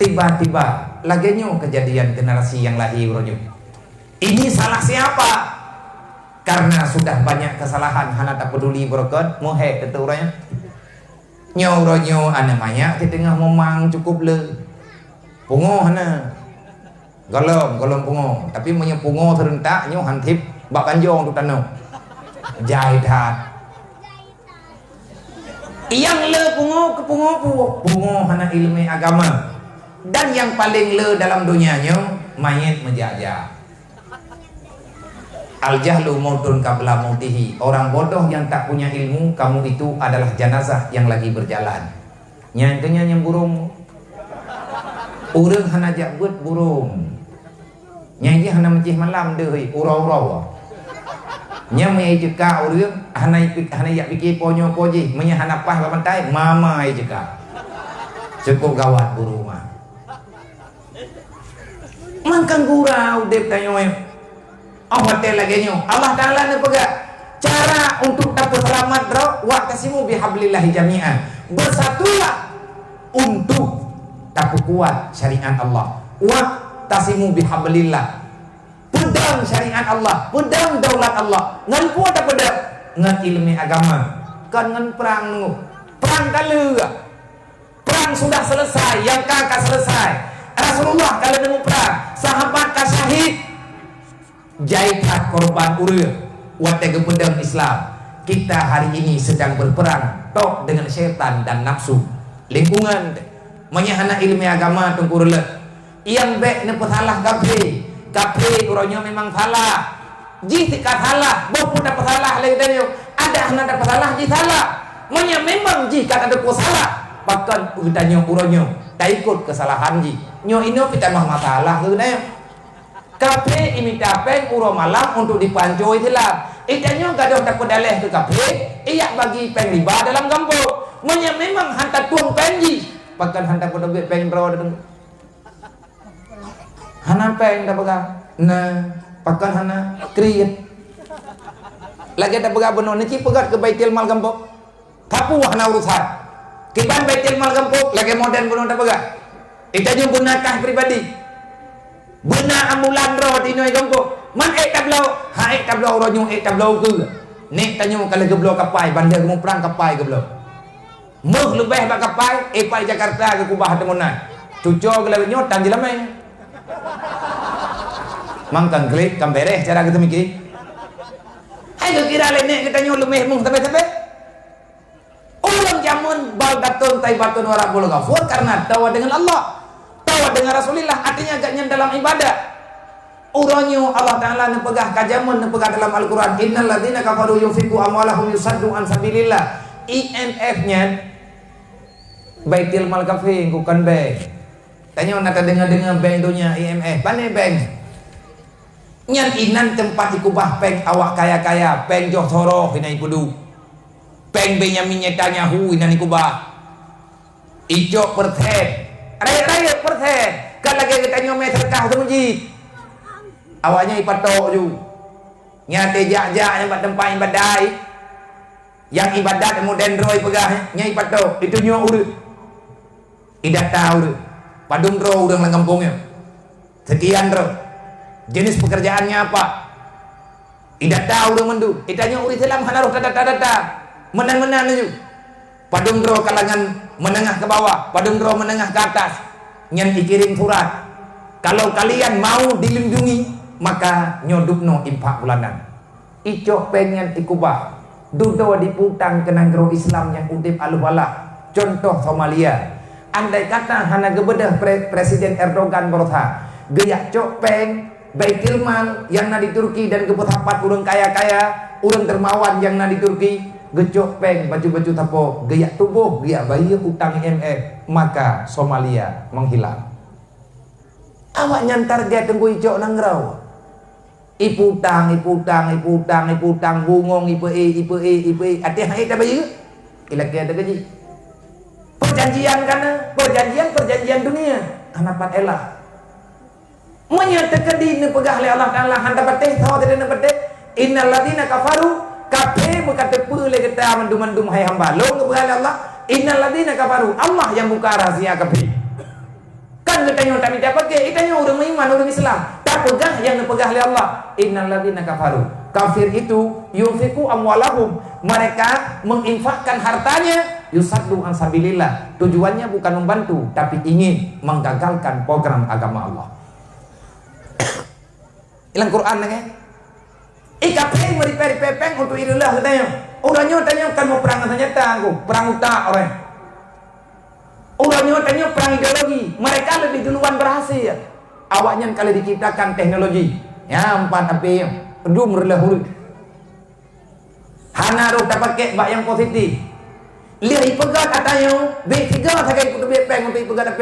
tiba-tiba lagenya kejadian generasi yang lahir uronyo. Ini salah siapa? Karena sudah banyak kesalahan hana tak peduli berkat mohe kata orangnya nyoronyo ana maya di tengah memang cukup le pungo hana golong pungo tapi punya pungo terentak nyo hantip bak kanjong tu tanau jaitat yang le pungo ke pungo hana ilmu agama dan yang paling le dalam dunianya mayit menjajah. Al-jahlu mautun qabla mautihi. Orang bodoh yang tak punya ilmu, kamu itu adalah jenazah yang lagi berjalan. Nyangkanya yang burung. Urang hana jak beut burung. Nyangki hana mencih malam deui, urau-urau. Nya mai jeka urang hana yak pikir ponyo poji, menya hana pah ka pantai, mama ai jeka. Cukup gawat burung mah. Mangkang gurau dep tanyo Allah lagi nyo. Allah Ta'ala ni pegang cara untuk dapat selamat bro. Wa'tasimu bihablillahi jami'an. Bersatulah untuk dapat kuat syariat Allah. Wa'tasimu bihablillah. Pedang syariat Allah, pedang daulat Allah. Ngan kuat tak pedang? Ngan ilmu agama. Kan ngan perang nunggu. Perang kala. Perang sudah selesai, yang kakak selesai. Rasulullah kalau nunggu perang, sahabat ka syahid. Jaitat korban urang watega pedang Islam. Kita hari ini sedang berperang tok dengan syaitan dan nafsu lingkungan menyahana ilmu agama tungkurle yang baik ne salah kafe uronyo memang salah ji tika salah bopu dapat salah lagi dari ada hana dapat salah ji salah menya memang ji kata ada salah bahkan udanyo uronyo tak ikut kesalahan ji nyo ino kita mah masalah ke kafe imita peng uro malam untuk dipancoi Islam. Ikannya gadoh tak pedaleh ke kafe, iya bagi peng riba dalam kampung. Menya memang hantar tuang penji, bahkan hantar pada peng rawa datang. Hana peng dah pegang, nah, bahkan hana kriit. Lagi dah pegang benar, nanti pegat ke baitil mal kampung. Kapu hana urusan. Kiban baitil mal kampung, lagi modern benar dah pegang. Ikannya gunakan pribadi. Benar amulan roh di noi gongko man tablau tablau ronyo tablau ke nek tanyo kalau geblo kapai bandar kamu perang kapai geblo meh lebih bak kapai pai Jakarta ke Kubah temunan cuco gelawe nyotan jelamai mangkang klik kambereh cara kita mikir ayo kira nek kita nyo lemeh mung sampai ulang jamun baldatun taibatun warabul ghafur karena tawa dengan Allah tawa dengan Rasulullah artinya agaknya dalam ibadah uronyo Allah Ta'ala nepegah kajamun nepegah dalam Al-Quran innal ladzina kafaru yunfiqu amwalahum yusaddu an sabilillah IMF nya Baitul Mal Kafir bukan bank tanya nata dengar bank dunia IMF pane bank nyan inan tempat ikubah bank awak kaya-kaya bank Johor hinai pudu bank Benyamin Netanyahu hinai ikubah ijo persen raya persen kan lagi kita nyomeh sedekah tu masjid awaknya ipatok ju nyate jak-jak yang tempat ibadah yang ibadat modern roy pegah nya ipatok itu nyo urut idak tahu padung ro urang lang kampungnya sekian ro jenis pekerjaannya apa idak tahu ro mendu itanya urut Islam hanaruh data menan-menan ju padung ro kalangan menengah ke bawah padung ro menengah ke atas nyan dikirim surat kalau kalian mau dilindungi maka nyodukno impak bulanan ico pengen ikubah dudo diputang ke negara Islam yang udip aluwala contoh Somalia andai kata hana gebedah Presiden Erdogan berotha geyak cok peng Baitul Mal yang na di Turki dan gebetapat urang kaya-kaya urang dermawan yang na di Turki gecok peng baju-baju tapo geyak tubuh geyak bayi utang IMF maka Somalia menghilang awak nyantar gaya tunggu ico nangrau iputang bungong ipe ati hai ta bayu ilak ada gaji perjanjian kana perjanjian dunia anapat elah menyatakan di pegah oleh Allah Taala handa pateh tahu tidak pateh innal ladina kafaru kafe berkata pule kita mandum hai hamba lo pegah Allah innal ladina kafaru Allah yang buka rahasia kafe kan katanya kami dapat ke itanya orang iman orang Islam tak pegah yang pegah oleh Allah innal ladzina kafaru kafir itu yunfiqu amwalahum mereka menginfakkan hartanya yusaddu an sabilillah tujuannya bukan membantu tapi ingin menggagalkan program agama Allah ilang Quran nge ikapeng meriperi pepeng untuk irillah katanya orangnya tanya kan mau perang ternyata aku perang utak orang orangnya tanya perang ideologi mereka lebih duluan berhasil awaknya kalau diciptakan teknologi ya 4 HP pedum relahur hana ro tak pakai bak yang positif lihat ipegat katanya B3 sakai kutu bepeng untuk ipegat HP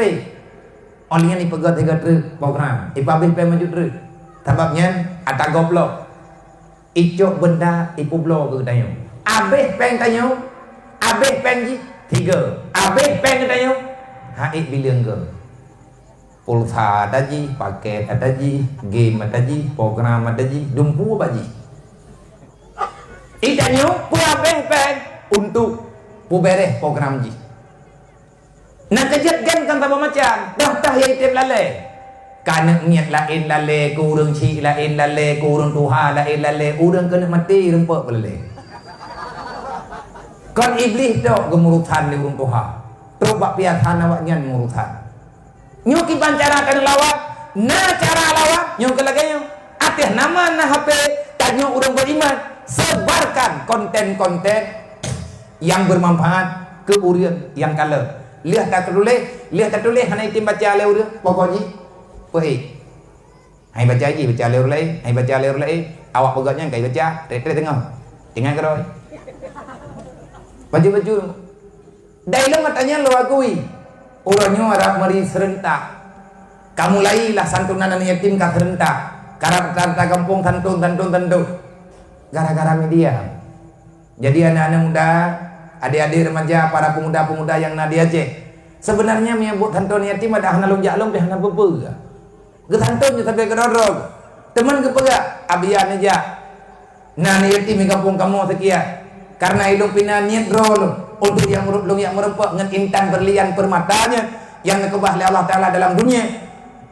olian ipegat 3 truk program ipabih pe maju truk sebabnya ada goblok icok benda ipu blok ke katanya abeh peng tanya abeh peng ji 3 abeh peng katanya haid bilang ke pulsa ada ji paket ada ji game ada ji program ada ji dumpu apa ji itanya pu abeh peng untuk pu bereh program ji nak kejat kan kan apa macam dah yang item lalai karena niat lain lalai kurang ci lain lalai kurang tuha lain lalai urang kena mati rempek lalai kan iblis dok gemurutan di urang tuha terubak piatan awaknya murutan nyuki bancara kan lawak na cara lawak nyuk lagi atih nama na HP tanya urang beriman sebarkan konten-konten yang bermanfaat ke urang yang kala lihat tak tulis hana itim baca le urang pokoknya pei hai baca le urang hai baca le urang awak pegaknya kai baca tengah keroi baju-baju Dalam katanya lo akui orangnya arah mari serentak kamu lailah santunan yatim ka serentak karena kampung tantun gara-gara media jadi anak-anak muda adik-adik remaja para pemuda-pemuda yang nadi Aceh sebenarnya menyebut tantun yatim ada hana lonjak long hana bebe ke tantun sampai ke dorog teman ke pegak abian aja nah yatim di kampung kamu sekian karena hidup pina niat rol untuk yang merupung yang merempok dengan intan berlian permatanya yang nekebah oleh Allah Ta'ala dalam dunia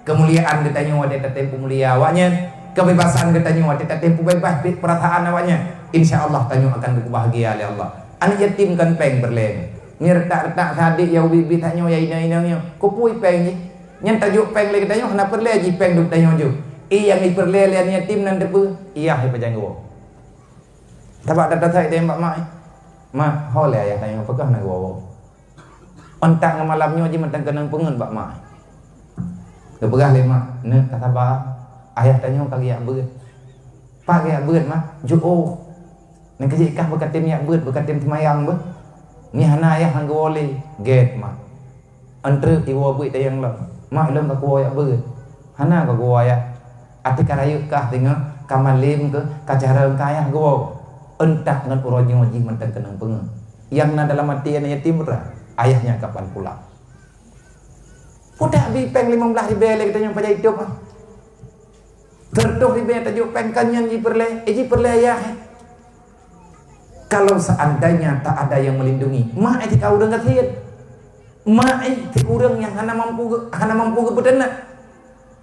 kemuliaan katanya wadah tempu mulia awaknya kebebasan katanya wadah tempu bebas perasaan awaknya insya Allah tanyo akan bahagia oleh Allah. Anak yatim kan peng berleng ni retak-retak sadik ya bibi tanyo ya ina-ina ko pui peng ni nyen tajuk peng le tanyo hana perle ji peng duk tanyo ju yang ni perle le ni yatim nan depu iya he pajanggo tabak data sai dem bak mai ma hole ya tanyo pekah na go ontak ngamalamnyo ji mentang kenang pengen bak mai ke begah le mak ne kata ba ayah tanyo kagi ya beut pak ya beut mah ju o nang kejik kah bekatim ya beut bekatim semayang be ni hana ayah hang gole get mak antre ti wo beut tayang lo mak lem ka ko ya beut hana ka go ya ati karayu kah tengah kamalim ke kacara kaya go entak ngan uronyo ji mentang kenang pengen yang na dalam hati anak yatim ayahnya kapan pulang udah bi peng 15 ribu le kita yang pada hidup tertuh ribu tajuk peng kanyan ji perle ayah kalau seandainya tak ada yang melindungi mak itu kau urang kasihan mak itu urang yang hana mampu ke betenak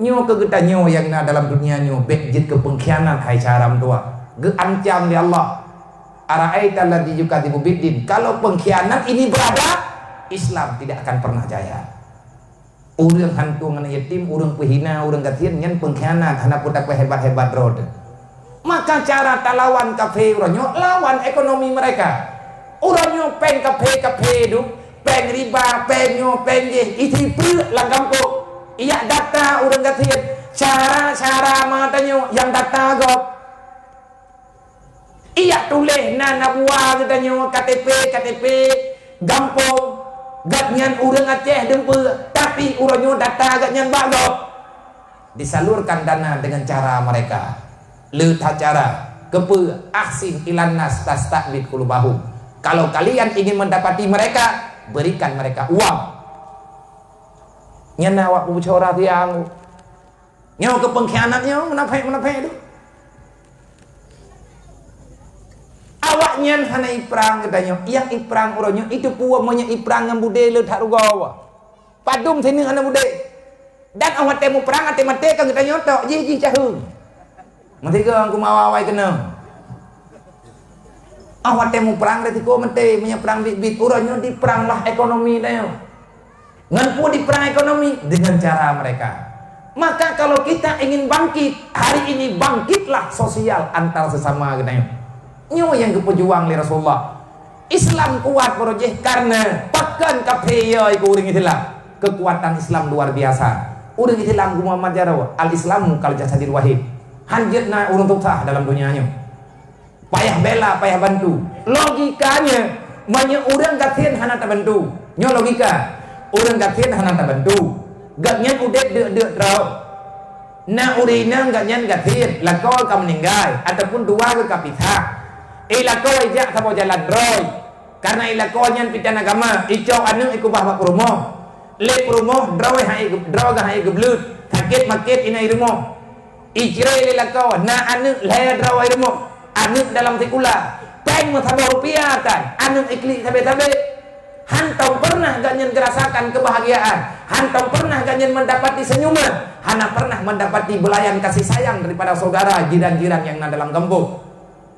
nyo ke kita nyo yang na dalam dunia nyo bejit ke pengkhianat hai caram tua ge ancam di Allah ara'aita alladzi yukadzibu biddin kalau pengkhianat ini berada Islam tidak akan pernah jaya urang hantu ngan yatim urang pehina urang kasihan nyen pengkhianat hana putak hebat-hebat rod maka cara talawan kafe uranyo lawan ekonomi mereka uranyo peng kafe du peng riba penyo pengge iti pel langgampo iya data urang kasihan cara matanyo yang data gop iya tulis na buah katanya KTP gampang gatnyan urang Aceh dempe tapi uranyo data gatnyan bagop disalurkan dana dengan cara mereka leutah cara kepe ahsin ilan nas tastabid qulubahum kalau kalian ingin mendapati mereka berikan mereka uang nyana awak bicara tiang nyawa ke pengkhianatnya menafai itu awaknya hana iprang katanya yang iprang uronyo itu puwa monya iprang ngambude le tak rugawa padum sini hana bude dan awak temu perang ate mate kan katanya tok ji cahung mati ke angku mawawai kena awak temu perang dari ko mate monya perang bit uronyo di perang lah ekonomi dayo ngan pu di perang ekonomi dengan cara mereka maka kalau kita ingin bangkit hari ini bangkitlah sosial antar sesama katanya nyo yang kepejuang li Rasulullah Islam kuat projek karena pakan kapeya iku uring Islam kekuatan Islam luar biasa uring Islam Muhammad Jarawa al Islamu kal jasadil wahid hanjatna urung tuksah dalam dunianya payah bela payah bantu logikanya banyak urang gatien hana tak bantu nyo logika urang gatien hana tak bantu gatnya udet dek rau na urina gatnya gatien lakau ka meninggal ataupun dua ke kapita ilako ijak sabo jalan roy karena ilako nyan pitan agama icau anu iku bah perumoh le perumoh droy hai droga hai geblut sakit makit inai rumoh ijre ilako na anu le droy rumoh anu dalam tikula peng sabo rupiah kan anu ikli tabe-tabe hantong pernah ganyen gerasakan kebahagiaan hantong pernah ganyen mendapati senyuman hana pernah mendapati belayan kasih sayang daripada saudara jiran-jiran yang na dalam gembok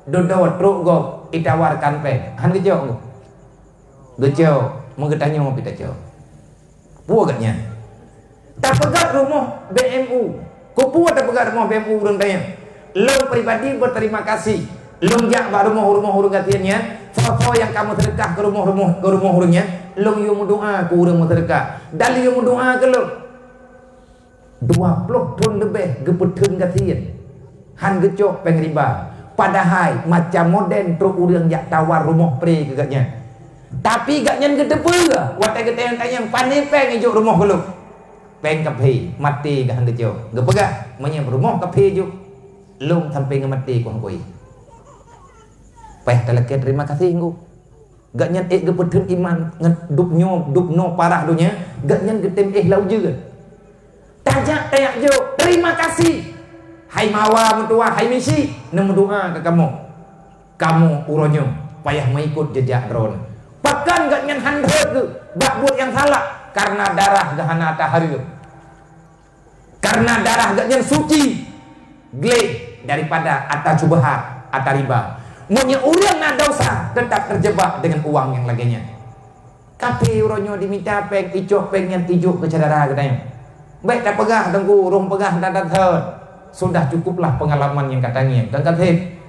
dodot truk go itawarkan pe han gejo mengetanya mau pita jo puaganya tak pegat rumah BMU ko puag tak pegat rumah BMU urang tanya lo pribadi berterima kasih lo jak ba rumah urang gatiannya foto yang kamu sedekah ke rumah urangnya lo yo doa ku urang sedekah dan yo doa ke lo 20 ton lebih gepeteun gatian han gejo peng riba padahal macam modern truk urang jak tawar rumah pre ke gatnya tapi gatnya gede pula watai gede yang tanya pane peng ijo rumah gelu peng kape mati gah gejo gepega menyem rumah kape jo lung sampai ngemati ku hangkoi peh teleke terima kasih nggu gatnya gepedeun iman dupno parah dunya gatnya getem lau juga tajak tayak jo terima kasih hai mawa mentua hai misi nemu doa ke kamu uronyo payah mengikut jejak drone bahkan gak nyan handret ke bakbut yang salah karena darah gahana tahari karena darah gak nyan suci glek daripada atas cubahat atas riba Maunya orang nak dosa tetap terjebak dengan uang yang laginya. Kafe uronyo diminta peng ijo pengen ijo ke cadara katanya. Baik tak pegah tengku, rong pegah dan sudah cukuplah pengalaman yang katanya. Dan kafe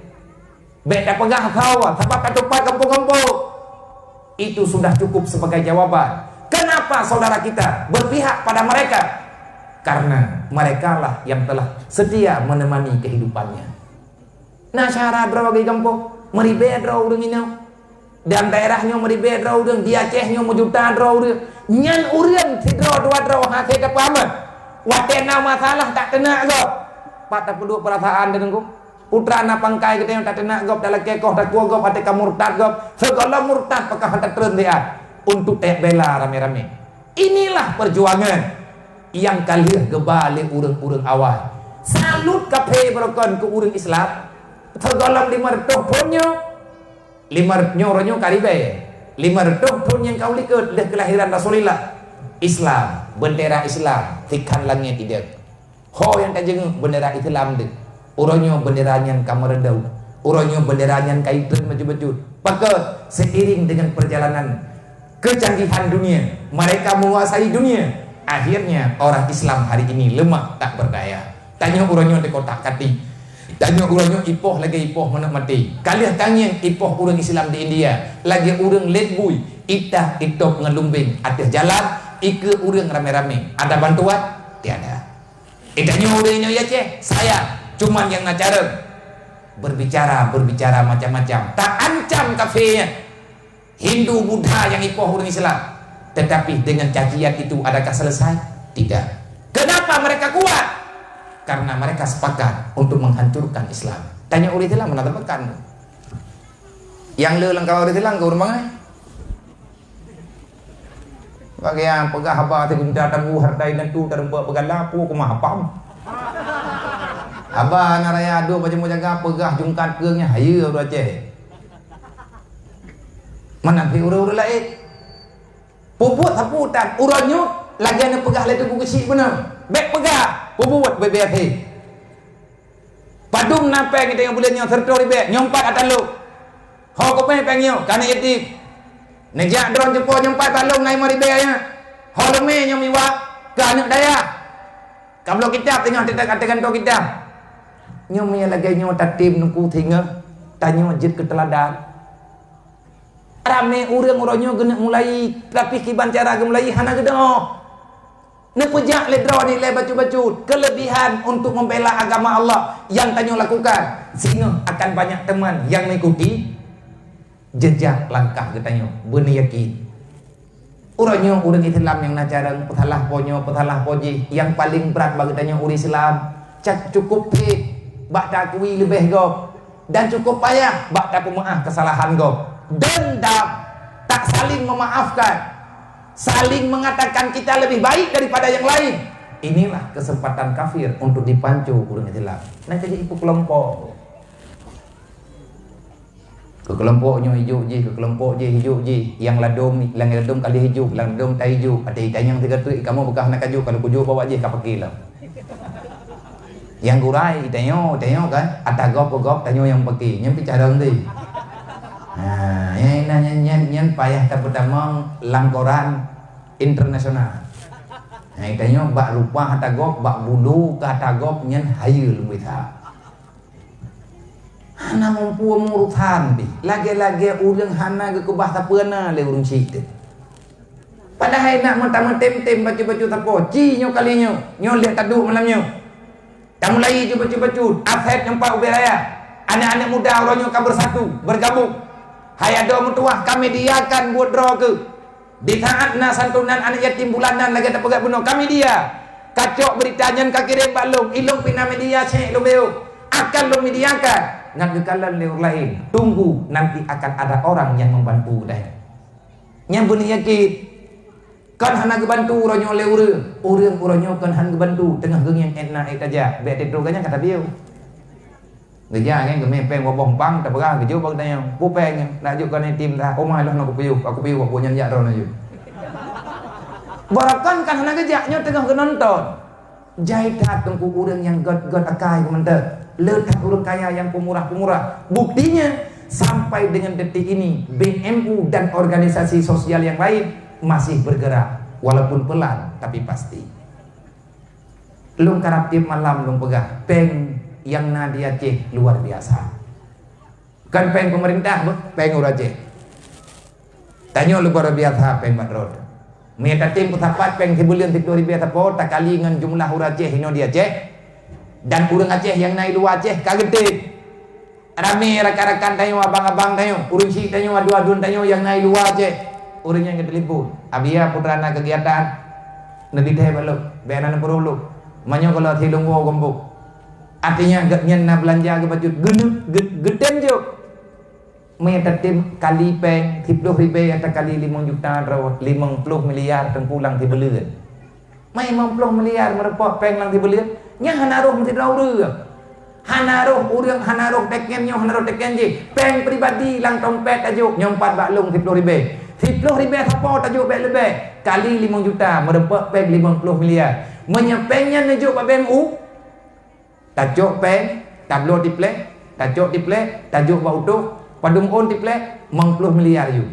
baik tak pegah kau, sebab katupai kampung-kampung. Itu sudah cukup sebagai jawaban. Kenapa saudara kita berpihak pada mereka? Karena mereka lah yang telah setia menemani kehidupannya. Nah syarat draw bagi kampung, meribe draw urang ini. Dan daerahnya meribe draw urang, di Acehnya mojuta draw urang. Nyan urang si draw dua draw hati ke paman. Watena masalah tak kena gop. Patah penduk perasaan dengan gop. Putra anak pangkai kita yang tak kena gop dalam kekoh tak kuah gop hati murtad gop. Segala murtad pakah hantar teren dia untuk bela rame-rame. Inilah perjuangan yang kalian kebalik urang-urang awal. Salut kafe berokon ke urang Islam. Tergolong 500 punnya 500 nyoronyo karibe 500 pun yang kau lihat dah kelahiran Rasulullah. Islam, bendera Islam tikan langit tidak. Ho yang kajeng bendera Islam dek. Uronyo benderanya kamarendau. Uronyo benderanya kaitun maju-maju. Maka seiring dengan perjalanan kecanggihan dunia, mereka menguasai dunia. Akhirnya orang Islam hari ini lemah tak berdaya. Tanya uronyo di kotak kati. Tanya uronyo ipoh lagi ipoh mana mati. Kalian tanya ipoh urang Islam di India. Lagi urang letbui. Itah itop ngelumbing atas jalan. Ike urang rame-rame. Ada bantuan? Tiada. Itanya urangnya ya ceh. Saya cuman yang ngacara berbicara macam-macam. Tak ancam kafenya Hindu Buddha yang ipoh urang Islam. Tetapi dengan cacian itu adakah selesai? Tidak. Kenapa mereka kuat? Karena mereka sepakat untuk menghancurkan Islam. Tanya urang Islam mana tepakan? Yang lelang kau urang Islam kau rumah bagian pegah haba te gunta tamu hartai dan tu terempa pegang lapu ke mahapam. Haba naraya ado macam jaga pegah jungkat keungnya hayu urang Aceh. Mana pi urang lain? Puput haputan uranyo lagi ana pegah le tu kecil benar. Bek pegah puput bebek he. Padum nape kita yang bulannya serto ribe nyompat atalu. Ho ko pe pengyo kana yatim. Nejak drone jepol nyempat balong nai mari bayanya. Holme nyomi wa ka anak daya. Kablo kitab tengah tidak katakan to kitab. Nyomi lagi nyo tatim nuku thinga. Tanyo jit ke teladan. Rame urang-urangnya kena mulai tapi kiban cara mulai hana gedo. Ne pejak le drone ni le bacu-bacu kelebihan untuk membela agama Allah yang tanyo lakukan sehingga akan banyak teman yang mengikuti jejak langkah katanya benar yakin urangnya urang Islam yang nacarang petalah poji yang paling berat bagi tanya urang Islam cukup bak takui lebih go dan cukup payah bak tak pemaaf kesalahan go dendam tak saling memaafkan saling mengatakan kita lebih baik daripada yang lain. Inilah kesempatan kafir untuk dipancu urang Islam nah jadi ibu kelompok ke kelompoknya hijau je, ke kelompok je hijau je, yang ladom kali hijau, ladom tak hijau, ada ikan yang tiga tu, kamu bekah nak kaju, kalau kuju bawa je, kau pakai lah. Yang gurai, tanyo kan, ada gop, tanyo yang pakai, yang bicara nanti. Nah, yang payah tak pertama langkoran internasional. Nah, tanyo bak lupa ada gop, bak bulu, kata gop, yang hayul kita. Hana mampu murutan bi lagi-lagi urang hana ke bahasa pena le urang cita padahal nak mentang tem baca-baca tapo cinyo kalinyo nyo lihat taduk malamnyo kamu lagi baca-baca afet nyempak uberaya anak-anak muda orangnya kan bersatu bergabung hayado mutuah kami diakan buat draw ke di saatna santunan anak yatim bulanan lagi tak pegat bunuh kami dia kacok beritanya kakirim balung ilung pina media cek lubeu akan lo mediakan nak kekalan lewat lain tunggu nanti akan ada orang yang membantu dah yang benar yakin kan hana gebantu uronyo leure uronyo kan han gebantu tengah geng yang enak aja bet itu ganya kata dia geja kan gemepeng wabong pang tak berah gejo bang tanya pupeng nak juk kan tim dah omah lah nak aku piu aku nyanyi ron aja barakan kan hana gejaknya tengah genonton jaitat tengku urang yang god akai komentar letak urang kaya yang pemurah-pemurah buktinya Sampai dengan detik ini BMU dan organisasi sosial yang lain masih bergerak, walaupun pelan tapi pasti. Lung karap tiap malam lung pegah peng yang nadi Aceh luar biasa. Bukan peng pemerintah, peng ur Aceh. Tanya luar biasa peng Badrod. Mereka tim putapat peng tibulian tidur biasa po tak kali dengan jumlah ur Aceh hino di Aceh dan urang Aceh yang naik luar Aceh kagede. Rame rakan-rakan tanyo, abang-abang tanyo, urang si tanyo, adu-adun tanyo yang naik luar Aceh. Urangnya yang telepon. Abia putrana kegiatan nabi teh balok, benan perlu. Manyo kalau tilung wo gombok. Artinya gaknya na belanja ke baju geden jo. Mereka tim kali peng 10 ribu atau kali 5 juta atau 50 miliar teng pulang ti beleun. Mai 50 miliar merepok peng lang ti beleun. Nya hanaruh mesti daureuh. Hanaruh urang hanaruh teken nyo hanaruh teken je. Peng pribadi lang dompet ajuk nyompat baklung 10 ribu. 10 ribu sapo tajuk bek lebih kali 5 juta merepok peng 50 miliar. Menyepengnya najuk pak BMU. Tajuk peng tablo diplek, tajuk diplek, tajuk bau utuh, padung on diplek 50 miliar yu.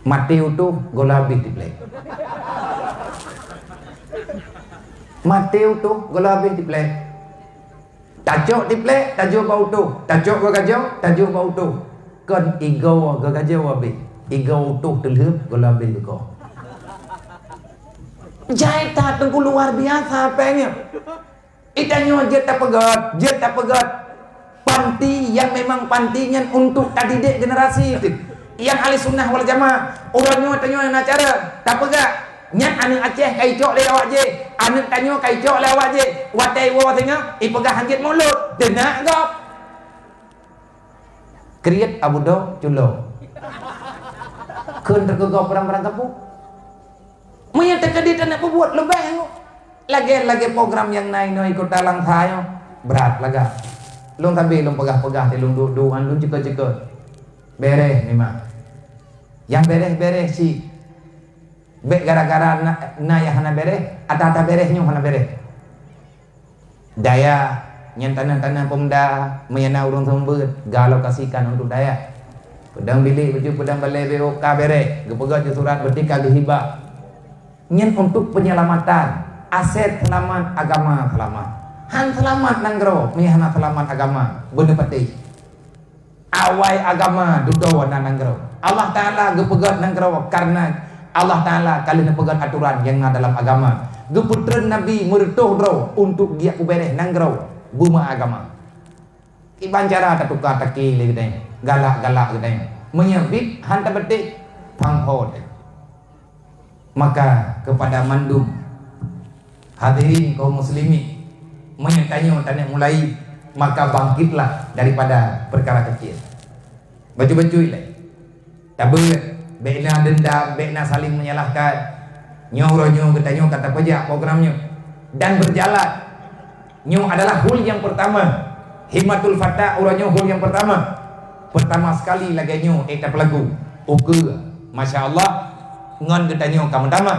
Mati utuh golabih diplek. Mati utuh golabih diplek. Tajuk diplek, tajuk bau utuh, tajuk gagajau, tajuk bau utuh. Kan igau gagajau abih. Igau utuh telheup golabih ko. Jaita tengku luar biasa pengnya. Itanyo je tak pegat. Panti yang memang pantinya untuk didik generasi itu. Yang ahli sunnah wal jamaah. Orangnya tanyo yang acara tak pegat. Nyak anu Aceh kai cok le awak je. Anu tanyo kai cok le awak je. Watai wo tengah ipegah hanjit mulut. Denak gop. Kriat Abu Do culo. Keun tergegop perang-perang kampung. Menya terkedi tak nak berbuat lebih. Lagi program yang naik no ikut talang thayo berat laga. Lung tabi lung pegah-pegah ti lung duan lung cekut-cekut. Bereh memang. Yang bereh si be gara-gara na ya hana bereh atata berehnya hana bereh. Daya nyen tanah-tanah pemda menyana urang sumber galau kasihkan untuk daya. Pedang bilik baju pedang balai BOK bereh gepegat surat bertika gehibah. Nyen untuk penyelamatan aset selamat agama selamat. Han selamat nanggro, mihana selamat agama bener peti. Awai agama dudo nanggro. Allah Taala gepegat nanggro karena Allah Taala kali nepegat aturan yang ada dalam agama. Geputren Nabi mertuh dro untuk dia kubereh nanggro buma agama. Iban cara tukar taki le gede. Galak-galak gede. Menyebit hanta betik panghod. Maka kepada mandum hadirin kaum muslimin menyertanya tanya mulai maka bangkitlah daripada perkara kecil. Baju-baju ile. Tabut, bekna dendam, bekna saling menyalahkan. Nyo katanya kata pajak programnya dan berjalan. Nyo adalah hul yang pertama. Himmatul Fatah uranyo hul yang pertama. Pertama sekali lagi nyo eta pelagu. Oke, Masya Allah. Ngon getanyo kamu tama.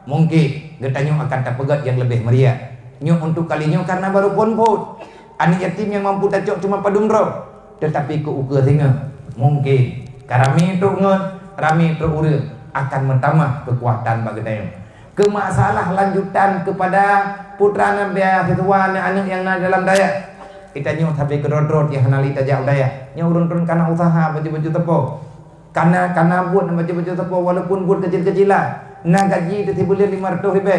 Mungkin getanyo akan terpegat yang lebih meriah. Nyo untuk kalinya karena baru pon-pon. Anak yatim yang mampu tacok cuma padumro. Tetapi ke uke singa. Mungkin karami itu ngon, rami itu ure akan bertambah kekuatan bagi getanyo. Ke masalah lanjutan kepada putra Nabi Fituan anak yang dalam daya. Kita nyo tapi kedodrot yang nalita jauh daya. Nyo urun-urun karena usaha baju-baju tepuk. Karena buat baju-baju tepuk walaupun buat kecil-kecilan. Nah gaji itu boleh 500 ribu.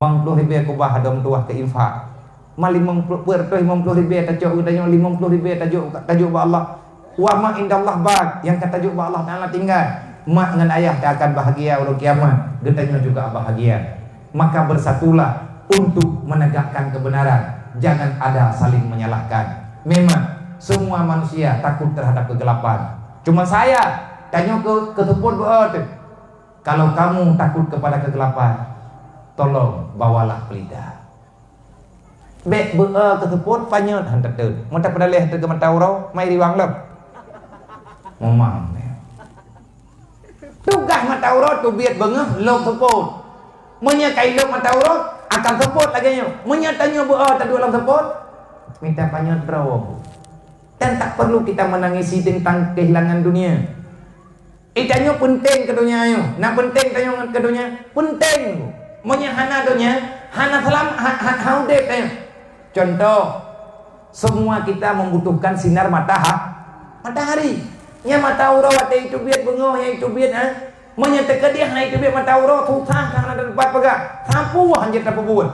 50 ribu kubah hadam tuah ke infak. Mal 50 ribu tajuk udahnya 50 ribu tajuk ba Allah. Wa ma indallah bag yang kata tajuk ba Allah Taala tinggal. Mak dengan ayah tak akan bahagia urang kiamat. Getanya juga bahagia. Maka bersatulah untuk menegakkan kebenaran. Jangan ada saling menyalahkan. Memang semua manusia takut terhadap kegelapan. Cuma saya tanya ke keteput buat. Kalau kamu takut kepada kegelapan, tolong bawalah pelita. Bek keteput panyut hantar tu. Mata pada leh tu keman taurau, mai riwang lep. Memang. Tugas mata taurau tu biat bengah lok teput. Munya kai lok mata taurau akan teput lagi nyo. Munya tanya tak dua dalam teput. Minta panyut draw. Dan tak perlu kita menangisi tentang kehilangan dunia. Ikannya penting ke dunia yo. Nak penting tanya ke dunia, penting. Monya hana dunia, hana salam haudep ayo. Contoh, semua kita membutuhkan sinar matahari. Nya mata uro wate itu biat bengoh yang itu biat Monya terkedia hana itu biat mata uro tutah karena ada tempat pegak. Sampu hanjir tak buat.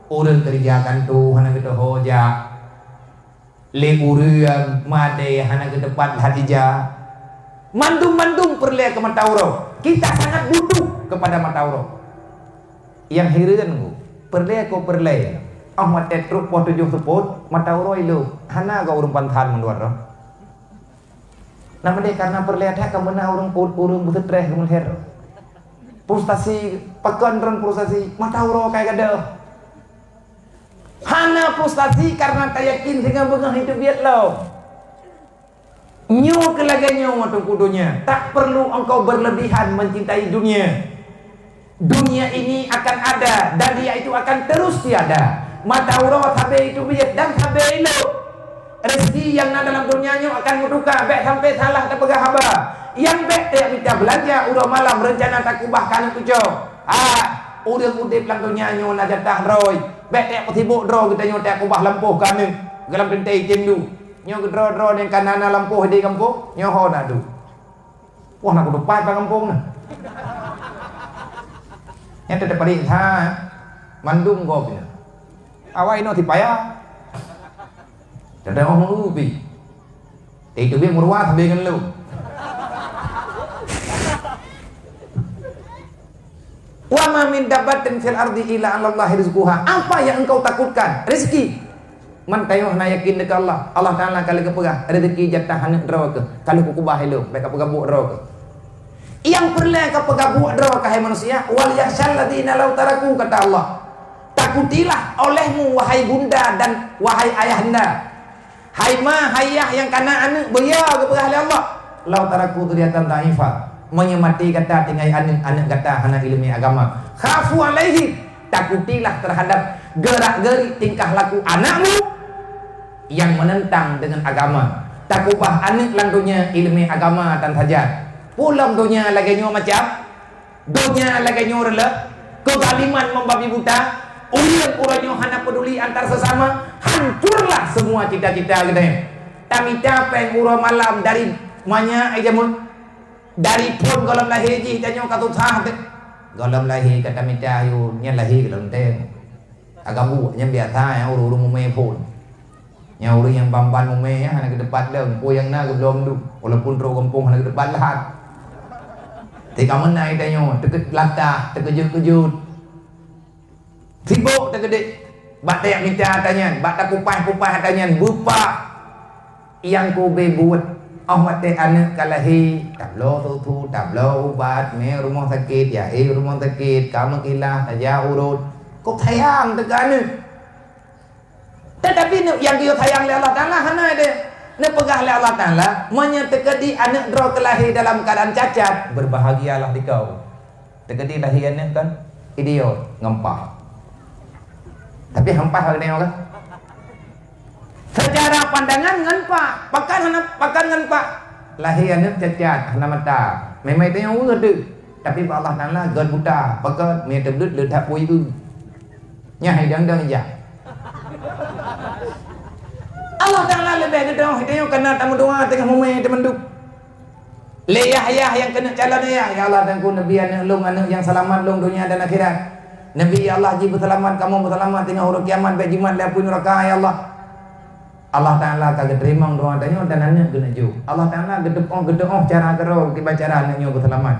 Urang kerjakan tu hana kita hoja. Le urang made hana ke depan hadijah. Mandum perleh ke matauro. Kita sangat butuh kepada matauro. Yang heran ku, perleh. Ahmad tetruk po 7 seput, matauro ilu. Hana ka urang pantan menduar roh. Nama dia karena perleh tak kemana urang butetreh kemelher. Frustasi pekan ron frustasi matauro kayak kada. Hana frustasi karena tak yakin dengan bengah hidup biat lo. Nyo kelagannya waktu kudunya. Tak perlu engkau berlebihan mencintai dunia. Dunia ini akan ada dan dia itu akan terus tiada. Mata urut habe itu biat dan habe lo. Rezeki yang ada dalam dunia nyo akan muduka. Bek sampai salah tak pegah haba. Yang bek tak minta belanja udah malam rencana tak kubahkan itu jo. Udah udip lang dunia nyo na jatah roy. Bek tak petibuk dro kita nyo tak kubah lampuh kami. Galam pentai cendu. Nyo gedro-dro yang kanana lampuh di kampung. Nyo ho na du. Wah nak kudupai pa kampung na. Yang tetap paling mandung kau punya. Awak ini tipaya. Tidak orang mengubi. Itu biar murwah sampai kan lu. Wa ma min dabbatin fil ardi illa 'ala Allahi rizquha. Apa yang engkau takutkan? Rezeki. Man kayo na yakin dekat Allah. Allah Taala kalau kepegah rezeki jatah hanek neraka. Kalau ku kubah lu, baik kepegah buat neraka. Yang perlu kepegah buat neraka hai manusia, wal yakhshal ladzina law taraku kata Allah. Takutilah olehmu wahai bunda dan wahai ayahanda. Hai ma hayah yang kana anak beya kepegah oleh Allah. Law taraku turiatan dhaifah. Menyemati kata tinggal anak kata hana ilmu agama. Khafu alaihi, takutilah terhadap gerak-gerik tingkah laku anakmu yang menentang dengan agama. Takubah anak langdunya ilmu agama dan hajat. Pulang dunia lagi nyo macam dunia lagi nyo rela kezaliman membabi buta. Ulian uranyo hana peduli antar sesama. Hancurlah semua cita-cita kita. Tamita peng uro malam dari manya ajamun dari pun golam lahir ji tanyo katutah golam lahir kata mita ayu nya lahir golam ten agak bu nya biasa ya uru mume pun nya uru yang bamban mume ya hana ke depan lem po yang na ke belum du walaupun ro kampung hana ke depan lahat tika menai tanyo deket latah terkejut-kejut sibuk tergede bat tak minta tanya bat tak kupas tanya bupa yang ku bebuat Ahmad teh anak kalahi tablo tu tablo ubat me rumah sakit ya rumah sakit kamu kilah aja urut kok sayang tekan tetapi yang dia sayang oleh Allah Taala hana ada ne pegah oleh Allah Taala menyetekedi anak dro kelahi dalam keadaan cacat berbahagialah dikau tekedi lahir anak kan idiot ngempah tapi hempah hal neo kan secara pandangan nganpa pakan nganpa lahiannya cacat hana mata memang itu yang urut tapi Allah Taala gan buta pakan me teblut le tak pui nya hai dang ya Allah Taala lebih gedong itu kena tamu doa tengah mume temenduk le Yahya yang kena calon ya Allah dan ku nabi anak long anak yang selamat long dunia dan akhirat nabi Allah ji berselamat kamu berselamat tengah huruf kiamat bajimat le pun neraka ya Allah Allah Ta'ala kagak terima doa tanya dan anak kena ju. Allah Ta'ala gedep cara kero tiba cara anaknya berselamat.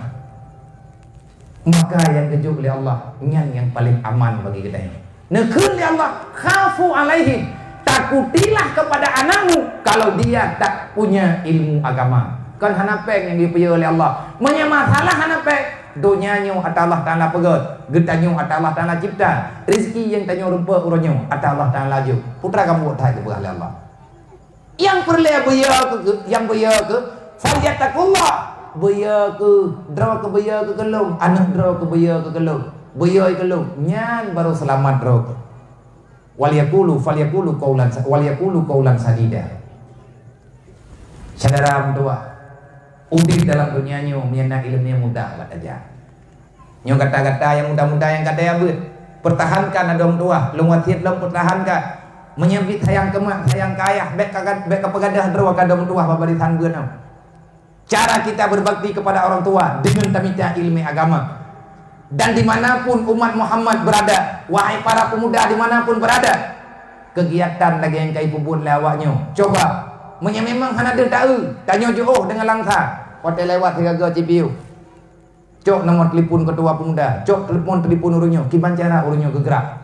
Maka yang keju oleh Allah yang paling aman bagi kita ini. Nekun oleh Allah khafu alaihi, takutilah kepada anakmu kalau dia tak punya ilmu agama. Kan hanapek yang dipilih oleh Allah. Masalah hanapek donyanya atau Allah Ta'ala pegat, getanyo atau Allah Ta'ala cipta, rezeki yang tanyo rupa uronyo atau Allah Ta'ala ju. Putra kamu tak kepada Allah. Yang perlu yang beya ke falyatakullah beya ke draw ke beya ke kelung anak draw ke beya ke kelung beya ke kelung nyan baru selamat draw falyaqulu qaulan sadida Saudara tua, udik dalam dunianya menyenang ilmunya mudah buat aja. Nyo kata-kata yang mudah-mudah yang kata yang ber, pertahankan ada orang tua, lungwat hiat lom pertahankan, menyebut sayang kemak, sayang kaya, bek kepegadah derwa kada orang tua babarisan beunam. Cara kita berbakti kepada orang tua dengan tamita ilmu agama. Dan dimanapun umat Muhammad berada, wahai para pemuda dimanapun berada, kegiatan lagi yang kai pupun lawaknya. Coba, memang hana ada tahu, tanya jauh dengan langsa, hotel lewat harga GPU. Cok nomor telepon ketua pemuda, cok telepon urunyo, kiban cara urunyo gegerak,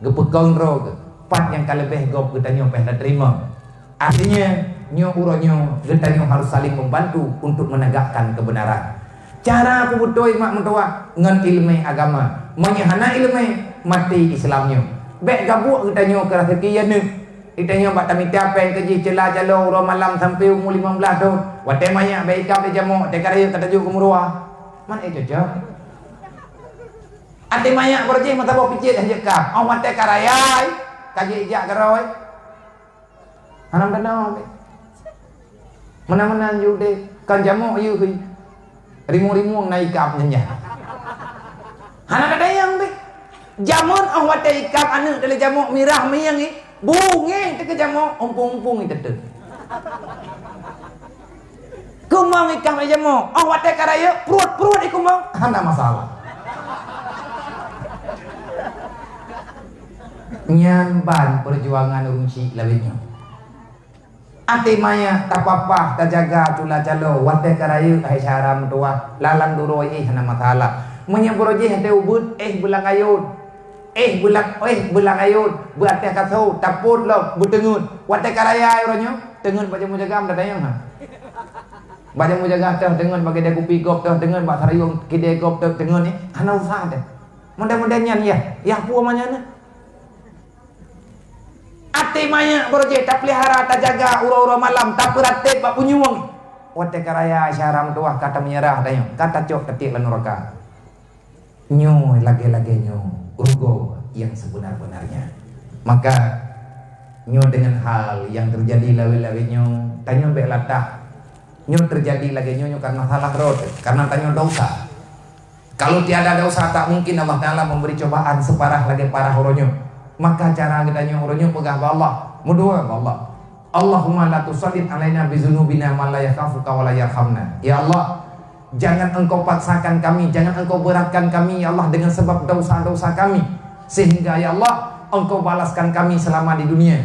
gepekong ro, pat yang kalebeh gop getanyo peh terima. Artinya nyo urunyo getanyo harus saling membantu untuk menegakkan kebenaran. Cara aku butuh mak mentua ngan ilmu agama, menyahana ilmu mati Islamnya. Bek gabuk getanyo ke rezeki ya ne. Itanya bak tamita pen keji celah jalo ro malam sampai umur 15 tahun. Wate maya baik kau jamu tekaraya kata ju kumurua. Man itu je. Ate maya berje mata bawa picit aja ka. Oh mate karayai. Kaji ijak karoi. Hanam danau. Mana-mana jude kan jamu yu hui. Rimu-rimu naik kap nya. Hana kada yang be. Jamun oh wate ikap anu dale jamu mirah miyang ni. Bunge te jamu umpung-umpung itu teh. Kumang ikam aja mo, oh wate karaya perut ikumang, hana masalah. Nyamban perjuangan urungsi lawinyo. Ati maya tak apa tak jaga tula calo wate karaya hai syaram tua lalang duroi hana masalah. Menyeboroje hate ubud bulang ayun. Bulang ayun buat teh kasau tapur lo butengun wate karaya uronyo tengun baca mujagam dadayang ha. Baca mujaga teh dengan bagi dia kopi gop teh dengan bak sarayung kide gop teh dengan ni ana usah teh. Mudah-mudahan ya puan manyana. Ate maya boroje tak pelihara tak jaga ura-ura malam tak peratet bak punyuang. Wate karaya syaram tuah kata menyerah dayo. Kata cok ketik lan neraka. Nyo lagi-lagi nyo rugo yang sebenar-benarnya. Maka nyo dengan hal yang terjadi lawi-lawi nyo tanyo bek latah nyo terjadi lagi nyo karena salah road, karena tanya dosa. Kalau tiada dosa tak mungkin Allah Ta'ala memberi cobaan separah lagi parah horonyo. Maka cara kita nyo horonyo pegah ba Allah, mudua ba Allah. Allahumma la tusallit alaina bizunubina man la yakhafuka wa la yarhamna. Ya Allah, jangan engkau paksakan kami, jangan engkau beratkan kami ya Allah dengan sebab dosa-dosa kami, sehingga ya Allah engkau balaskan kami selama di dunia.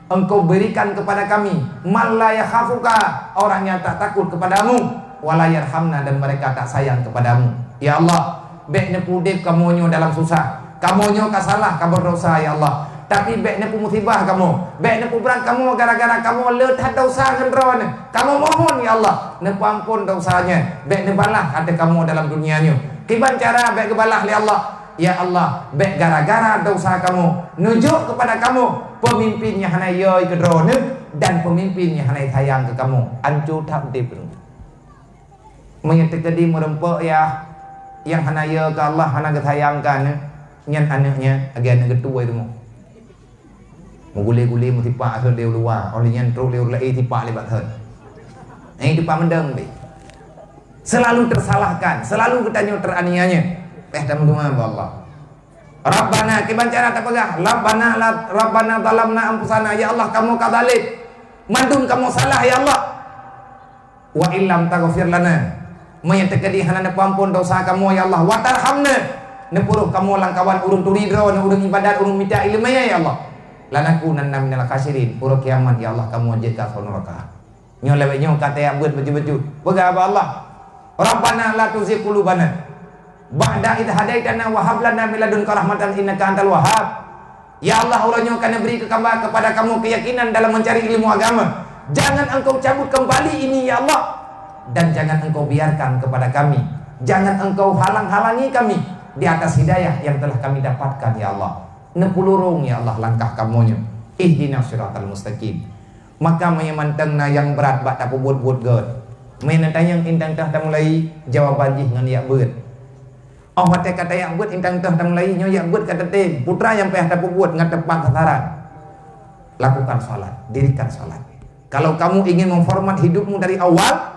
Engkau berikan kepada kami man la yakhafuka, orang yang tak takut kepadamu, wala yarhamna, dan mereka tak sayang kepadamu. Ya Allah, bek nepudip kamonyo dalam susah, kamonyo kasalah kabar dosa ya Allah. Tapi bek nepu musibah kamu, bek nepu berat kamu gara-gara kamu lethat dosa ngendron. Kamu mohon ya Allah, nepu ampun dosanya, bek nebalah ada kamu dalam dunianya. Kiban cara bek kebalah ya Allah. Ya Allah, bek gara-gara dosa kamu nunjuk kepada kamu pemimpinnya hanai yoi kedrone, dan pemimpinnya hanai sayang ke kamu. Ancu tak dip. Menyetekedi merempok ya yang hanai ke Allah hanai kesayangkan nyan anaknya agen ketua itu. Mengule-gule mutipak asal dia luar, oleh nyan teruk dia ulai tipak lebat hal. Ini tipak mendeng be. Selalu tersalahkan, selalu ketanya teraniaya. Teman-teman Allah. Rabbana kiban cara tak pegah. Rabbana zalamna anfusana, ya Allah kamu kadzalik. Mandum kamu salah ya Allah. Wa illam taghfir lana, menyatakan hanana ampun dosa kamu ya Allah. Wa tarhamna, nepuruh kamu langkawan urung turidro, urung ibadat, urung minta ilmu ya Allah. Lanakunanna minal khasirin. Urung kiamat ya Allah kamu jaga neraka. Nyo lewe nyo kata ya buat baju-baju. Pegah apa Allah? Rabbana la tuzigh qulubana ba'da idh hadaitana wa hab lana min ladunka rahmatan innaka antal wahhab. Ya Allah, urangnya akan beri kepada kamu keyakinan dalam mencari ilmu agama. Jangan engkau cabut kembali ini ya Allah, dan jangan engkau biarkan kepada kami, jangan engkau halang-halangi kami di atas hidayah yang telah kami dapatkan ya Allah. Nepulurung ya Allah langkah kamunya. Ihdinas siratal mustaqim. Maka menyemantengna yang berat bak tak buat-buat god. Menentang yang intang tah mulai jawaban jih ngan ya beut. Oh mate kata yang buat intang tah mulai nyo ya beut kata tem. Putra yang peh tak buat ngan tepat sasaran. Lakukan salat, dirikan salat. Kalau kamu ingin memformat hidupmu dari awal,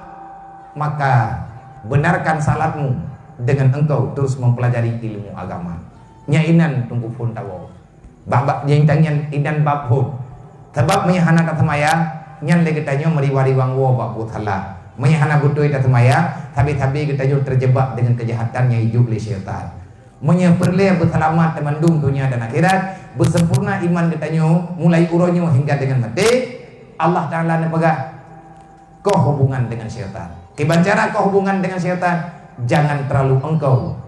maka benarkan salatmu dengan engkau terus mempelajari ilmu agama. Nyainan tunggu pun tahu. Babak yang tangan idan bab pun. Sebab menyahana tatamaya nyan lagi tanya meriwari-wang wo bab buthala. Menyahana butoi tatamaya tabi-tabi kita terjebak dengan kejahatan yang hidup oleh syaitan. Menyeperle berselamat temandung dunia dan akhirat, bersempurna iman kita mulai uronyo hingga dengan mati. Allah Ta'ala nepegah kau hubungan dengan syaitan. Kebancara kau hubungan dengan syaitan, jangan terlalu engkau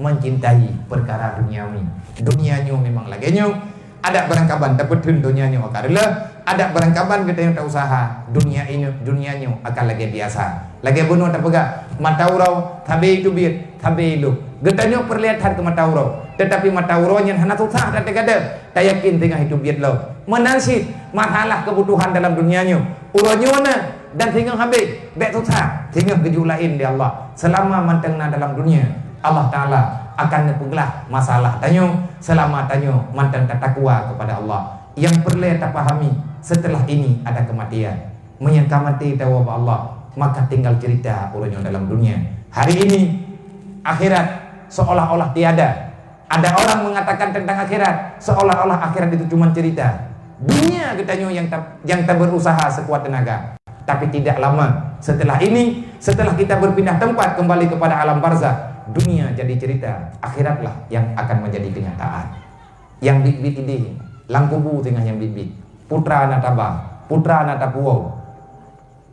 mencintai perkara duniawi. Dunianyo memang lagenyo, ada barangkaban dapetin dunianyo akarlah, ada barangkaban kita yang tak usaha dunianyo akan lagi biasa. Lagi bunuh tak pegah mata urau tabi itu biar tabi lu. Getanyo perlihatkan ke mata urau, tetapi mata urau yang hana susah tak ada. Tak yakin tengah hidup biar lo. Menansit masalah kebutuhan dalam dunianyo. Uraunya mana dan tinggal habis. Bek susah tinggal kejulain di Allah. Selama mantengna dalam dunia, Allah Ta'ala akan nepeglah masalah tanyo. Selama tanyo manteng takwa kepada Allah. Yang perlu tak pahami, setelah ini ada kematian. Menyangka mati tahu Allah, maka tinggal cerita urutnya dalam dunia. Hari ini akhirat seolah-olah tiada. Ada orang mengatakan tentang akhirat seolah-olah akhirat itu cuma cerita. Dunia katanya yang tak berusaha sekuat tenaga. Tapi tidak lama setelah ini, setelah kita berpindah tempat kembali kepada alam barzakh, dunia jadi cerita, akhiratlah yang akan menjadi kenyataan. Yang bit-bit ini langkubu tengah yang bit-bit. Putra anak tabah, putra anak tapuau.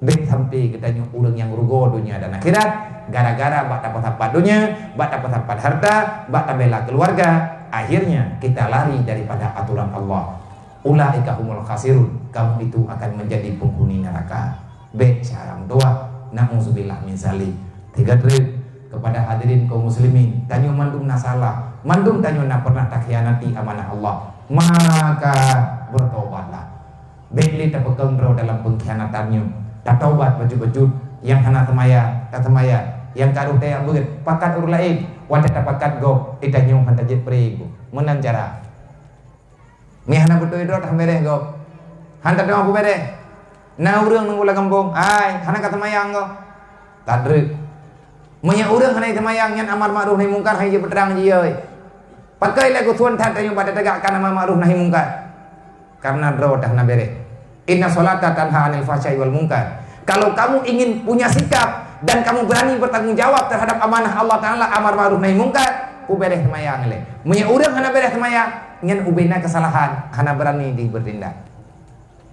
Bet sampai katanya orang yang rugo dunia dan akhirat gara-gara bak dapat apa dunia, bak dapat apa harta, bak bela keluarga, akhirnya kita lari daripada aturan Allah. Ulaika humul khasirun, kamu itu akan menjadi penghuni neraka. B syarang doa, na'udzubillah min zalik. 3 trip kepada hadirin kaum muslimin, tanyo mandum nasalah, mandum tanyo na pernah tak khianati amanah Allah, maka bertobatlah. Beli tak pegang dalam pengkhianatannya, tak taubat baju-baju yang hana temaya, tak temaya, yang karuh taya beget, pakat ur lain, wadah tak pakat go, itanyo hantajit prego, menanjara. Ni hana betul itu tak mereh go, hantar doang aku mereh. Na urang nunggulah kampung, ay, hana kata mayang go, tadre. Menya urang hana temayang yang amar ma'ruf nahi mungkar hai je berterang je oi. Pakai lagu tuan tat yang pada tegakkan amar ma'ruf nahi mungkar. Karena dro dah na bere. Inna sholata tanha 'anil fahsya'i wal munkar. Kalau kamu ingin punya sikap dan kamu berani bertanggung jawab terhadap amanah Allah Ta'ala amar ma'ruf nahi mungkar, ubereh temayang le. Menya urang hana bereh temayang, ngan ubena kesalahan hana berani di bertindak.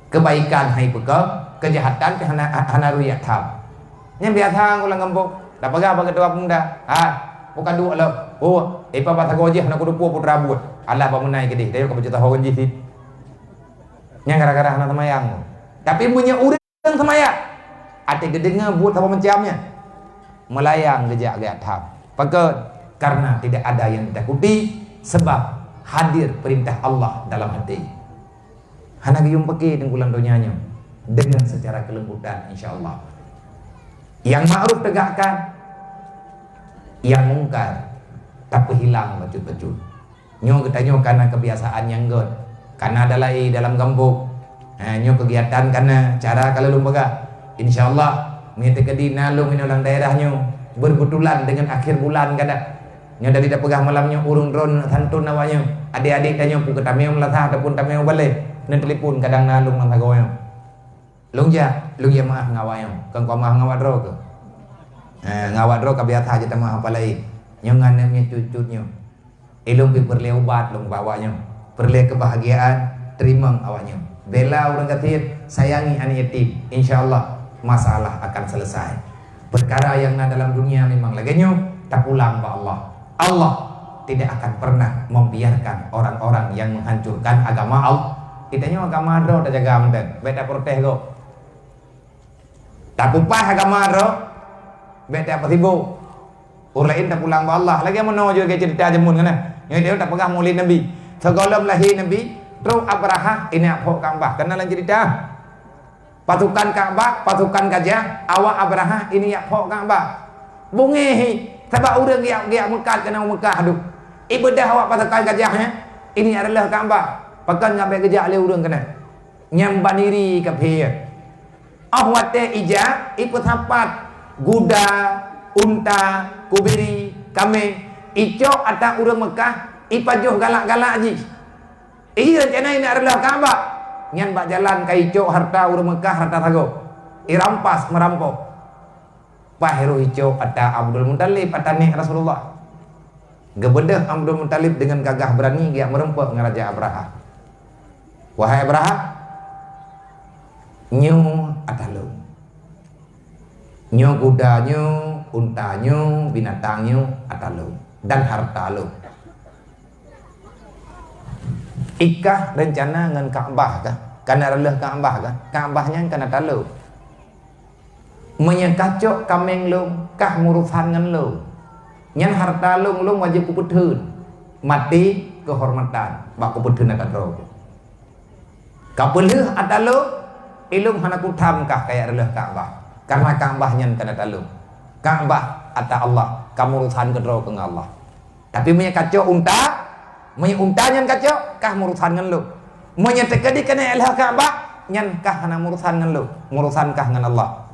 Kebaikan hai pekal, kejahatan hana ruyat tham. Yang biasa ulang kampung. Tak pegah bagi doa pemuda. Bukan dua lah. Oh, ipa bata goje nak kudu putra rambut. Allah pa menai gede. Dayo ka berjuta hogan jisit. Nya gara-gara anak temayang. Tapi punya urang temayang. Ate gede ngebut apa macamnya. Melayang gejak gak tham. Pakai karena tidak ada yang ditakuti sebab hadir perintah Allah dalam hati. Hana giyum pakai dengkulan donyanya dengan secara kelembutan insyaallah. Yang ma'ruf tegakkan, yang mungkar tapi hilang baju-baju. Nyo ketanyo karena kebiasaan yang god, karena adalah dalam kampung. Nyo kegiatan karena cara kalau lumbaga. Insyaallah mete kedi nalung inolang daerahnya berbetulan dengan akhir bulan kada. Nyo dari dah pegah malamnya urung ron santun awaknya. Adik-adik tanyo pu ketameo melatah ataupun tameo balik. Nen telepon kadang nalung nang tagoyo. Lung ya maaf ngawayang, kang maaf ngawat ro ke. Ngawat ro kabiasa aja tamah apa lain. Nyangan namanya cucutnya. Ilung pi perle obat lung bawanya. Perle kebahagiaan, terima awaknya. Bela orang katir, sayangi anak yatim. Insyaallah masalah akan selesai. Perkara yang na dalam dunia memang lagenyo tak pulang ba Allah. Allah tidak akan pernah membiarkan orang-orang yang menghancurkan agama Allah. Kitanya agama ro tak jaga menten. Beta protes go. Tak pupah agama ro, beta apa tibu. Orang lain tak pulang ba Allah. Lagi mana juga cerita jemun kan? Yang dia tak pegang maulid Nabi. Segala lahir Nabi, terus Abraha ini apa Ka'bah? Kenal cerita? Pasukan Ka'bah, pasukan gajah, awak Abraha ini apa Ka'bah? Bungehi, sebab orang dia Mekah kena Mekah aduh. Ibadah awak pasukan gajahnya, ini adalah Ka'bah. Pakan ngabai gajah le orang kena. Nyambaniri ke pihak. Ahwate ija iputapat guda, unta, kubiri, kambing, icok atau urang Mekah ipajuh galak-galak aji. Iya rencana ini adalah Ka'bah. Nyan bak jalan ka icok harta urang Mekah harta tago. Irampas merampok. Pahiru icok atau Abdul Muttalib atane Rasulullah. Gebedah Abdul Muttalib dengan gagah berani dia merempek ngeraja Abraha. Wahai Abraha, nyu atalu. Nyu kudanyu, untanyu, binatangnya atalu dan harta lu. Ikah rencana dengan Ka'bah kah? Karena adalah Ka'bah kah? Ka'bahnya karena talu. Menyekacok kameng lu, kah murusan ngan lu. Nyan harta lu wajib kuputun. Mati kehormatan. Bak kuputun akan roh. Kapuluh atalu, ilung hana kutam kah kayak adalah Ka'bah. Karena Ka'bahnya karena talu. Ka'bah atau Allah, kamu urusan kedro ke Allah. Tapi menyekacok unta, untanya kacau, kah murusan ngan lu. Menyetekadi kena elah Ka'bah, nyan kah hana murusan ngan lu, murusan kah ngan Allah.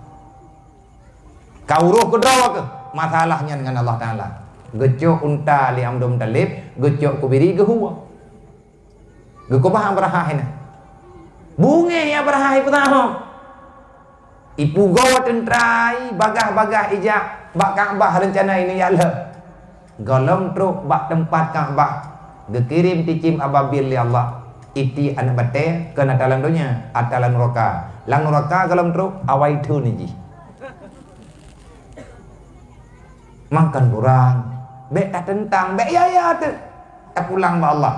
Kau ruh kedro ke masalahnya dengan Allah Ta'ala. Gecok unta li Abdul Muttalib, gecok kubiri gehuwa. Gekobah Abraha hina. Bunge ya Abraha iputaho. Ipu gawa tentrai, bagah-bagah ijak, bak Ka'bah rencana ini ya Allah. Golong truk bak tempat Ka'bah. Gekirim ticim ababil ya Allah. Iti anak bate kena talan dunia, atalan roka. Lang roka golong truk awai tu niji. Makan kurang, bek tak tentang, bek ya tu. Tak pulang ba Allah.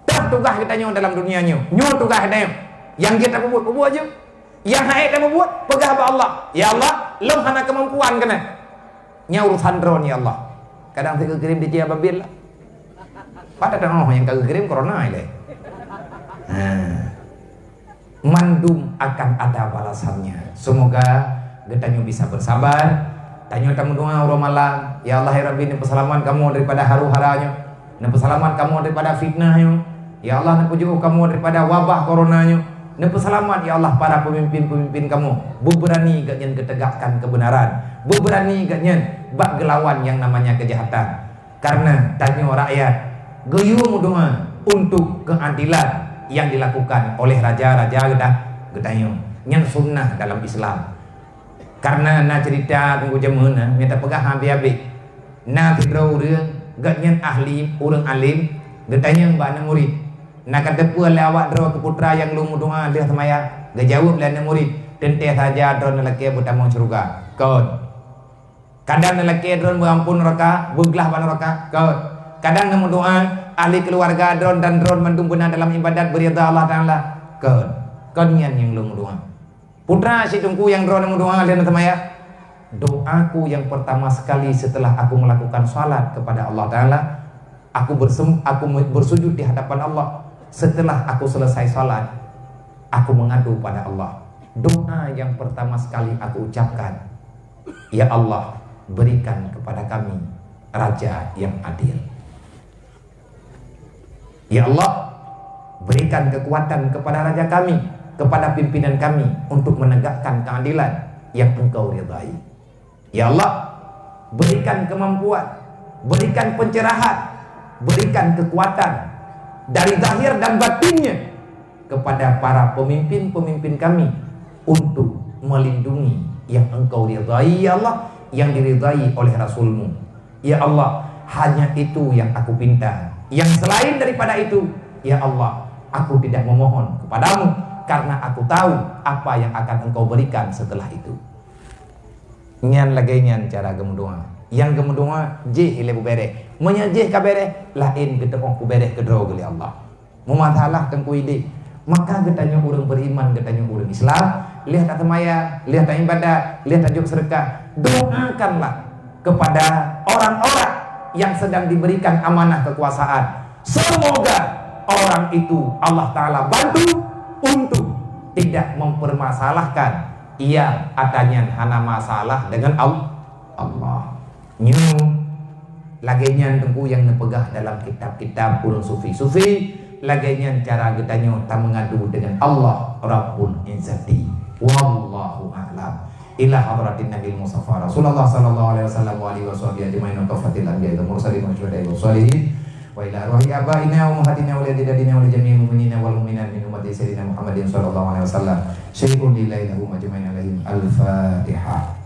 Tak tugas kita nyu dalam dunia nyu tugas kita nyu. Yang kita buat aja. Yang haid kita buat, pegah ba Allah. Ya Allah, lem hana kemampuan kena. Nya urusan drone ya Allah. Kadang saya kirim di Cia Babil. Pada yang kagak kirim corona ile. Mandum akan ada balasannya. Semoga kita nyu bisa bersabar. Tanya kamu doa orang malam, ya Allah ya Rabbi, ini perselamat kamu daripada haru-haranya, ini perselamat kamu daripada fitnahnya, ya Allah, ini pujuk kamu daripada wabah coronanya, ini perselamat ya Allah para pemimpin-pemimpin kamu, berani gaknyen ketegakkan kebenaran, berani gaknyen bak gelawan yang namanya kejahatan. Karena tanya rakyat, gayung doa untuk keadilan yang dilakukan oleh raja-raja getanya, yang sunnah dalam Islam. Karena na cerita tunggu jamun minta pegah habis-habis. Na tidro urang gatnyen ahli urang alim getanya mbak murid. Na kata pua lawak dro ke putra yang lu doa dia semaya gejawab lana murid tente saja dron lelaki bertamu surga. Kon. Kadang lelaki dron berampun neraka, beglah ban neraka. Kon. Kadang nemu doa ahli keluarga dron dan dron mendung benar dalam ibadat beridha Allah Taala. Kon. Kon yang lu doa. Putra si tungku yang doa doa dan temaya. Doaku yang pertama sekali setelah aku melakukan salat kepada Allah Ta'ala, aku bersujud di hadapan Allah. Setelah aku selesai salat, aku mengadu pada Allah. Doa yang pertama sekali aku ucapkan, ya Allah, berikan kepada kami Raja yang adil. Ya Allah, berikan kekuatan kepada Raja kami, kepada pimpinan kami untuk menegakkan keadilan yang Engkau ridai. Ya Allah, berikan kemampuan, berikan pencerahan, berikan kekuatan dari zahir dan batinnya kepada para pemimpin-pemimpin kami untuk melindungi yang Engkau ridai, ya Allah, yang diridai oleh Rasul-Mu. Ya Allah, hanya itu yang aku pinta. Yang selain daripada itu, ya Allah, aku tidak memohon kepadamu, karena aku tahu apa yang akan Engkau berikan setelah itu. Nyan lagi nyan cara gemudoa. Yang gemudoa jih ile bubere. Menyajih kabere lain kita ku bere kedro geli Allah. Memasalah tengku ide. Maka getanya orang beriman, getanya orang Islam, lihat atamaya, lihat ibadah, lihat tajuk sedekah. Doakanlah kepada orang-orang yang sedang diberikan amanah kekuasaan. Semoga orang itu Allah Ta'ala bantu untuk tidak mempermasalahkan ia atanya hana masalah dengan Allah. Nyu lagenya tengku yang nepegah dalam kitab-kitab ulun sufi-sufi, lagenya cara getanya tak mengadu dengan Allah Rabbul Izzati. Wallahu a'lam. Ila hadratin Nabi Mustafa Rasulullah sallallahu alaihi wasallam wa alihi washabihi ajmain wa kafatil anbiya'i wal mursalin wa syuhada'i was sholihin wa ila arwahi abaina wa ummahatina wa lidadina wa lijami'il mu'minina wal mu'minat min ummati sayyidina Muhammadin sallallahu alaihi wasallam syai'un lillahi lahum ajmain alaihim. Al-Fatihah.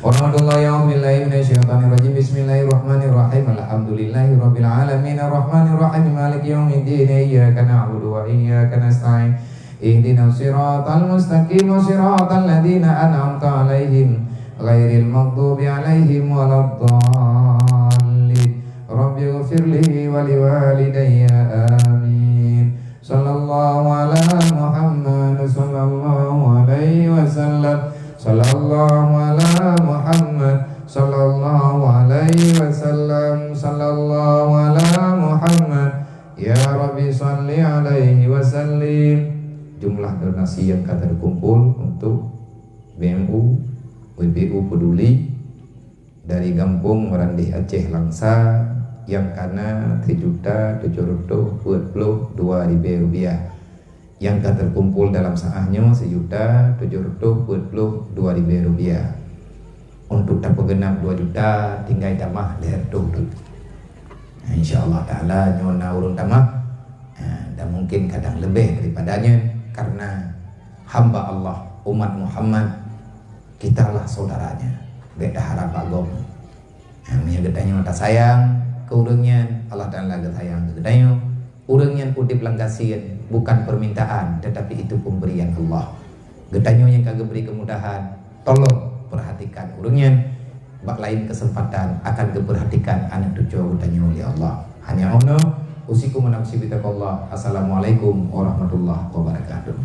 Warahmatullahi wabarakatuh. Bismillahirrahmanirrahim. Alhamdulillahi rabbil alamin arrahmanir rahim maliki yaumiddin iyyaka na'budu wa iyyaka nasta'in ihdinas siratal mustaqim siratal ladzina an'amta 'alaihim ghairil maghdubi 'alaihim waladdallin. Rabbighfirli wa liwalidayya amin. Sallallahu ala Muhammad sallallahu alaihi wasallam. Sallallahu ala Muhammad sallallahu alaihi wasallam. Sallallahu ala Muhammad. Ya Rabbi salli alaihi wasallim. Jumlah donasi yang akan terkumpul untuk BMU WBU Peduli dari Gampung Merandih Aceh Langsa yang kana 3.742.000 rupiah yang akan terkumpul dalam saahnya 1.742.000 rupiah. Untuk tak genap 2 juta tinggal tamah leher tuh. Nah, insyaallah taala nyona urun tamah dan mungkin kadang lebih daripadanya karena hamba Allah umat Muhammad kitalah saudaranya beda harap agom. Nya gedanya tak sayang ke urangnya Allah taala sayang ke gedanya urangnya putih pelanggasieun bukan permintaan tetapi itu pemberian Allah. Gedanya yang kagak beri kemudahan tolong perhatikan urangnya bak lain kesempatan akan keperhatikan anak cucu gedanya oleh Allah. Hanya Allah usikum wa nafsi bitaqallah. Assalamualaikum warahmatullahi wabarakatuh.